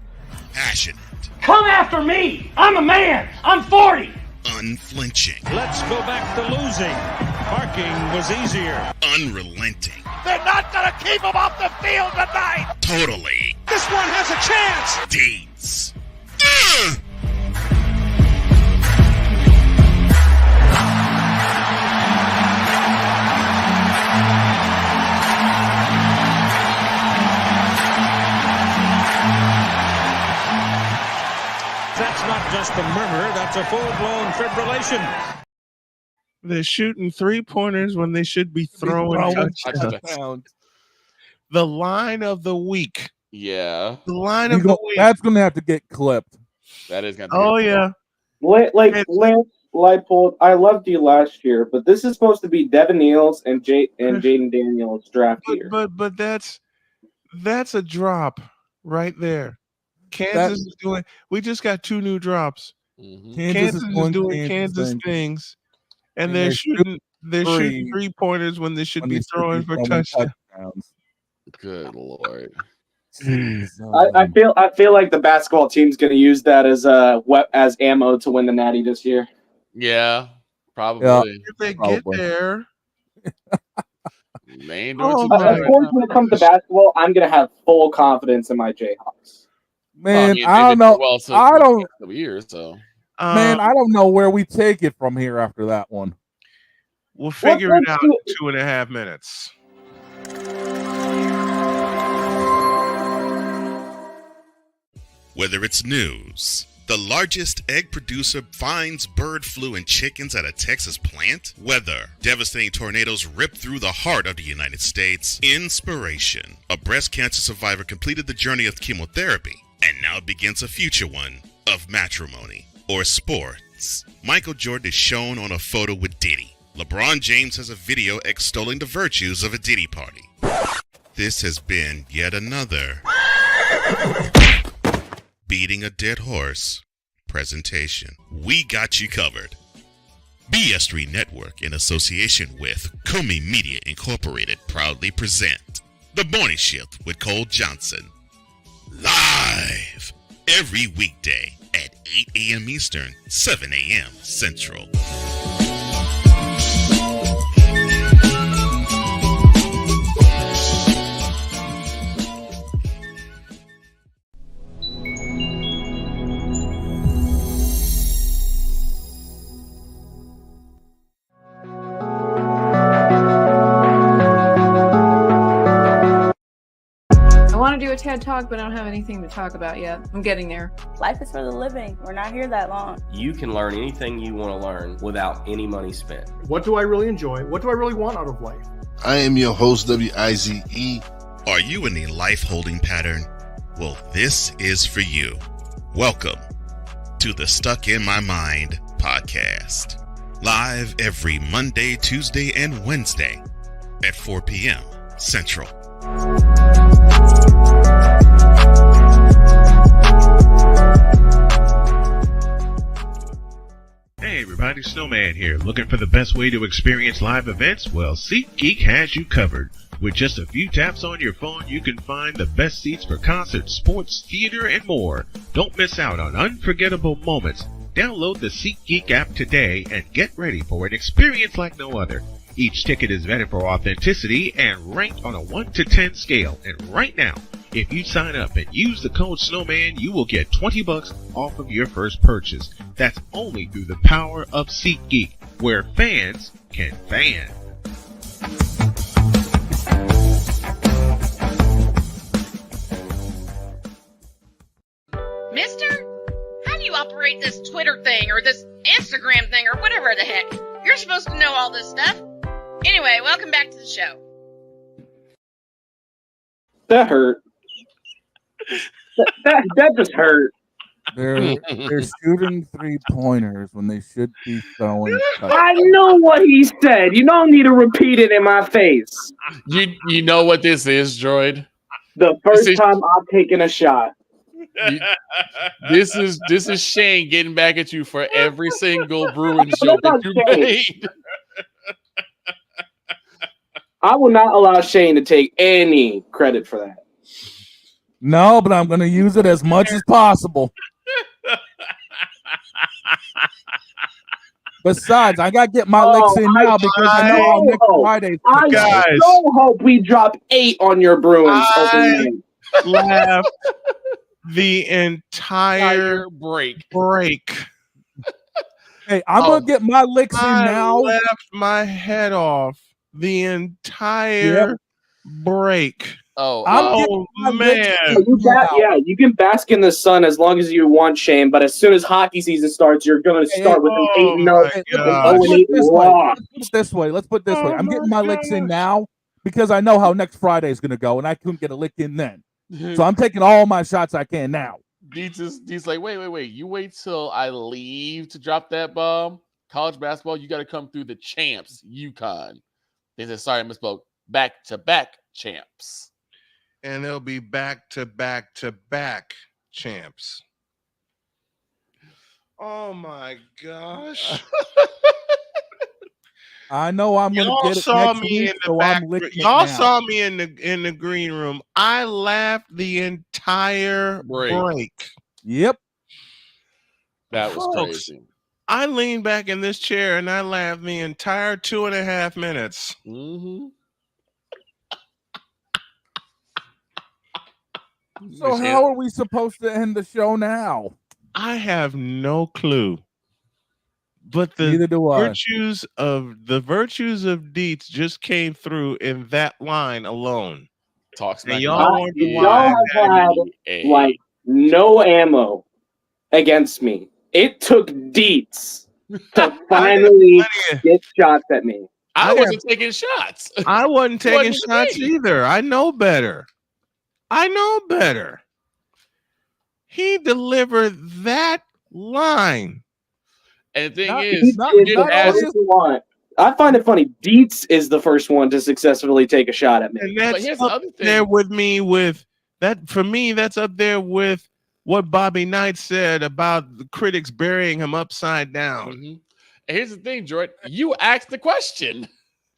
[SPEAKER 6] Passionate.
[SPEAKER 16] Come after me. I'm a man. I'm 40.
[SPEAKER 6] Unflinching.
[SPEAKER 17] Let's go back to losing. Parking was easier.
[SPEAKER 6] Unrelenting.
[SPEAKER 16] They're not going to keep him off the field tonight.
[SPEAKER 6] Totally.
[SPEAKER 16] This one has a chance.
[SPEAKER 6] DIETZ.
[SPEAKER 17] That's not just a murmur, that's a full-blown fibrillation.
[SPEAKER 1] They're shooting 3-pointers when they should be throwing touchdowns. The line of the week.
[SPEAKER 5] Yeah.
[SPEAKER 1] The line of the week.
[SPEAKER 4] That's going to have to get clipped.
[SPEAKER 5] That is going to
[SPEAKER 1] Oh, yeah.
[SPEAKER 19] Lance Leipold, I loved you last year, but this is supposed to be Devin Neals and Jaden Daniels draft year.
[SPEAKER 1] But that's a drop right there. Kansas is doing. We just got 2 new drops. Kansas is doing Kansas things, and they're shooting 3-pointers when they should be throwing for touchdowns.
[SPEAKER 5] Good Lord.
[SPEAKER 19] I feel like the basketball team's going to use that as ammo to win the Natty this year.
[SPEAKER 5] Yeah, probably.
[SPEAKER 1] Yeah. If they get there.
[SPEAKER 19] Of course, when it comes to basketball, I'm going to have full confidence in my Jayhawks.
[SPEAKER 4] Man, I don't know. I don't.
[SPEAKER 5] Years, so.
[SPEAKER 4] Man, I don't know where we take it from here after that one.
[SPEAKER 1] We'll figure it out in 2.5 minutes.
[SPEAKER 6] Whether it's news, the largest egg producer finds bird flu in chickens at a Texas plant, weather, devastating tornadoes rip through the heart of the United States, inspiration, a breast cancer survivor completed the journey of chemotherapy, and now begins a future one of matrimony or sports. Michael Jordan is shown on a photo with Diddy. LeBron James has a video extolling the virtues of a Diddy party. This has been yet another beating a dead horse presentation. We got you covered. BS3 Network, in association with Comey Media Incorporated, proudly present The Morning Shift with Cole Johnson. Live every weekday at 8 a.m. Eastern, 7 a.m. Central.
[SPEAKER 9] Do a TED Talk, but I don't have anything to talk about yet. I'm getting there.
[SPEAKER 10] Life is for the living. We're not here that long.
[SPEAKER 11] You can learn anything you want to learn without any money spent.
[SPEAKER 12] What do I really enjoy? What do I really want out of life?
[SPEAKER 13] I am your host, WIZE.
[SPEAKER 6] Are you in a life-holding pattern? Well, this is for you. Welcome to the Stuck in My Mind podcast. Live every Monday, Tuesday, and Wednesday at 4 p.m. Central.
[SPEAKER 15] Hey everybody, Snowman here. Looking for the best way to experience live events? Well, SeatGeek has you covered. With just a few taps on your phone, you can find the best seats for concerts, sports, theater, and more. Don't miss out on unforgettable moments. Download the SeatGeek app today and get ready for an experience like no other. Each ticket is vetted for authenticity and ranked on a 1 to 10 scale. And right now, if you sign up and use the code Snowman, you will get $20 off of your first purchase. That's only through the power of SeatGeek, where fans can fan.
[SPEAKER 3] Mister, how do you operate this Twitter thing or this Instagram thing or whatever the heck? You're supposed to know all this stuff. Anyway, welcome back to the show.
[SPEAKER 19] That hurt. That just hurt.
[SPEAKER 4] They're shooting 3-pointers when they should be throwing.
[SPEAKER 19] I know what he said. You don't need to repeat it in my face.
[SPEAKER 5] You know what this is, Droid?
[SPEAKER 19] The first time I've taken a shot.
[SPEAKER 5] This is Shane getting back at you for every single Bruins joke that you made.
[SPEAKER 19] I will not allow Shane to take any credit for that.
[SPEAKER 4] No, but I'm going to use it as much as possible. Besides, I got to get my licks in now because I know how next Friday.
[SPEAKER 19] I so hope we drop 8 on your Bruins.
[SPEAKER 1] I laughed the entire break.
[SPEAKER 4] Hey, I'm going to get my licks in now.
[SPEAKER 1] I laughed my head off the entire break.
[SPEAKER 19] Oh
[SPEAKER 1] man!
[SPEAKER 19] You can bask in the sun as long as you want, Shane. But as soon as hockey season starts, you're going to start with an 8-0.
[SPEAKER 4] Let's put it this way. I'm getting my licks in now because I know how next Friday is going to go, and I couldn't get a lick in then. So I'm taking all my shots I can now.
[SPEAKER 5] Deets like, wait. You wait till I leave to drop that bomb. College basketball, you got to come through the champs, UConn. They said, sorry, I misspoke. Back-to-back champs.
[SPEAKER 1] And they'll be back-to-back champs. Oh, my gosh.
[SPEAKER 4] I know I'm going to get it next week, so I'm licking it now.
[SPEAKER 1] Y'all saw me in the green room. I laughed the entire break.
[SPEAKER 4] Yep.
[SPEAKER 5] That was crazy.
[SPEAKER 1] I leaned back in this chair and I laughed the entire 2.5 minutes.
[SPEAKER 5] Mm-hmm.
[SPEAKER 4] So how are we supposed to end the show now?
[SPEAKER 1] I have no clue. But the virtues of Dietz just came through in that line alone.
[SPEAKER 5] And
[SPEAKER 19] y'all have had like no ammo against me. It took Dietz to finally get shots at me.
[SPEAKER 5] I wasn't taking shots.
[SPEAKER 1] I wasn't taking shots either. I know better. He delivered that line.
[SPEAKER 5] And the thing is,
[SPEAKER 19] I find it funny. Dietz is the first one to successfully take a shot at me.
[SPEAKER 1] And that's up there with me with that. For me, that's up there with what Bobby Knight said about the critics burying him upside down.
[SPEAKER 5] Mm-hmm. And here's the thing, Jordan. You asked the question.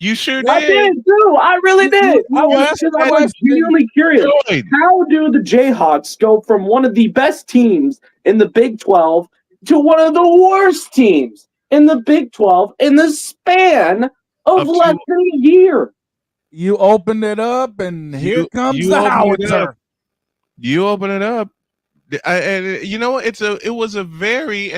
[SPEAKER 1] You sure did.
[SPEAKER 19] I did too. I really did. I was genuinely curious. How do the Jayhawks go from one of the best teams in the Big 12 to one of the worst teams in the Big 12 in the span of less than a year?
[SPEAKER 4] You opened it up, and here comes the howitzer.
[SPEAKER 1] You open it up, and you know it was a very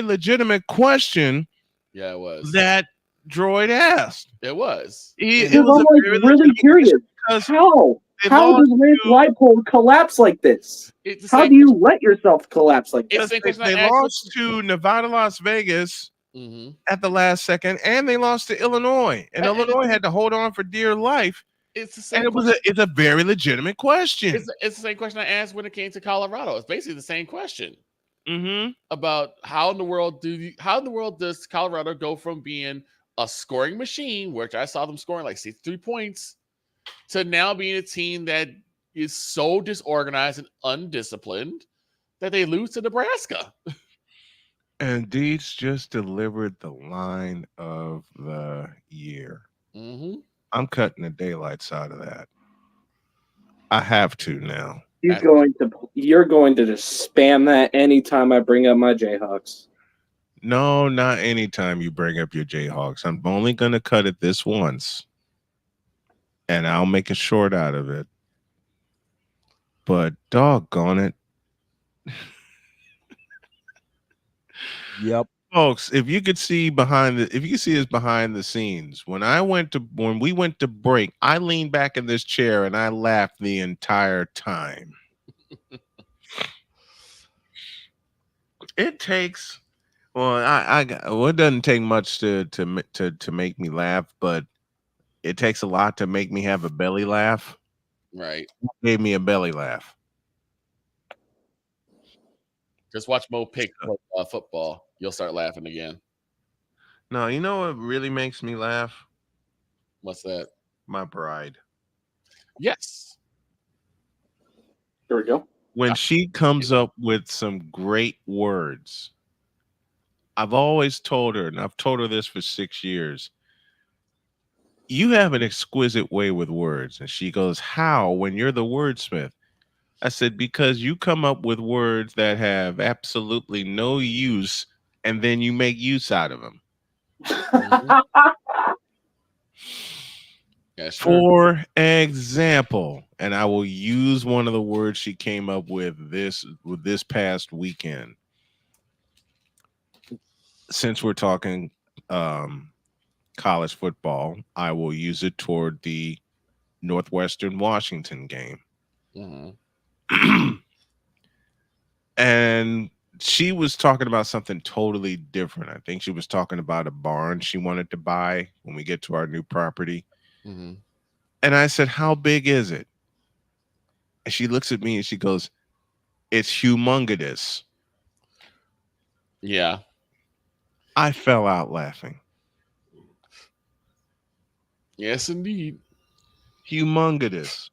[SPEAKER 1] legitimate question.
[SPEAKER 5] Yeah, it was
[SPEAKER 1] that Droid asked.
[SPEAKER 5] It was.
[SPEAKER 19] It was really curious. How does Lance Leipold collapse like this? How do you let yourself collapse like this?
[SPEAKER 1] They lost to Nevada, Las Vegas at the last second, and they lost to Illinois. And Illinois had to hold on for dear life.
[SPEAKER 5] It's the same.
[SPEAKER 1] It's a very legitimate question.
[SPEAKER 5] It's the same question I asked when it came to Colorado. It's basically the same question.
[SPEAKER 1] Mm-hmm.
[SPEAKER 5] About how in the world does Colorado go from being a scoring machine, which I saw them scoring like 63 points, to now being a team that is so disorganized and undisciplined that they lose to Nebraska.
[SPEAKER 1] And Dietz just delivered the line of the year.
[SPEAKER 5] Mm-hmm.
[SPEAKER 1] I'm cutting the daylights out of that. I have to now.
[SPEAKER 19] You're going to just spam that anytime I bring up my Jayhawks.
[SPEAKER 1] No, not anytime you bring up your Jayhawks. I'm only going to cut it this once. And I'll make a short out of it. But doggone it.
[SPEAKER 4] Yep.
[SPEAKER 1] Folks, if you could see us behind the scenes, when we went to break, I leaned back in this chair and I laughed the entire time. It takes it doesn't take much to make me laugh, but it takes a lot to make me have a belly laugh.
[SPEAKER 5] Right.
[SPEAKER 1] It gave me a belly laugh.
[SPEAKER 5] Just watch Mo pick football. You'll start laughing again.
[SPEAKER 1] No, you know what really makes me laugh?
[SPEAKER 5] What's that?
[SPEAKER 1] My bride.
[SPEAKER 5] Yes.
[SPEAKER 19] There we go.
[SPEAKER 1] When she comes up with some great words, I've always told her, and I've told her this for 6 years, you have an exquisite way with words. And she goes, how, when you're the wordsmith? I said, because you come up with words that have absolutely no use, and then you make use out of them.
[SPEAKER 5] Yeah, sure.
[SPEAKER 1] For example, and I will use one of the words she came up with this past weekend. Since we're talking college football, I will use it toward the Northwestern Washington game.
[SPEAKER 5] Mm-hmm.
[SPEAKER 1] And she was talking about something totally different. I think she was talking about a barn she wanted to buy when we get to our new property.
[SPEAKER 5] Mm-hmm.
[SPEAKER 1] And I said, how big is it? And she looks at me and she goes, It's humongous.
[SPEAKER 5] Yeah.
[SPEAKER 1] I fell out laughing.
[SPEAKER 5] Yes, indeed.
[SPEAKER 1] Humongous.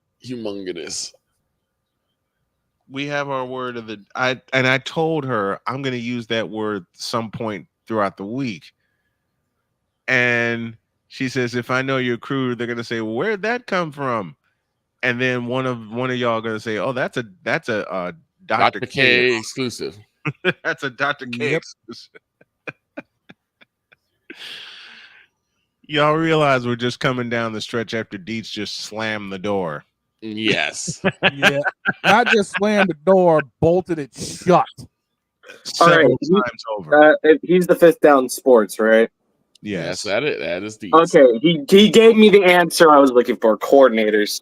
[SPEAKER 1] We have our word of the I told her I'm going to use that word some point throughout the week. And she says, if I know your crew, they're going to say, well, where'd that come from? And then one of y'all going to say, oh, that's a Dr. K
[SPEAKER 5] exclusive.
[SPEAKER 1] That's a Dr. K exclusive. Y'all realize we're just coming down the stretch after Dietz just slammed the door.
[SPEAKER 5] Yes.
[SPEAKER 4] Yeah. Not just slammed the door, bolted it shut.
[SPEAKER 1] Several times over.
[SPEAKER 19] He's the fifth down sports, right?
[SPEAKER 1] Yes.
[SPEAKER 5] That is Dietz.
[SPEAKER 19] Okay, he gave me the answer I was looking for. Coordinators.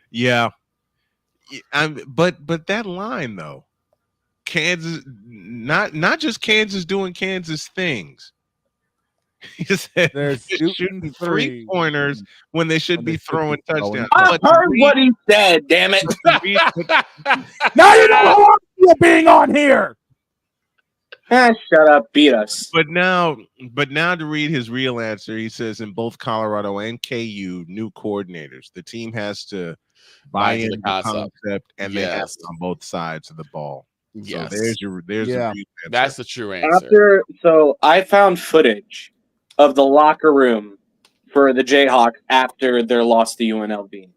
[SPEAKER 1] Yeah. But that line though, Kansas, not just Kansas doing Kansas things. He said
[SPEAKER 4] they're
[SPEAKER 1] shooting 3-pointers when they should be throwing touchdowns.
[SPEAKER 19] I heard what he said. Damn it!
[SPEAKER 4] Now you know how you're being on here.
[SPEAKER 19] Shut up, beat us.
[SPEAKER 1] But now to read his real answer, he says in both Colorado and KU, new coordinators. The team has to buy into the concept, and they have it on both sides of the ball.
[SPEAKER 5] Yes.
[SPEAKER 1] So there's the real answer.
[SPEAKER 5] That's the true answer.
[SPEAKER 19] So I found footage of the locker room for the Jayhawks after their loss to UNLV.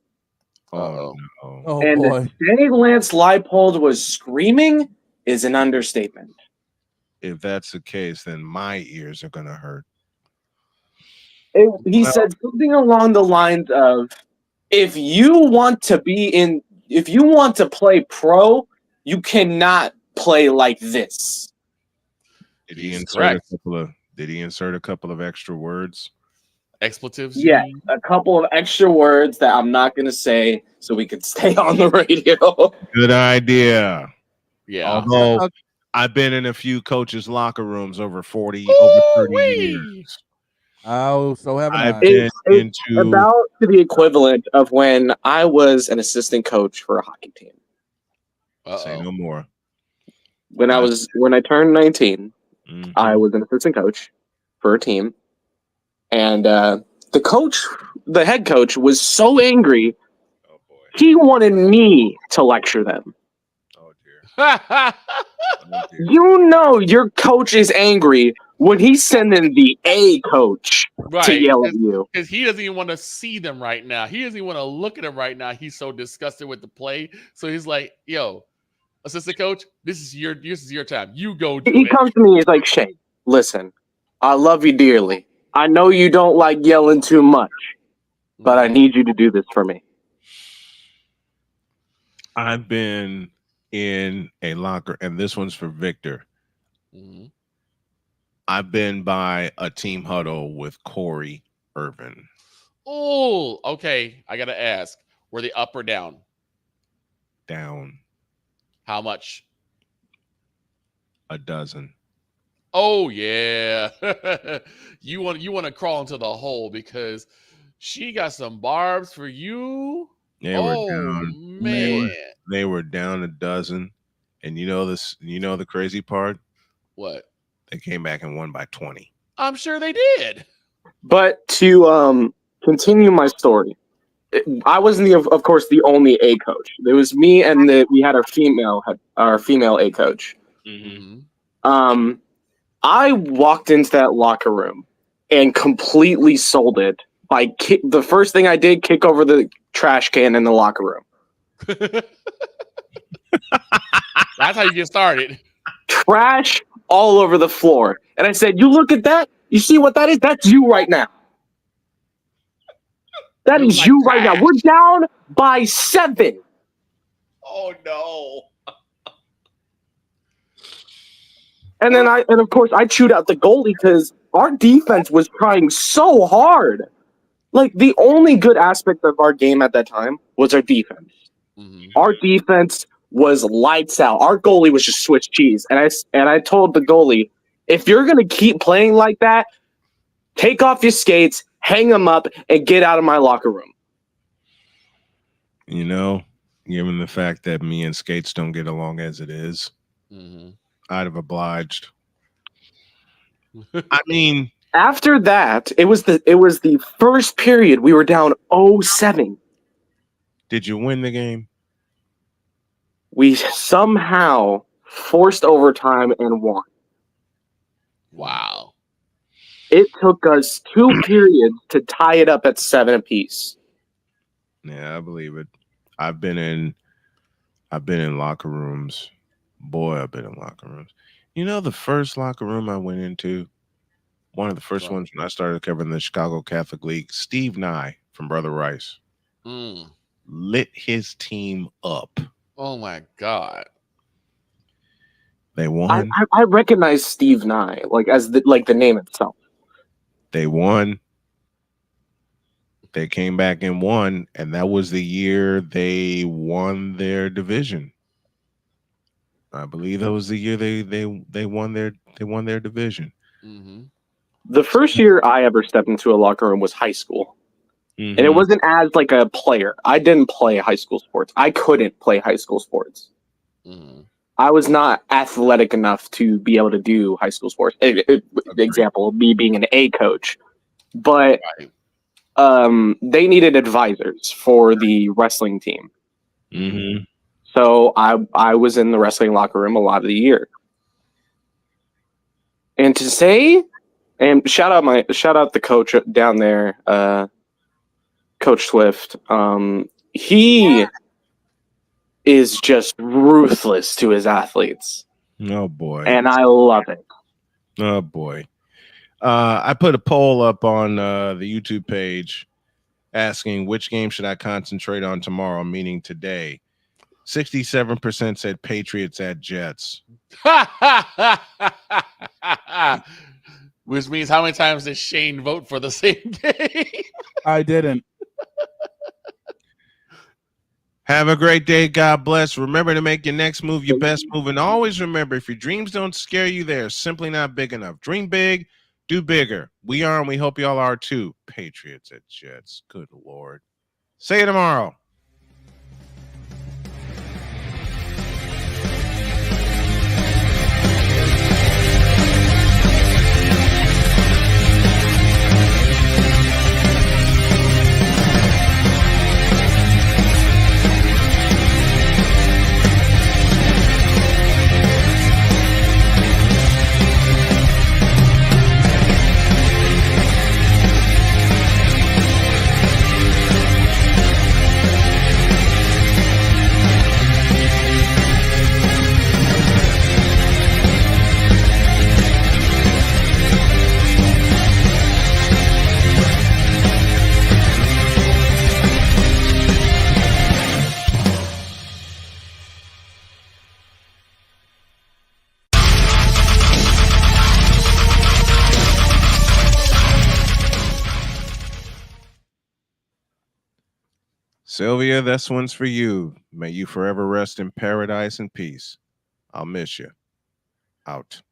[SPEAKER 1] Oh no!
[SPEAKER 4] Oh
[SPEAKER 19] and
[SPEAKER 4] boy!
[SPEAKER 19] Dave Lance Leipold was screaming is an understatement.
[SPEAKER 1] If that's the case, then my ears are gonna hurt.
[SPEAKER 19] He said something along the lines of, if you want to play pro, you cannot play like this.
[SPEAKER 1] Did he insert a couple of extra words?
[SPEAKER 5] Expletives?
[SPEAKER 19] Yeah, a couple of extra words that I'm not gonna say so we can stay on the radio.
[SPEAKER 1] Good idea.
[SPEAKER 5] Yeah.
[SPEAKER 1] Although I've been in a few coaches' locker rooms over 30 years.
[SPEAKER 4] Oh, so haven't I.
[SPEAKER 19] It's about to the equivalent of when I was an assistant coach for a hockey team.
[SPEAKER 1] Say no more.
[SPEAKER 19] When I turned 19, I was an assistant coach for a team, and the head coach was so angry, he wanted me to lecture them. You know your coach is angry when he's sending the A coach to yell at you.
[SPEAKER 5] Because he doesn't even want to see them right now. He doesn't even want to look at them right now. He's so disgusted with the play. So he's like, yo, assistant coach, this is your time. You go do it.
[SPEAKER 19] He comes to me, he's like, Shane, listen, I love you dearly. I know you don't like yelling too much, but I need you to do this for me.
[SPEAKER 1] I've been in a locker, and this one's for Victor. I've been by a team huddle with Corey Irvin.
[SPEAKER 5] Oh, okay. I gotta ask, were they up or down?
[SPEAKER 1] Down.
[SPEAKER 5] How much?
[SPEAKER 1] A dozen.
[SPEAKER 5] Oh yeah. you want to crawl into the hole because she got some barbs for you.
[SPEAKER 1] They were down.
[SPEAKER 5] Man.
[SPEAKER 1] They were down a dozen. And you know the crazy part?
[SPEAKER 5] What?
[SPEAKER 1] They came back and won by 20.
[SPEAKER 5] I'm sure they did.
[SPEAKER 19] But to continue my story, I wasn't of course the only A coach. There was me and we had our female A coach. I walked into that locker room and completely sold it by the first thing I did, kick over the trash can in the locker room.
[SPEAKER 5] That's how you get started.
[SPEAKER 19] Trash all over the floor. And I said, you look at that? You see what that is? That's you right now. That is you right now. We're down by 7.
[SPEAKER 5] Oh no.
[SPEAKER 19] And then of course I chewed out the goalie because our defense was trying so hard. Like the only good aspect of our game at that time was our defense. Our defense was lights out. Our goalie was just Swiss cheese. And I told the goalie, if you're gonna keep playing like that, take off your skates, hang them up, and get out of my locker room.
[SPEAKER 1] You know, Given the fact that me and Skates don't get along as it is, I'd have obliged. I mean,
[SPEAKER 8] after that, it was the first period we were down 0-7.
[SPEAKER 1] Did you win the game?
[SPEAKER 8] We somehow forced overtime and won.
[SPEAKER 5] Wow.
[SPEAKER 8] It took us 2 periods to tie it up at 7 apiece.
[SPEAKER 1] Yeah, I believe it. I've been in locker rooms. Boy, I've been in locker rooms. You know, the first locker room I went into, one of the first ones when I started covering the Chicago Catholic League, Steve Nye from Brother Rice lit his team up.
[SPEAKER 5] Oh my God.
[SPEAKER 1] They won.
[SPEAKER 8] I recognize Steve Nye as the name itself.
[SPEAKER 1] They won. They came back and won, and that was the year they won their division. I believe that was the year they won their division.
[SPEAKER 8] The first year I ever stepped into a locker room was high school. And it wasn't as like a player. I didn't play high school sports. I couldn't play high school sports. I was not athletic enough to be able to do high school sports. Example, me being an A coach. But they needed advisors for the wrestling team. So I was in the wrestling locker room a lot of the year. And to say, and shout out the coach down there, Coach Swift. He is just ruthless to his athletes.
[SPEAKER 1] Oh boy.
[SPEAKER 8] And I love it.
[SPEAKER 1] Oh boy. I put a poll up on the YouTube page asking which game should I concentrate on tomorrow, meaning today. 67% said Patriots at Jets.
[SPEAKER 5] Which means how many times did Shane vote for the same game?
[SPEAKER 4] I didn't.
[SPEAKER 1] Have a great day. God bless. Remember to make your next move your best move. And always remember, if your dreams don't scare you, they're simply not big enough. Dream big, do bigger. We are, and we hope y'all are too. Patriots at Jets. Good Lord. See you tomorrow. Sylvia, this one's for you. May you forever rest in paradise and peace. I'll miss you. Out.